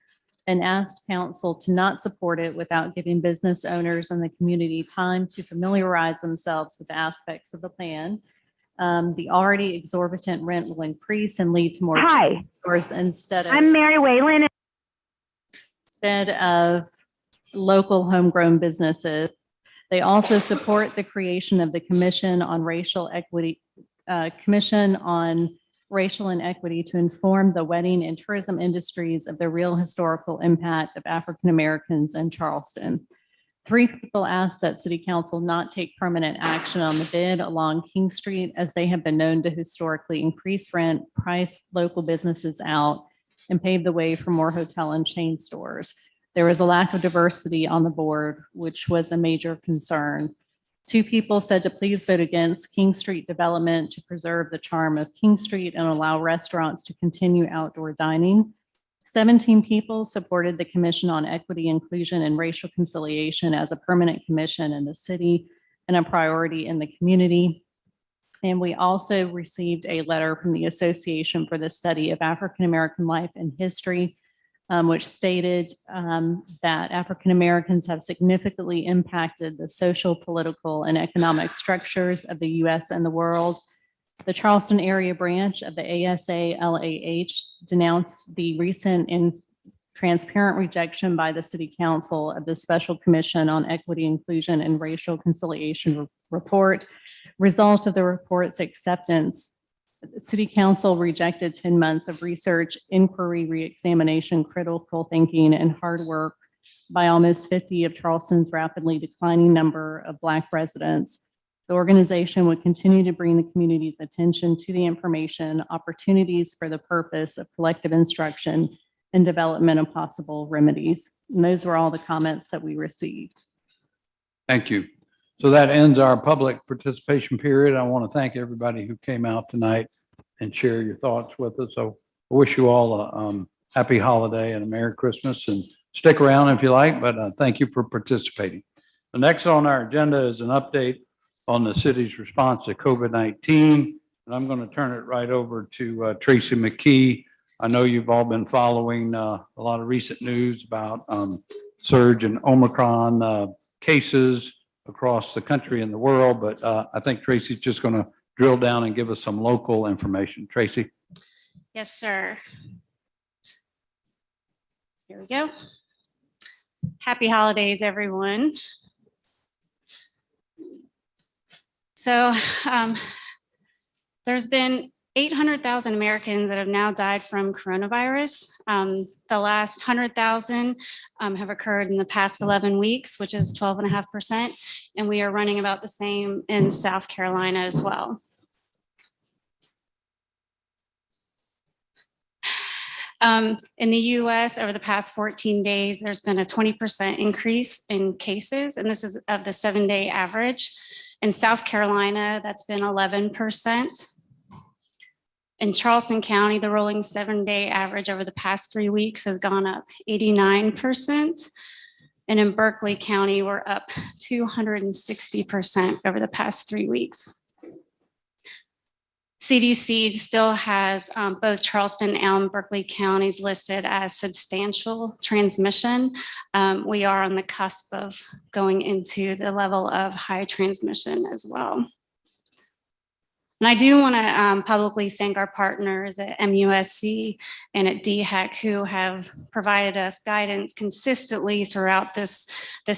and asked council to not support it without giving business owners and the community time to familiarize themselves with aspects of the plan. The already exorbitant rent will increase and lead to more stores instead I'm Mary Whalen. of local homegrown businesses. They also support the creation of the Commission on Racial Equity, Commission on racial inequity to inform the wedding and tourism industries of the real historical impact of African Americans in Charleston. 3 people asked that City Council not take permanent action on the bid along King Street, as they have been known to historically increase rent, price local businesses out, and pave the way for more hotel and chain stores. There was a lack of diversity on the board, which was a major concern. 2 people said to please vote against King Street development to preserve the charm of King Street and allow restaurants to continue outdoor dining. 17 people supported the Commission on Equity, Inclusion, and Racial Conciliation as a permanent commission in the city and a priority in the community. And we also received a letter from the Association for the Study of African American Life and History, which stated that African Americans have significantly impacted the social, political, and economic structures of the U.S. and the world. The Charleston area branch of the ASA-LAH denounced the recent and transparent rejection by the City Council of the Special Commission on Equity, Inclusion, and Racial Conciliation report. Result of the report's acceptance, City Council rejected 10 months of research, inquiry, reexamination, critical thinking, and hard work by almost 50 of Charleston's rapidly declining number of Black residents. The organization would continue to bring the community's attention to the information, opportunities for the purpose of collective instruction, and development of possible remedies. And those were all the comments that we received. Thank you. So that ends our public participation period. I want to thank everybody who came out tonight and share your thoughts with us. So I wish you all a happy holiday and a Merry Christmas, and stick around if you like, but thank you for participating. The next on our agenda is an update on the city's response to COVID-19. And I'm going to turn it right over to Tracy McKee. I know you've all been following a lot of recent news about surge in Omicron cases across the country and the world, but I think Tracy's just going to drill down and give us some local information. Tracy. Yes, sir. Here we go. Happy holidays, everyone. So there's been 800,000 Americans that have now died from coronavirus. The last 100,000 have occurred in the past 11 weeks, which is 12.5%. And we are running about the same in South Carolina as well. In the US, over the past 14 days, there's been a 20% increase in cases, and this is of the 7-day average. In South Carolina, that's been 11%. In Charleston County, the rolling 7-day average over the past 3 weeks has gone up 89%. And in Berkeley County, we're up 260% over the past 3 weeks. CDC still has both Charleston and Berkeley counties listed as substantial transmission. We are on the cusp of going into the level of high transmission as well. And I do want to publicly thank our partners at MUSC and at DHEC who have provided us guidance consistently throughout this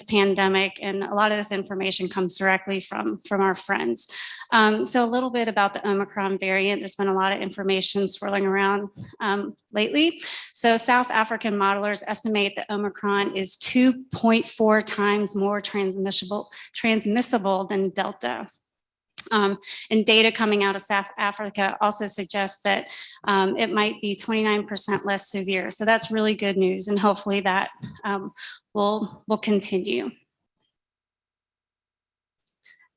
pandemic. And a lot of this information comes directly from our friends. So a little bit about the Omicron variant. There's been a lot of information swirling around lately. So South African modelers estimate that Omicron is 2.4 times more transmissible than Delta. And data coming out of South Africa also suggests that it might be 29% less severe. So that's really good news, and hopefully that will continue.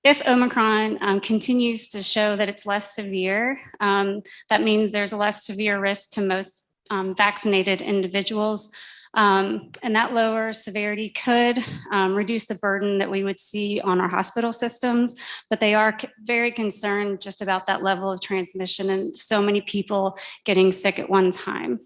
If Omicron continues to show that it's less severe, that means there's a less severe risk to most vaccinated individuals. And that lower severity could reduce the burden that we would see on our hospital systems, but they are very concerned just about that level of transmission and so many people getting sick at one time.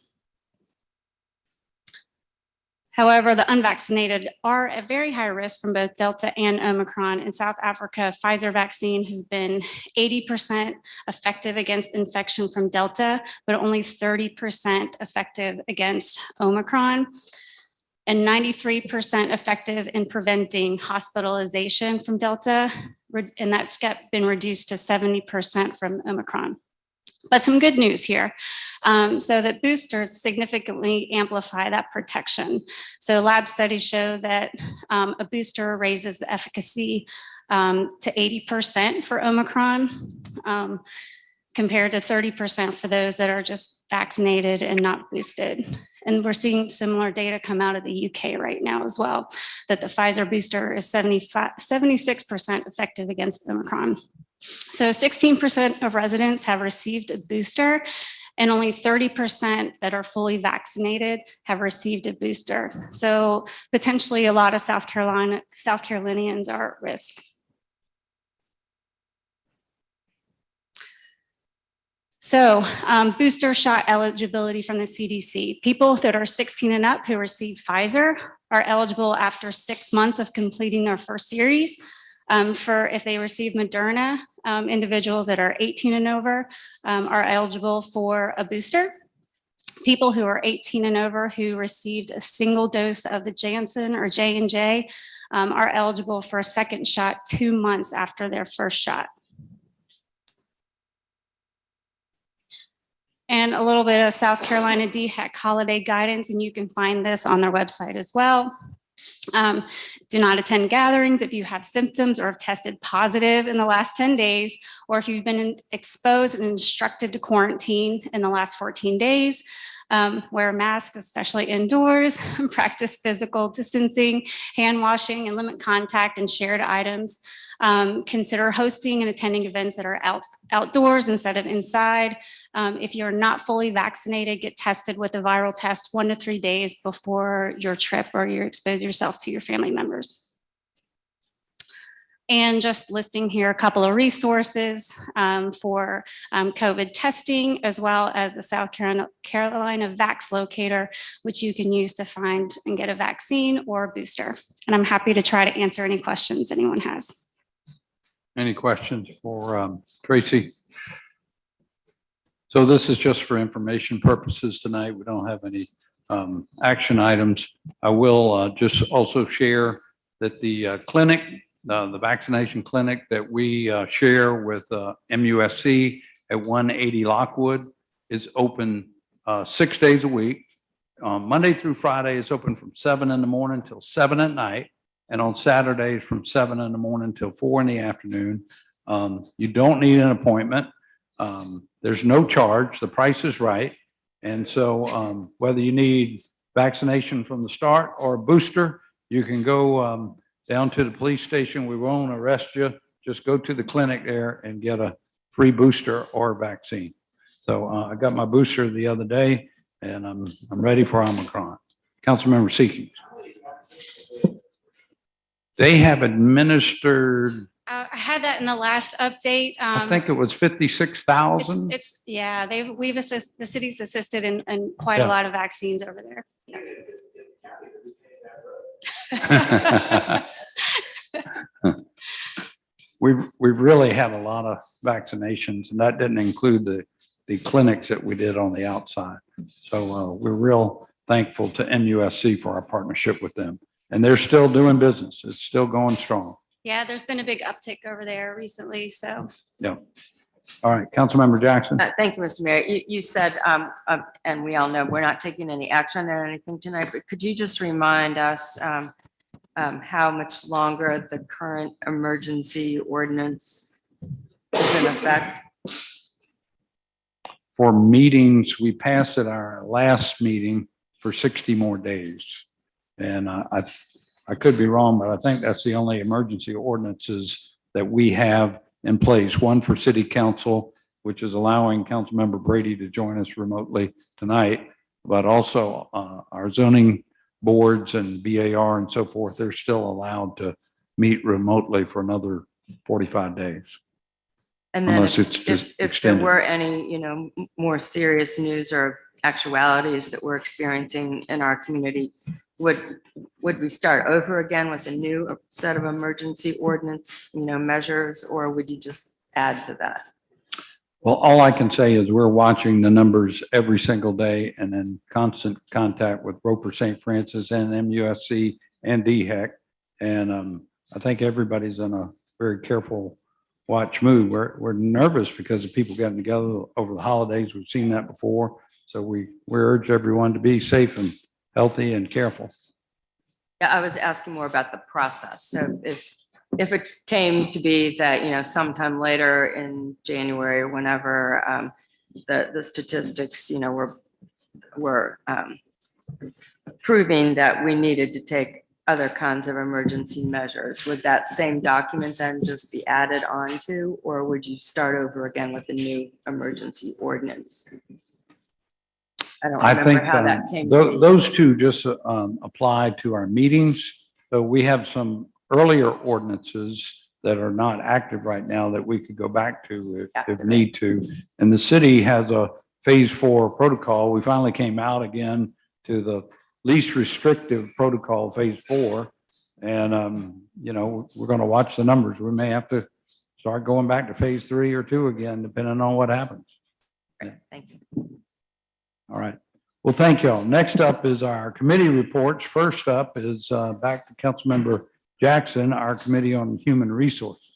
However, the unvaccinated are at very high risk from both Delta and Omicron. In South Africa, Pfizer vaccine has been 80% effective against infection from Delta, but only 30% effective against Omicron, and 93% effective in preventing hospitalization from Delta, and that's been reduced to 70% from Omicron. But some good news here. So that boosters significantly amplify that protection. So lab studies show that a booster raises the efficacy to 80% for Omicron, compared to 30% for those that are just vaccinated and not boosted. And we're seeing similar data come out of the UK right now as well, that the Pfizer booster is 76% effective against Omicron. So 16% of residents have received a booster, and only 30% that are fully vaccinated have received a booster. So potentially a lot of South Carolinians are at risk. So booster shot eligibility from the CDC. People that are 16 and up who receive Pfizer are eligible after 6 months of completing their first series. For if they receive Moderna, individuals that are 18 and over are eligible for a booster. People who are 18 and over who received a single dose of the Janssen or J&J are eligible for a second shot 2 months after their first shot. And a little bit of South Carolina DHEC holiday guidance, and you can find this on their website as well. Do not attend gatherings if you have symptoms or have tested positive in the last 10 days, or if you've been exposed and instructed to quarantine in the last 14 days. Wear a mask, especially indoors, practice physical distancing, hand washing, and limit contact and shared items. Consider hosting and attending events that are outdoors instead of inside. If you're not fully vaccinated, get tested with a viral test 1 to 3 days before your trip, or you expose yourself to your family members. And just listing here a couple of resources for COVID testing, as well as the South Carolina Vax Locator, which you can use to find and get a vaccine or a booster. And I'm happy to try to answer any questions anyone has. Any questions for Tracy? So this is just for information purposes tonight. We don't have any action items. I will just also share that the clinic, the vaccination clinic that we share with MUSC at 180 Lockwood is open 6 days a week. Monday through Friday is open from 7 in the morning till 7 at night. And on Saturdays from 7 in the morning till 4 in the afternoon. You don't need an appointment. There's no charge. The price is right. And so whether you need vaccination from the start or a booster, you can go down to the police station. We won't arrest you. Just go to the clinic there and get a free booster or vaccine. So I got my booster the other day, and I'm ready for Omicron. Councilmember Seekings. They have administered, I had that in the last update. I think it was 56,000. It's yeah, the city's assisted in quite a lot of vaccines over there. We've really had a lot of vaccinations, and that didn't include the clinics that we did on the outside. So we're real thankful to MUSC for our partnership with them. And they're still doing business. It's still going strong. Yeah, there's been a big uptick over there recently, so. Yeah. All right, Councilmember Jackson. Thank you, Mr. Mayor. You said, and we all know we're not taking any action or anything tonight, but could you just remind us how much longer the current emergency ordinance is in effect? For meetings, we passed at our last meeting for 60 more days. And I could be wrong, but I think that's the only emergency ordinances that we have in place. One for city council, which is allowing Councilmember Brady to join us remotely tonight, but also our zoning boards and BAR and so forth, they're still allowed to meet remotely for another 45 days. And then unless it's just if there extended. were any, more serious news or actualities that we're experiencing in our community, would we start over again with a new set of emergency ordinance, measures, or would you just add to that? Well, all I can say is we're watching the numbers every single day and in constant contact with Roper St. Francis and MUSC and DHEC. And I think everybody's in a very careful watch move. We're nervous because of people getting together over the holidays. We've seen that before. So we urge everyone to be safe and healthy and careful. Yeah, I was asking more about the process. So if it came to be that, you know, sometime later in January or whenever, the statistics, you know, were proving that we needed to take other kinds of emergency measures, would that same document then just be added on to, or would you start over again with a new emergency ordinance? I don't I think remember how that came. those two just apply to our meetings. So we have some earlier ordinances that are not active right now that we could go back to if need to. And the city has a phase 4 protocol. We finally came out again to the least restrictive protocol, phase 4. And, you know, we're going to watch the numbers. We may have to start going back to phase 3 or 2 again, depending on what happens. Thank you. All right. Well, thank you all. Next up is our committee reports. First up is back to Councilmember Jackson, our Committee on Human Resources.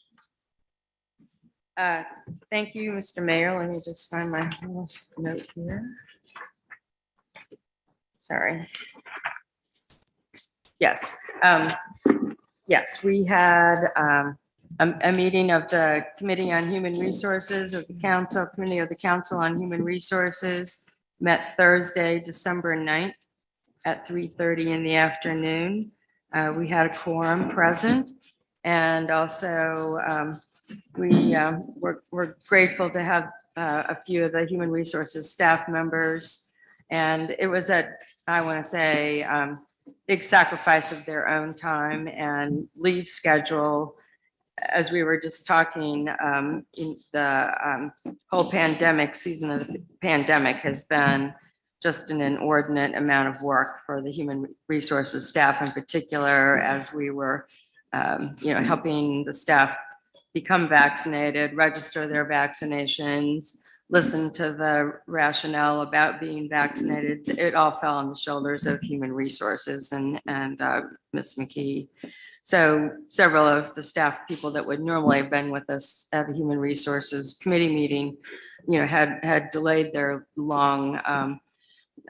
Thank you, Mr. Mayor. Let me just find my little note here. Sorry. Yes. Yes, we had a meeting of the Committee on Human Resources of the Council, Committee of the Council on Human Resources, met Thursday, December 9th at 3:30 in the afternoon. We had a quorum present, and also we're grateful to have a few of the Human Resources staff members, and it was I want to say, big sacrifice of their own time and leave schedule. As we were just talking, in the whole pandemic season of the pandemic has been just an inordinate amount of work for the Human Resources staff in particular, as we were, you know, helping the staff become vaccinated, register their vaccinations, listen to the rationale about being vaccinated. It all fell on the shoulders of Human Resources and Ms. McKee. So several of the staff people that would normally have been with us at the Human Resources Committee meeting, you know, had delayed their long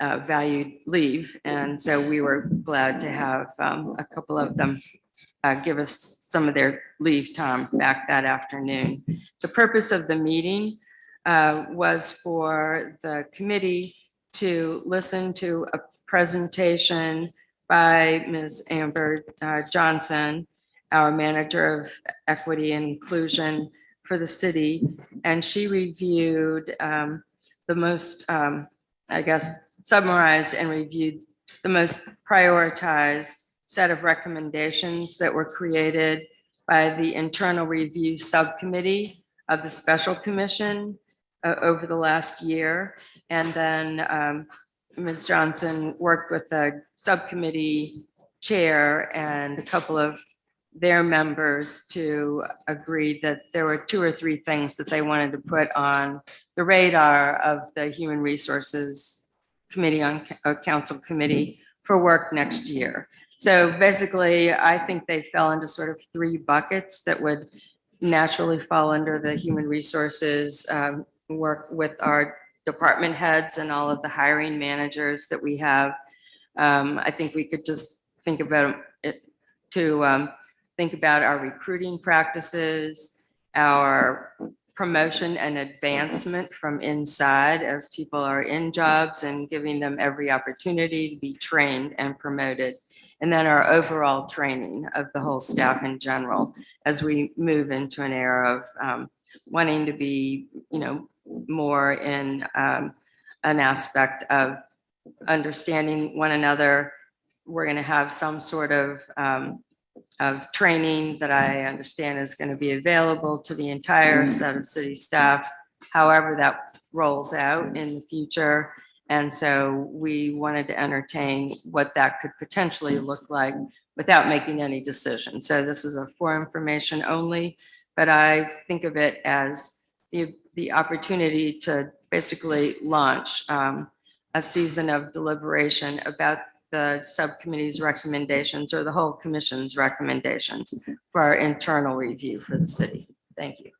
valued leave. And so we were glad to have a couple of them give us some of their leave time back that afternoon. The purpose of the meeting was for the committee to listen to a presentation by Ms. Amber Johnson, our Manager of Equity and Inclusion for the city. And she reviewed the most, I guess, summarized and reviewed the most prioritized set of recommendations that were created by the Internal Review Subcommittee of the Special Commission over the last year. And then Ms. Johnson worked with the subcommittee chair and a couple of their members to agree that there were 2 or 3 things that they wanted to put on the radar of the Human Resources Committee on Council Committee for work next year. So basically, I think they fell into sort of 3 buckets that would naturally fall under the Human Resources work with our department heads and all of the hiring managers that we have. I think we could just think about it to think about our recruiting practices, our promotion and advancement from inside as people are in jobs and giving them every opportunity to be trained and promoted. And then our overall training of the whole staff in general, as we move into an era of wanting to be, you know, more in an aspect of understanding one another. We're going to have some sort of training that I understand is going to be available to the entire set of city staff, however that rolls out in the future. And so we wanted to entertain what that could potentially look like without making any decision. So this is for information only, but I think of it as the opportunity to basically launch a season of deliberation about the subcommittee's recommendations or the whole commission's recommendations for our internal review for the city. Thank you.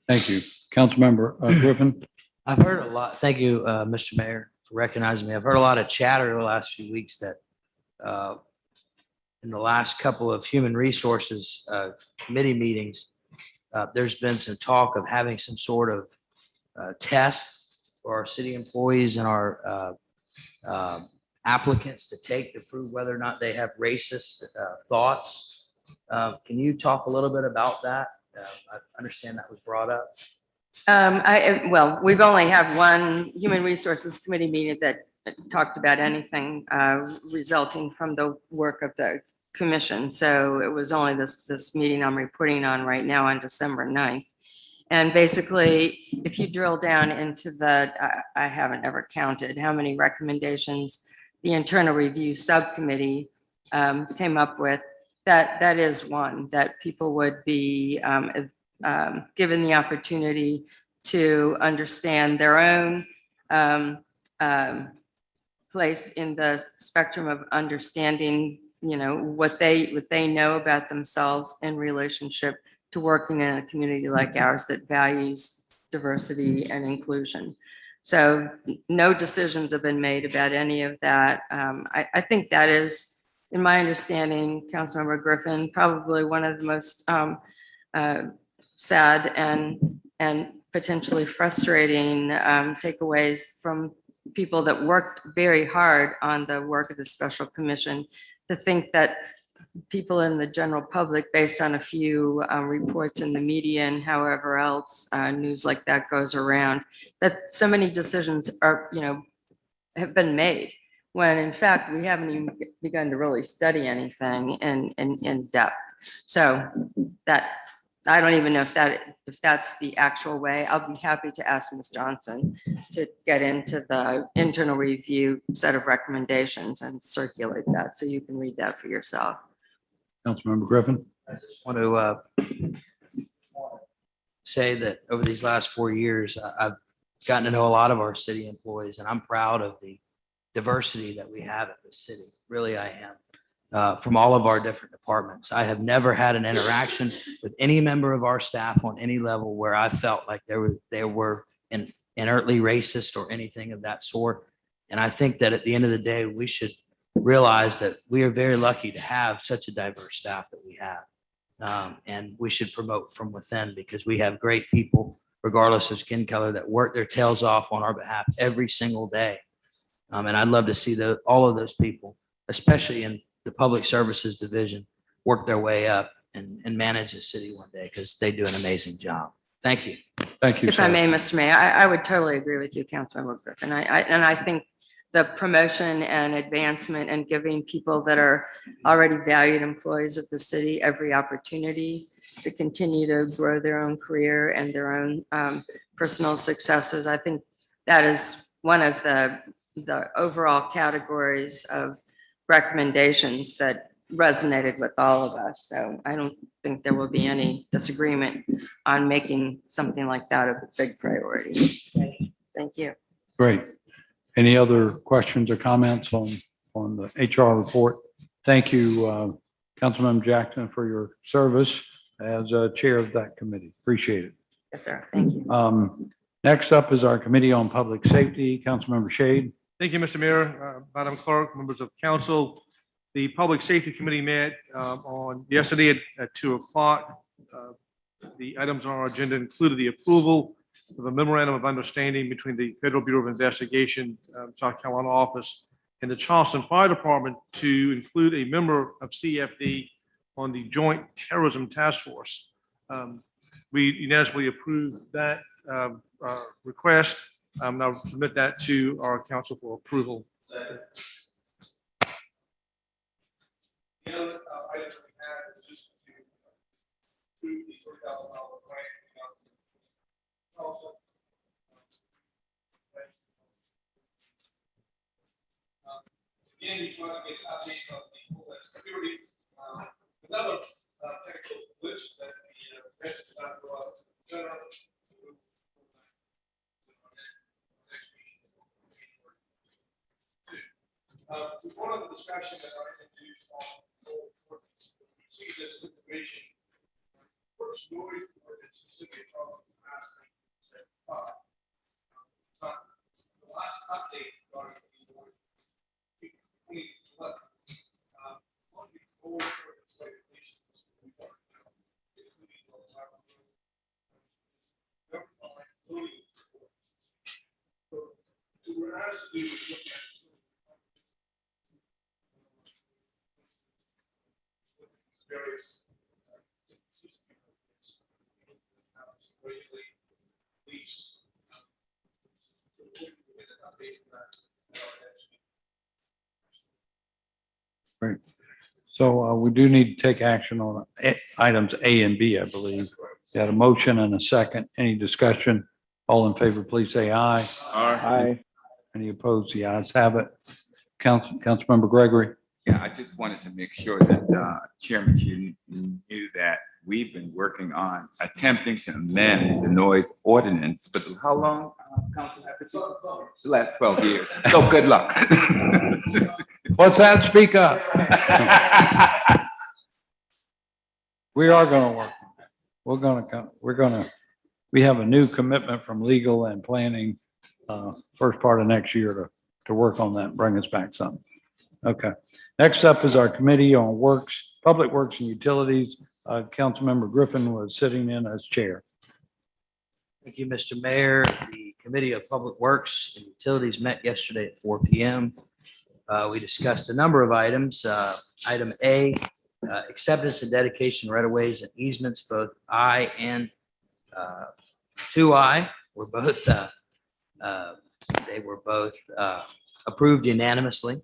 Thank you. Councilmember Griffin. I've heard a lot. Thank you, Mr. Mayor, for recognizing me. I've heard a lot of chatter the last few weeks that in the last couple of human resources committee meetings, there's been some talk of having some sort of test for our city employees and our applicants to take to prove whether or not they have racist thoughts. Can you talk a little bit about that? I understand that was brought up. Well, we've only had one Human Resources Committee meeting that talked about anything resulting from the work of the commission. So it was only this meeting I'm reporting on right now on December 9th. And basically, if you drill down into I haven't ever counted how many recommendations the internal review subcommittee came up with, that is one that people would be given the opportunity to understand their own place in the spectrum of understanding, what they know about themselves in relationship to working in a community like ours that values diversity and inclusion. So no decisions have been made about any of that. I think that is, in my understanding, Councilmember Griffin, probably one of the most sad and potentially frustrating takeaways from people that worked very hard on the work of the special commission, to think that people in the general public, based on a few reports in the media and however else news like that goes around, that so many decisions are, have been made, when in fact we haven't even begun to really study anything in depth. So that, I don't even know if that's the actual way. I'll be happy to ask Ms. Johnson to get into the internal review set of recommendations and circulate that so you can read that for yourself. Councilmember Griffin. I just want to say that over these last 4 years, I've gotten to know a lot of our city employees, and I'm proud of the diversity that we have at the city. Really, I am. From all of our different departments. I have never had an interaction with any member of our staff on any level where I felt like they were inertly racist or anything of that sort. And I think that at the end of the day, we should realize that we are very lucky to have such a diverse staff that we have. And we should promote from within, because we have great people, regardless of skin color, that work their tails off on our behalf every single day. And I'd love to see all of those people, especially in the Public Services Division, work their way up and manage the city one day, because they do an amazing job. Thank you. Thank you. If I may, Mr. Mayor, I would totally agree with you, Councilmember Griffin. I think the promotion and advancement and giving people that are already valued employees of the city every opportunity to continue to grow their own career and their own personal successes, I think that is one of the overall categories of recommendations that resonated with all of us. So I don't think there will be any disagreement on making something like that a big priority. Thank you. Great. Any other questions or comments on the HR report? Thank you, Councilmember Jackson, for your service as chair of that committee. Appreciate it. Yes, sir. Thank you. Next up is our Committee on Public Safety, Councilmember Shade. Thank you, Mr. Mayor, Madam Clerk, members of council. The Public Safety Committee met on yesterday at 2 o'clock. The items on our agenda included the approval of a memorandum of understanding between the Federal Bureau of Investigation, South Carolina office, and the Charleston Fire Department to include a member of CFD on the Joint Terrorism Task Force. We unanimously approved that request. Now submit that to our council for approval. The other item we have is just to approve the $30,000 grant. Also, again, we try to get an update of the full security. Another technical glitch that the message is out for general. One of the discussion that I introduced on see this information. First noise ordinance specific Charleston passed update regarding the board. We, on the board regulations, we are now including those so we're asked to look at various lease. So we're going to get an update on that. Great. So we do need to take action on items A and B, I believe. Got a motion and a second. Any discussion? All in favor, please say aye. Aye. Any opposed? The ayes have it. Councilmember Gregory. Yeah, I just wanted to make sure that Chairman, you knew that we've been working on attempting to amend the noise ordinance for how long? The last 12 years. So good luck. What's that? Speak up. We are going to work. We have a new commitment from legal and planning first part of next year to work on that, bring us back something. Okay. Next up is our Committee on Works, Public Works and Utilities. Councilmember Griffin was sitting in as chair. Thank you, Mr. Mayor. The Committee of Public Works and Utilities met yesterday at 4 p.m. We discussed a number of items. Item A, acceptance and dedication right-of-ways and easements, both I and 2I were both, they were both approved unanimously.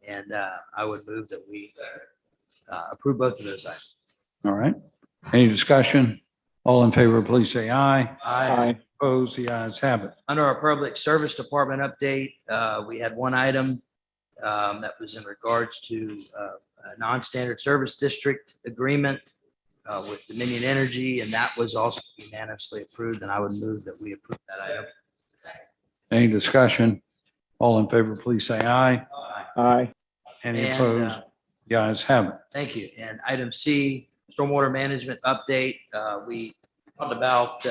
And I would move that we approve both of those items. All right. Any discussion? All in favor, please say aye. Aye. Opposed? The ayes have it. Under our Public Service Department update, we had one item that was in regards to a non-standard service district agreement with Dominion Energy, and that was also unanimously approved, and I would move that we approve that item. Any discussion? All in favor, please say aye. Aye. Any And, opposed? The ayes have it. Thank you. And item C, stormwater management update. We talked about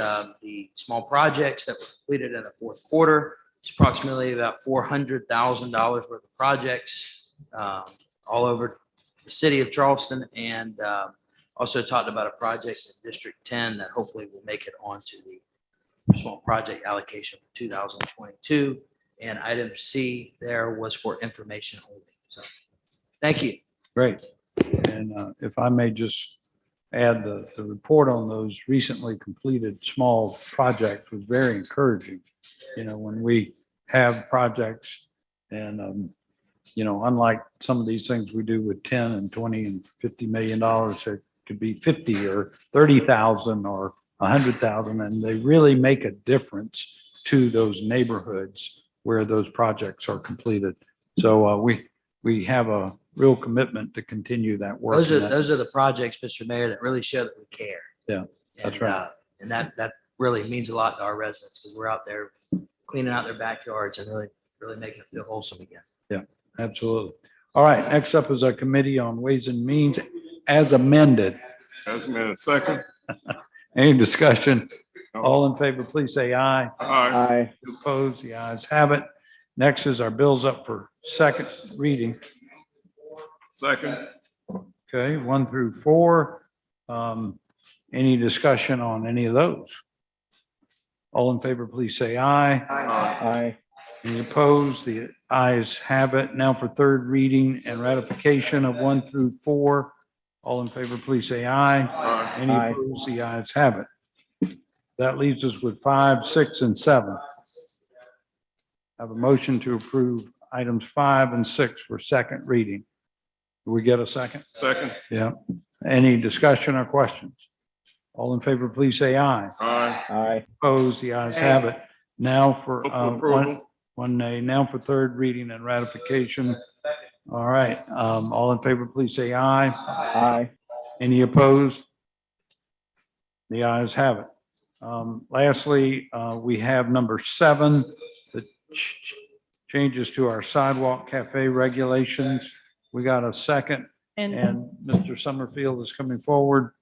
the small projects that were completed in the fourth quarter. It's approximately about $400,000 worth of projects all over the city of Charleston, and also talked about a project in District 10 that hopefully will make it onto the small project allocation for 2022. And item C there was for information only. So, thank you. Great. And if I may just add, the report on those recently completed small projects was very encouraging. You know, when we have projects and, you know, unlike some of these things we do with 10 and 20 and $50 million, it could be 50 or 30,000 or 100,000, and they really make a difference to those neighborhoods where those projects are completed. So we have a real commitment to continue that work. Those are the projects, Mr. Mayor, that really show that we care. Yeah, that's And, right. And that really means a lot to our residents, because we're out there cleaning out their backyards and really making it feel wholesome again. Yeah, absolutely. All right, next up is our Committee on Ways and Means as amended. As a minute, second. Any discussion? All in favor, please say aye. Aye. Opposed? The ayes have it. Next is our bills up for second reading. Second. Okay, 1 through 4. Any discussion on any of those? All in favor, please say aye. Aye. Any opposed? The ayes have it. Now for third reading and ratification of 1 through 4. All in favor, please say aye. Any Aye. opposed? The ayes have it. That leaves us with 5, 6, and 7. I have a motion to approve items 5 and 6 for second reading. Do we get a second? Second. Yeah. Any discussion or questions? All in favor, please say aye. Aye. Aye. Opposed? The ayes have it. Now for Move for approval. one nay. Now for third reading and ratification. All right. All in favor, please say aye. Aye. Any opposed? The ayes have it. Lastly, we have number 7, the changes to our sidewalk cafe regulations. We got a second, And and Mr. Summerfield is coming forward.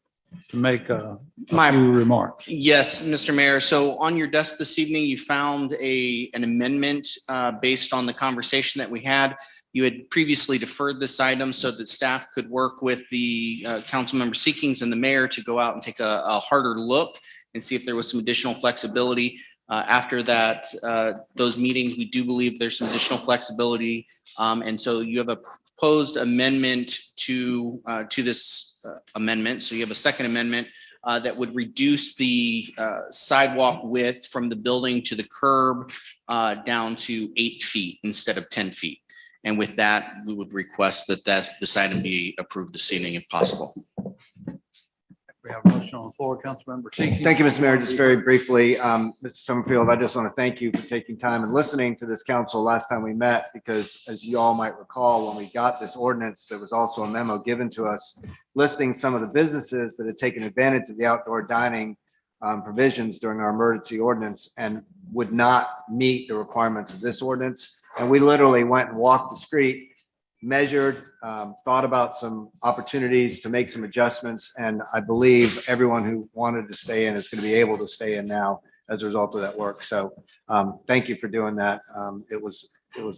to make a My- few remarks. Yes, Mr. Mayor. So on your desk this evening, you found an amendment based on the conversation that we had. You had previously deferred this item so that staff could work with the council member Seekings and the mayor to go out and take a harder look and see if there was some additional flexibility. After that, those meetings, we do believe there's some additional flexibility. And so you have a proposed amendment to this amendment. So you have a second amendment that would reduce the sidewalk width from the building to the curb down to 8 feet instead of 10 feet. And with that, we would request that this item be approved this evening if possible. We have a motion on the floor, Councilmember Seekings. Thank you, Mr. Mayor. Just very briefly, Mr. Summerfield, I just want to thank you for taking time and listening to this council last time we met, because as you all might recall, when we got this ordinance, there was also a memo given to us listing some of the businesses that had taken advantage of the outdoor dining provisions during our emergency ordinance and would not meet the requirements of this ordinance. And we literally went and walked the street, measured, thought about some opportunities to make some adjustments. And I believe everyone who wanted to stay in is going to be able to stay in now as a result of that work. So thank you for doing that. It was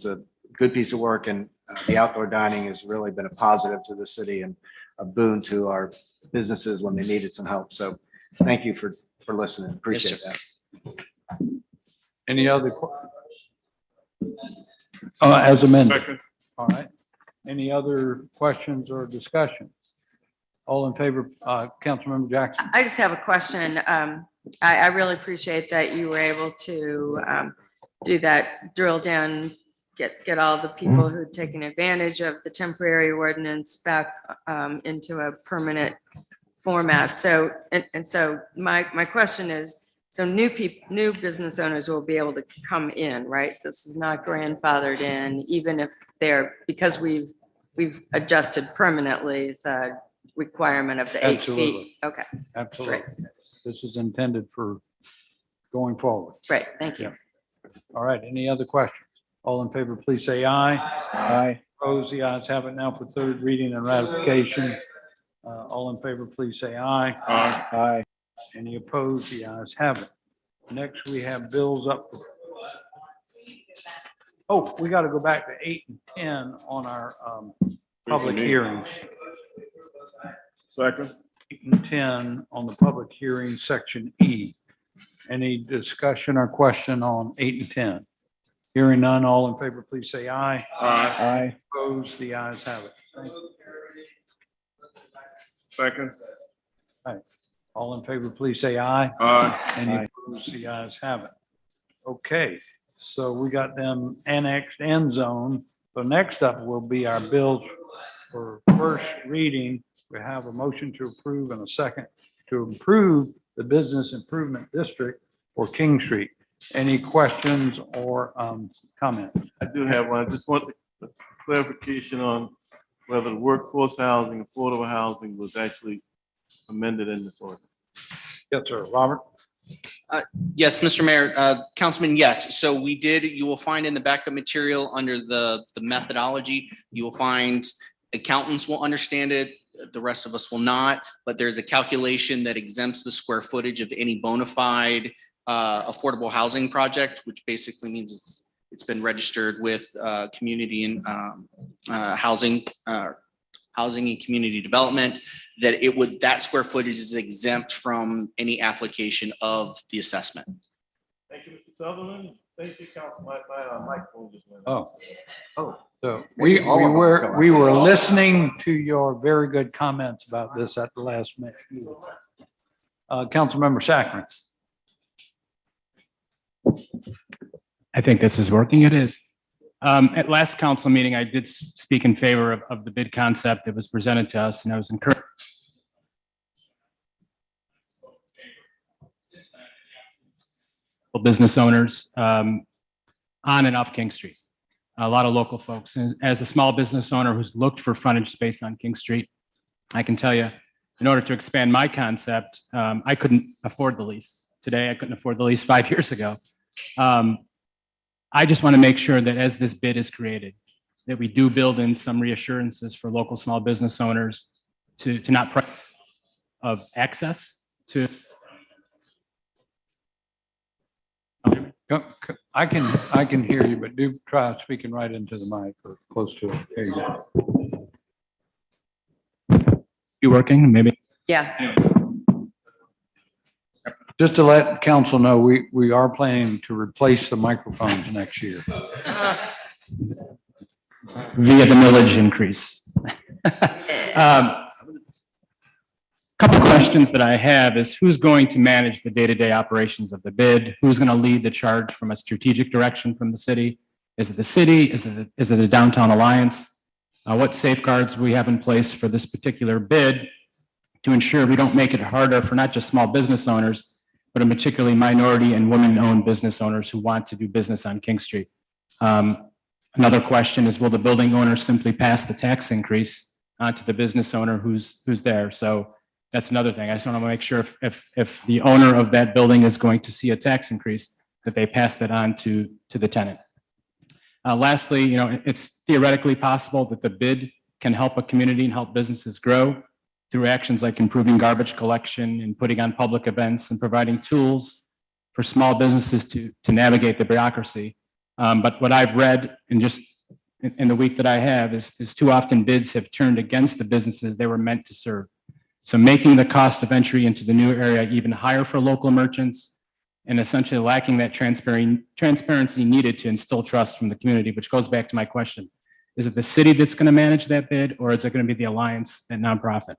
a good piece of work, and the outdoor dining has really been a positive to the city and a boon to our businesses when they needed some help. So thank you for listening. Appreciate that. Any other? As amended. Second. All right. Any other questions or discussion? All in favor, Councilmember Jackson? I just have a question. I really appreciate that you were able to do that drill down, get all the people who'd taken advantage of the temporary ordinance back into a permanent format. So, and so my question is, so new business owners will be able to come in, right? This is not grandfathered in, even if they're, because we've adjusted permanently the requirement of the 8 Absolutely. feet. Okay, Absolutely. great. This is intended for going forward. Great, thank you. All right. Any other questions? All in favor, please say aye. Aye. Opposed, the ayes have it. Now for third reading and ratification. All in favor, please say aye. Aye. Aye. Any opposed? The ayes have it. Next, we have bills up. Oh, we got to go back to 8 and 10 on our public hearings. Second. 8 and 10 on the public hearing, section E. Any discussion or question on 8 and 10? Hearing none, all in favor, please say aye. Aye. Aye. Opposed, the ayes have it. Thank you. Second. All in favor, please say aye. Aye. Any opposed, the ayes have it. Okay, so we got them annexed and zoned. So next up will be our bills for first reading. We have a motion to approve and a second to approve the business improvement district for King Street. Any questions or comments? I do have one. I just want clarification on whether the workforce housing, affordable housing was actually amended in this ordinance. Yes, sir. Robert? Yes, Mr. Mayor, Councilman, yes. So we did, you will find in the backup material under the methodology, you will find accountants will understand it. The rest of us will not, but there's a calculation that exempts the square footage of any bona fide affordable housing project, which basically means it's been registered with community and housing and community development, that square footage is exempt from any application of the assessment. Thank you, Mr. Sutherland. Thank you, Council. My microphone just went. Oh. Oh. So we were listening to your very good comments about this at the last meeting. Councilmember Saccharin. I think this is working. It is. At last council meeting, I did speak in favor of the bid concept that was presented to us, and I was encouraged. Business owners on and off King Street, a lot of local folks. And as a small business owner who's looked for frontage space on King Street, I can tell you, in order to expand my concept, I couldn't afford the lease. Today, I couldn't afford the lease 5 years ago. I just want to make sure that as this bid is created, that we do build in some reassurances for local small business owners to not price of access to. I can hear you, but do try speaking right into the mic or close to it. There you go. You working? Maybe. Yeah. Just to let council know, we are planning to replace the microphones next year. Via the millage increase. Couple questions that I have is who's going to manage the day-to-day operations of the bid? Who's going to lead the charge from a strategic direction from the city? Is it the city? Is it the Downtown Alliance? What safeguards we have in place for this particular bid to ensure we don't make it harder for not just small business owners, but in particularly minority and women-owned business owners who want to do business on King Street? Another question is, will the building owner simply pass the tax increase onto the business owner who's there? So that's another thing. I just want to make sure if the owner of that building is going to see a tax increase, that they pass that on to the tenant. Lastly, it's theoretically possible that the bid can help a community and help businesses grow through actions like improving garbage collection and putting on public events and providing tools for small businesses to navigate the bureaucracy. But what I've read in the week that I have is too often bids have turned against the businesses they were meant to serve. So making the cost of entry into the new area even higher for local merchants and essentially lacking that transparency needed to instill trust from the community, which goes back to my question. Is it the city that's going to manage that bid, or is it going to be the Alliance, that nonprofit?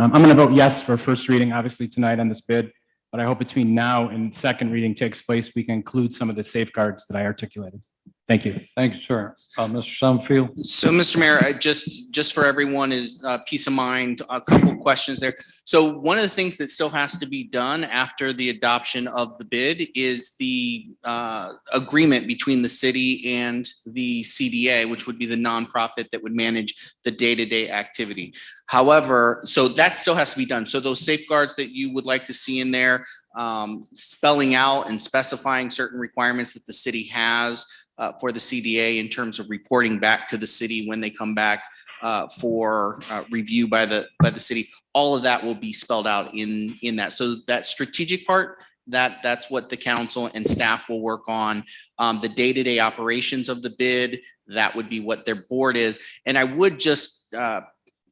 I'm going to vote yes for first reading, obviously, tonight on this bid, but I hope between now and second reading takes place, we can include some of the safeguards that I articulated. Thank you. Thank you, sir. Mr. Summerfield. So, Mr. Mayor, I just for everyone is peace of mind, a couple of questions there. So one of the things that still has to be done after the adoption of the bid is the agreement between the city and the CDA, which would be the nonprofit that would manage the day-to-day activity. However, so that still has to be done. So those safeguards that you would like to see in there, spelling out and specifying certain requirements that the city has for the CDA in terms of reporting back to the city when they come back for review by the city. All of that will be spelled out in that. So that strategic part, that's what the council and staff will work on. The day-to-day operations of the bid, that would be what their board is. And I would just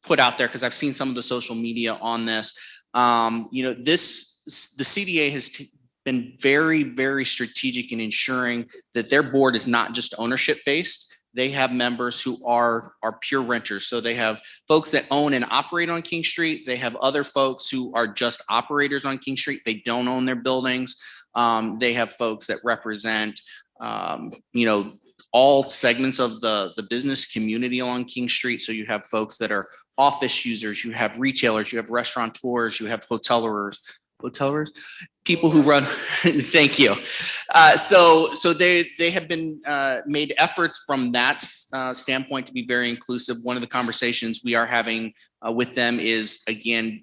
put out there, because I've seen some of the social media on this, the CDA has been very, very strategic in ensuring that their board is not just ownership based. They have members who are pure renters. So they have folks that own and operate on King Street. They have other folks who are just operators on King Street. They don't own their buildings. They have folks that represent, all segments of the business community along King Street. So you have folks that are office users, you have retailers, you have restaurateurs, you have hotelers, people who run. Thank you. So they have been made efforts from that standpoint to be very inclusive. One of the conversations we are having with them is, again,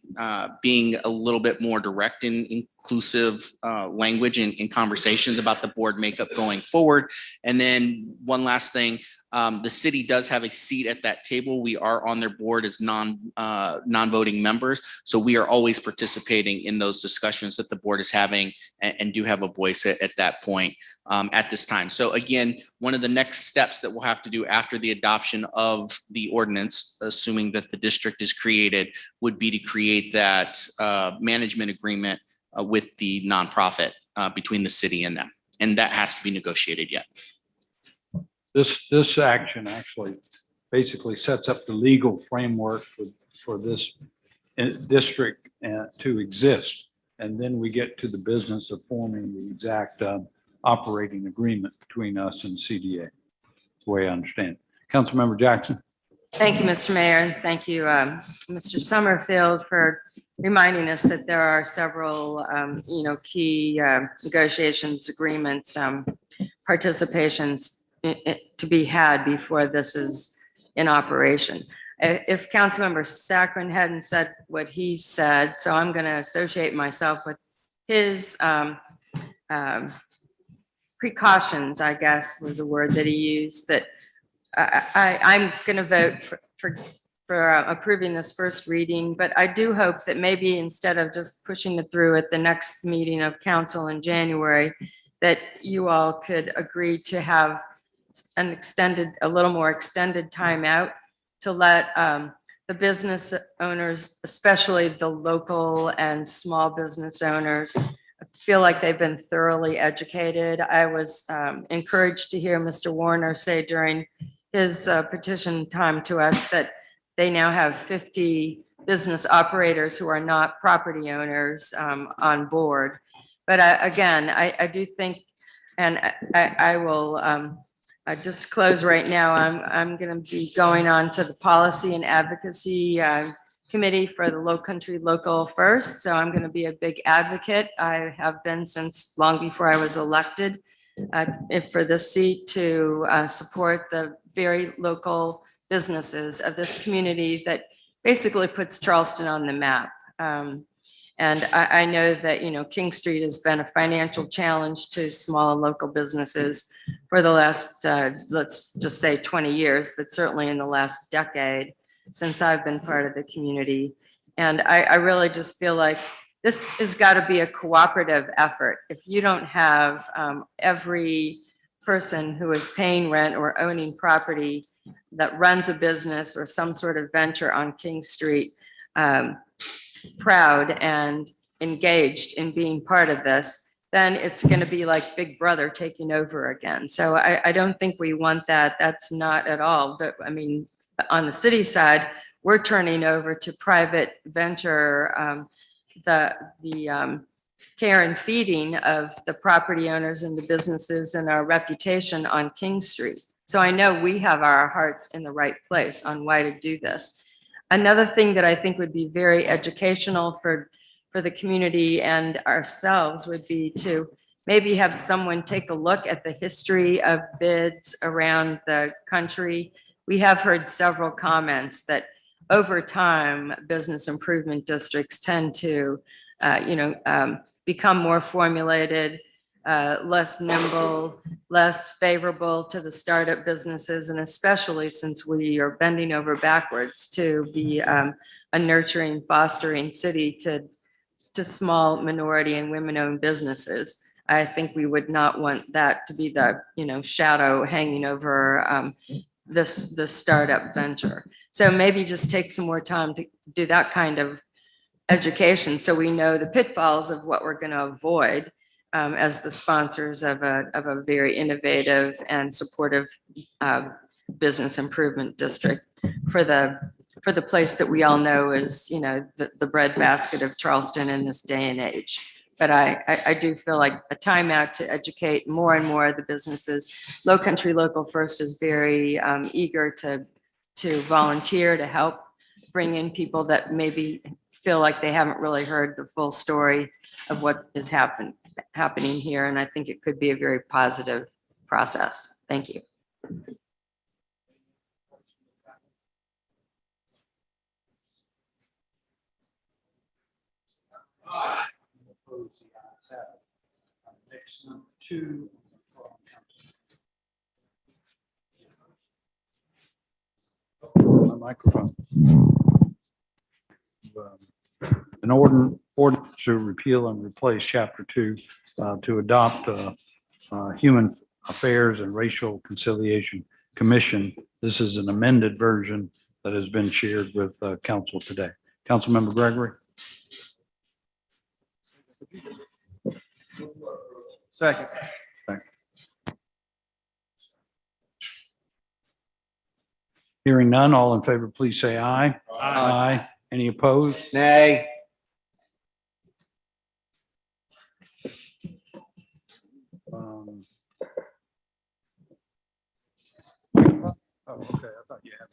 being a little bit more direct in inclusive language in conversations about the board makeup going forward. And then one last thing, the city does have a seat at that table. We are on their board as non-voting members. So we are always participating in those discussions that the board is having and do have a voice at that point at this time. So again, one of the next steps that we'll have to do after the adoption of the ordinance, assuming that the district is created, would be to create that management agreement with the nonprofit between the city and them. And that has to be negotiated yet. This action actually basically sets up the legal framework for this district to exist. And then we get to the business of forming the exact operating agreement between us and CDA. That's the way I understand it. Councilmember Jackson. Thank you, Mr. Mayor, and thank you, Mr. Summerfield, for reminding us that there are several, key negotiations, agreements, participations to be had before this is in operation. If Councilmember Saccharin hadn't said what he said, so I'm going to associate myself with his precautions, I guess was a word that he used, that I'm going to vote approving this first reading, but I do hope that maybe instead of just pushing it through at the next meeting of council in January, that you all could agree to have a little more extended time out to let the business owners, especially the local and small business owners, feel like they've been thoroughly educated. I was encouraged to hear Mr. Warner say during his petition time to us that they now have 50 business operators who are not property owners on board. But again, I do think, and I will disclose right now, I'm going to be going on to the Policy and Advocacy Committee for the Low Country Local First. So I'm going to be a big advocate. I have been since long before I was elected for this seat to support the very local businesses of this community that basically puts Charleston on the map. And I know that, King Street has been a financial challenge to small and local businesses for the last, let's just say 20 years, but certainly in the last decade since I've been part of the community. And I really just feel like this has got to be a cooperative effort. If you don't have every person who is paying rent or owning property that runs a business or some sort of venture on King Street proud and engaged in being part of this, then it's going to be like Big Brother taking over again. So I don't think we want that. That's not at all. But I mean, on the city side, we're turning over to private venture the care and feeding of the property owners and the businesses and our reputation on King Street. So I know we have our hearts in the right place on why to do this. Another thing that I think would be very educational for the community and ourselves would be to maybe have someone take a look at the history of bids around the country. We have heard several comments that over time, business improvement districts tend to, become more formulated, less nimble, less favorable to the startup businesses, and especially since we are bending over backwards to be a nurturing, fostering city to small minority and women-owned businesses. I think we would not want that to be the shadow hanging over this startup venture. So maybe just take some more time to do that kind of education so we know the pitfalls of what we're going to avoid as the sponsors of a very innovative and supportive business improvement district for the place that we all know is, the breadbasket of Charleston in this day and age. But I do feel like a timeout to educate more and more of the businesses. Low Country Local First is very eager to volunteer to help bring in people that maybe feel like they haven't really heard the full story of what is happening here. And I think it could be a very positive process. Thank you. Next, two. My microphone. An ordinance to repeal and replace Chapter 2 to adopt Human Affairs and Racial Conciliation Commission. This is an amended version that has been shared with council today. Councilmember Gregory. Second. Hearing none, all in favor, please say aye. Aye. Any opposed? Nay. Oh, okay, I thought you had.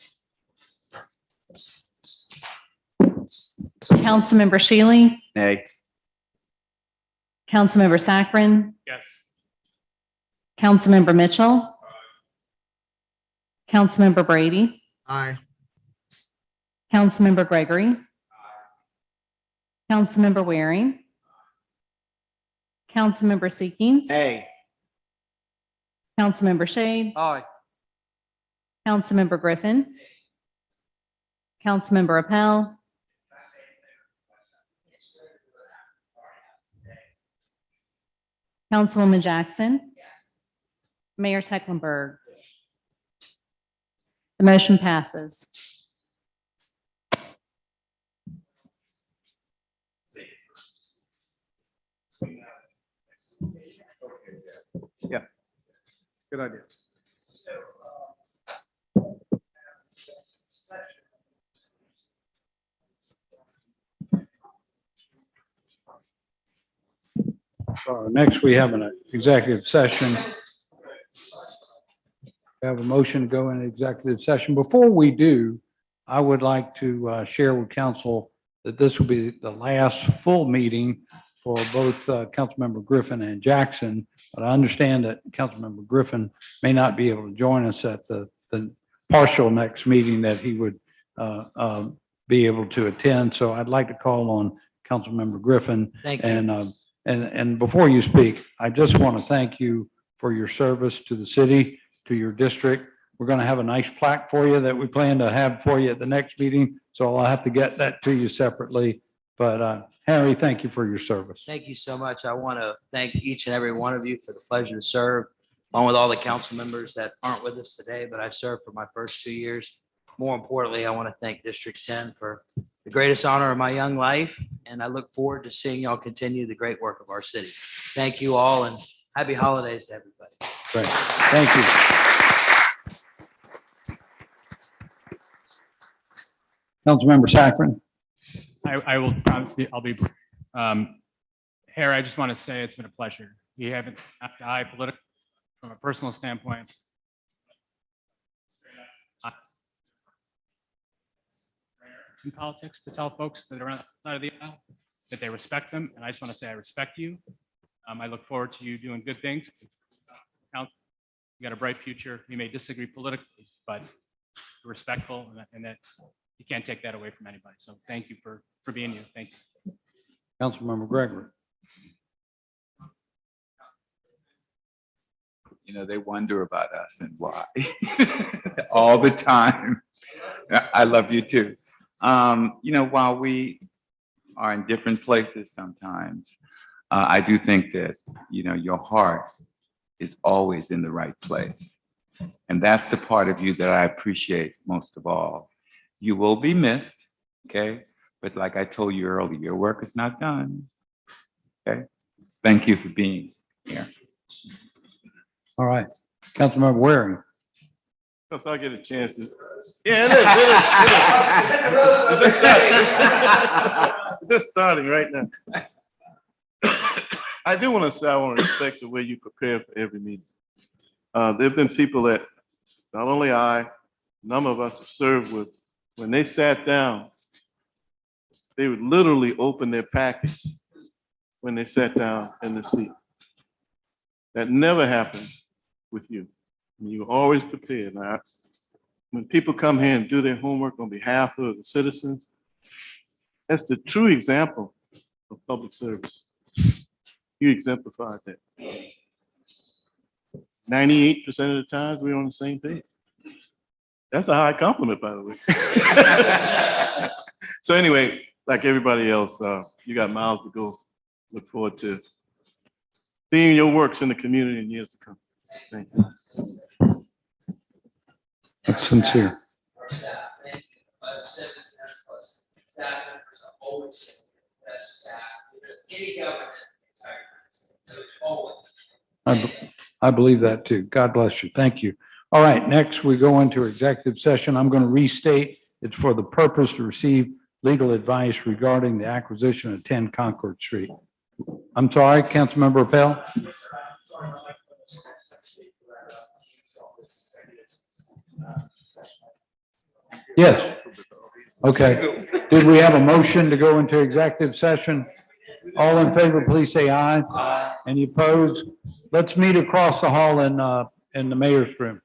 Councilmember Shealy, Nay. Councilmember Saccharin, Yes. Councilmember Mitchell, Councilmember Brady, Aye. Councilmember Gregory, Councilmember Waring, Councilmember Seekings, Nay. Councilmember Shade, Aye. Councilmember Griffin, Councilmember Appel. Councilwoman Jackson. Mayor Tecklenburg. The motion passes. Yeah. Good idea. Next, we have an executive session. We have a motion to go into executive session. Before we do, I would like to share with council that this will be the last full meeting for both Councilmember Griffin and Jackson. But I understand that Councilmember Griffin may not be able to join us at the partial next meeting that he would be able to attend. So I'd like to call on Councilmember Griffin. Thank you. And before you speak, I just want to thank you for your service to the city, to your district. We're going to have a nice plaque for you that we plan to have for you at the next meeting. So I'll have to get that to you separately. But Harry, thank you for your service. Thank you so much. I want to thank each and every one of you for the pleasure to serve, along with all the council members that aren't with us today, but I served for my first 2 years. More importantly, I want to thank District 10 for the greatest honor of my young life, and I look forward to seeing y'all continue the great work of our city. Thank you all, and happy holidays to everybody. Great. Thank you. Councilmember Saccharin. I will promise you, I'll be brief. Harry, I just want to say it's been a pleasure. You haven't stepped eye political from a personal standpoint. In politics to tell folks that are on the side of the aisle that they respect them, and I just want to say I respect you. I look forward to you doing good things. You got a bright future. You may disagree politically, but you're respectful, and that you can't take that away from anybody. So thank you for being you. Thank you. Councilmember Gregory. You know, they wonder about us and why all the time. I love you too. You know, while we are in different places sometimes, I do think that, you know, your heart is always in the right place. And that's the part of you that I appreciate most of all. You will be missed, okay? But like I told you earlier, your work is not done, okay? Thank you for being here. All right. Councilmember Waring. Because I'll get a chance to. Yeah, it is. Just starting right now. I do want to say I want to respect the way you prepare for every meeting. There have been people that not only I, none of us have served with, when they sat down, they would literally open their package when they sat down in the seat. That never happened with you. You were always prepared. Now, when people come here and do their homework on behalf of the citizens, that's the true example of public service. You exemplified that. 98% of the times we're on the same page. That's a high compliment, by the way. So anyway, like everybody else, you got miles to go. Look forward to seeing your works in the community in years to come. Thank you. That's sincere. I believe that too. God bless you. Thank you. All right, next we go into executive session. I'm going to restate it's for the purpose to receive legal advice regarding the acquisition of 10 Concord Street. I'm sorry, Councilmember Appel. Yes. Okay. Did we have a motion to go into executive session? All in favor, please say aye. Aye. Any opposed? Let's meet across the hall in the mayor's room.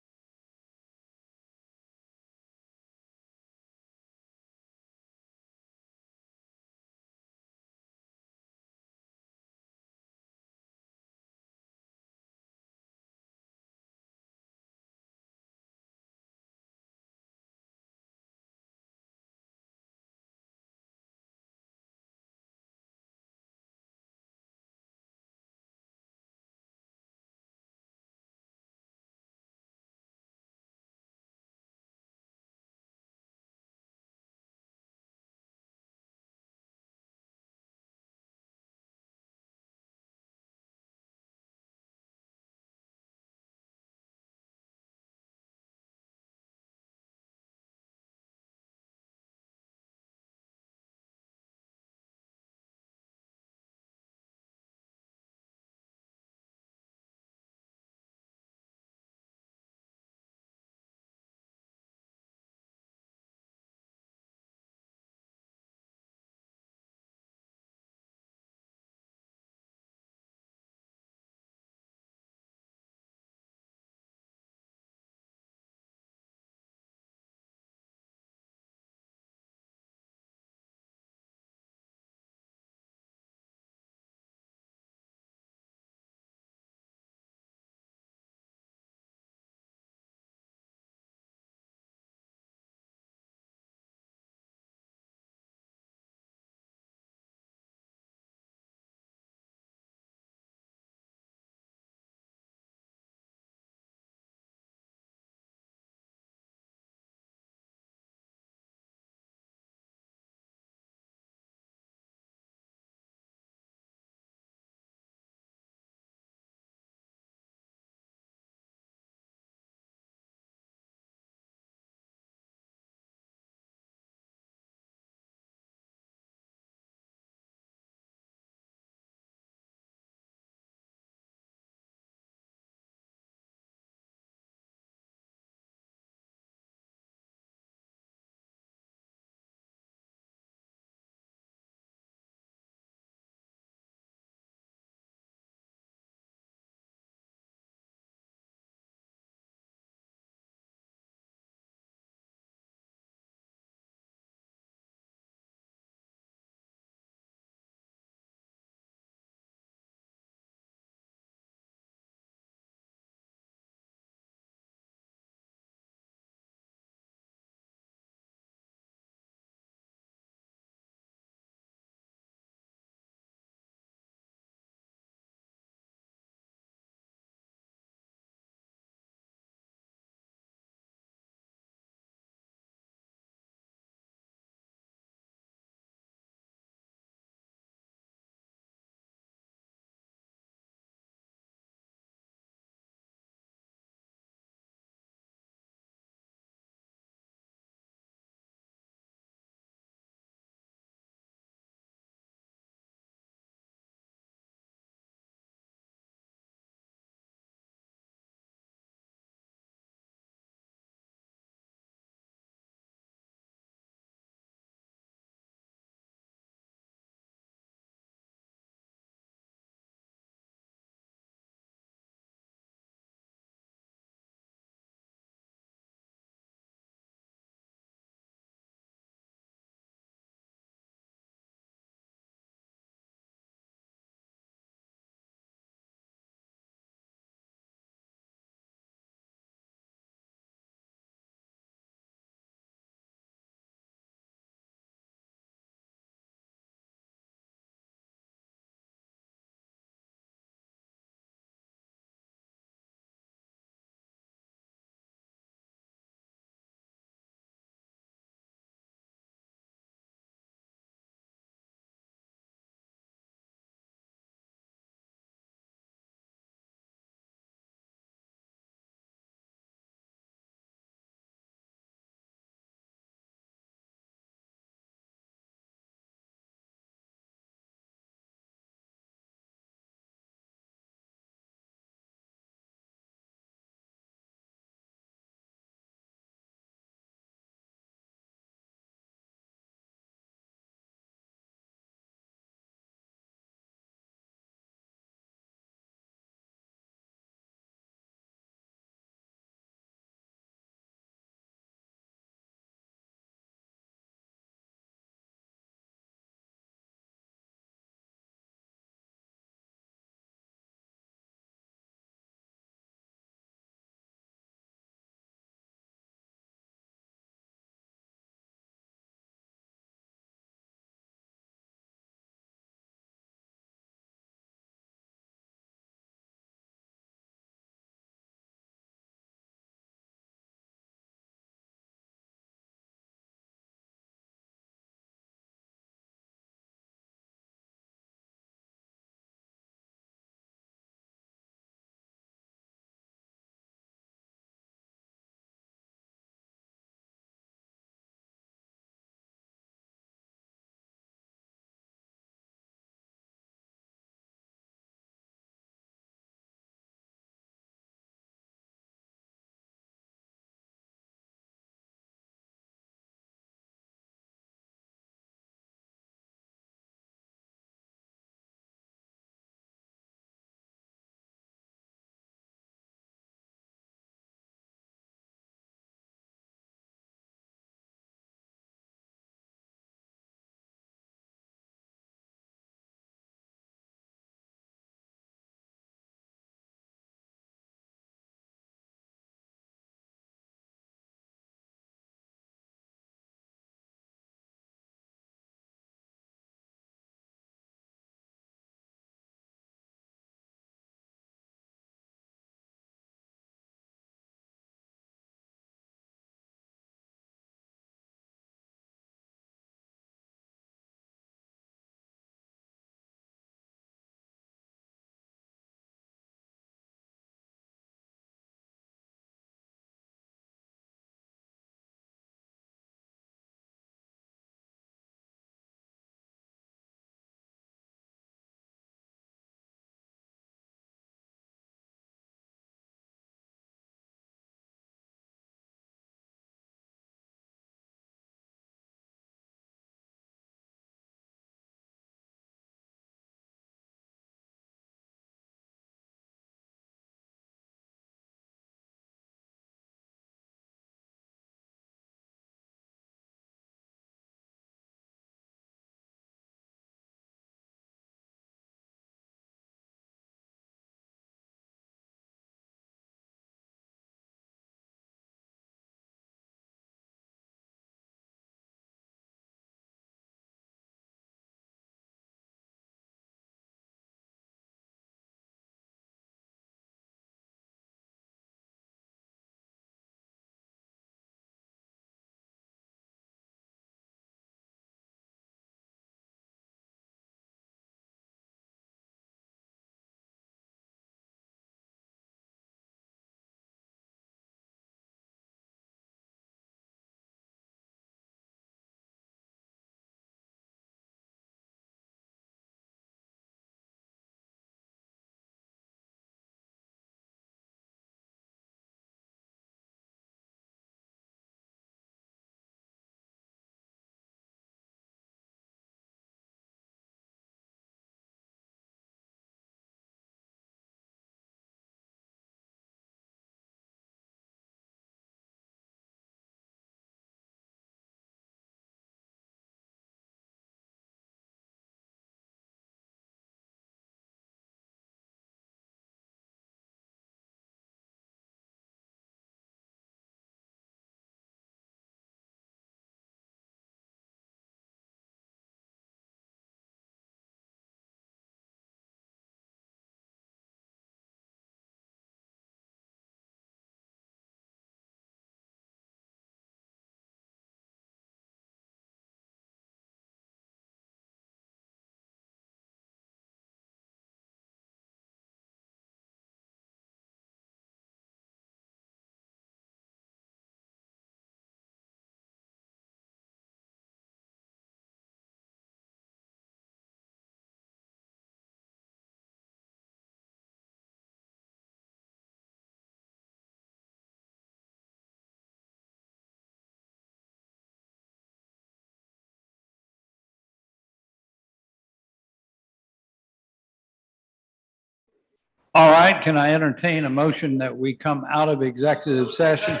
All right, can I entertain a motion that we come out of executive session?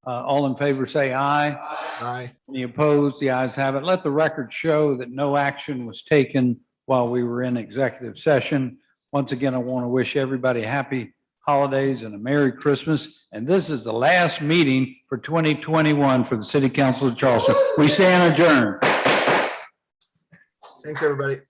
All in favor, say aye. Aye. Any opposed? The ayes have it. Let the record show that no action was taken while we were in executive session. Once again, I want to wish everybody happy holidays and a Merry Christmas. And this is the last meeting for 2021 for the City Council of Charleston. We stand adjourned. Thanks, everybody.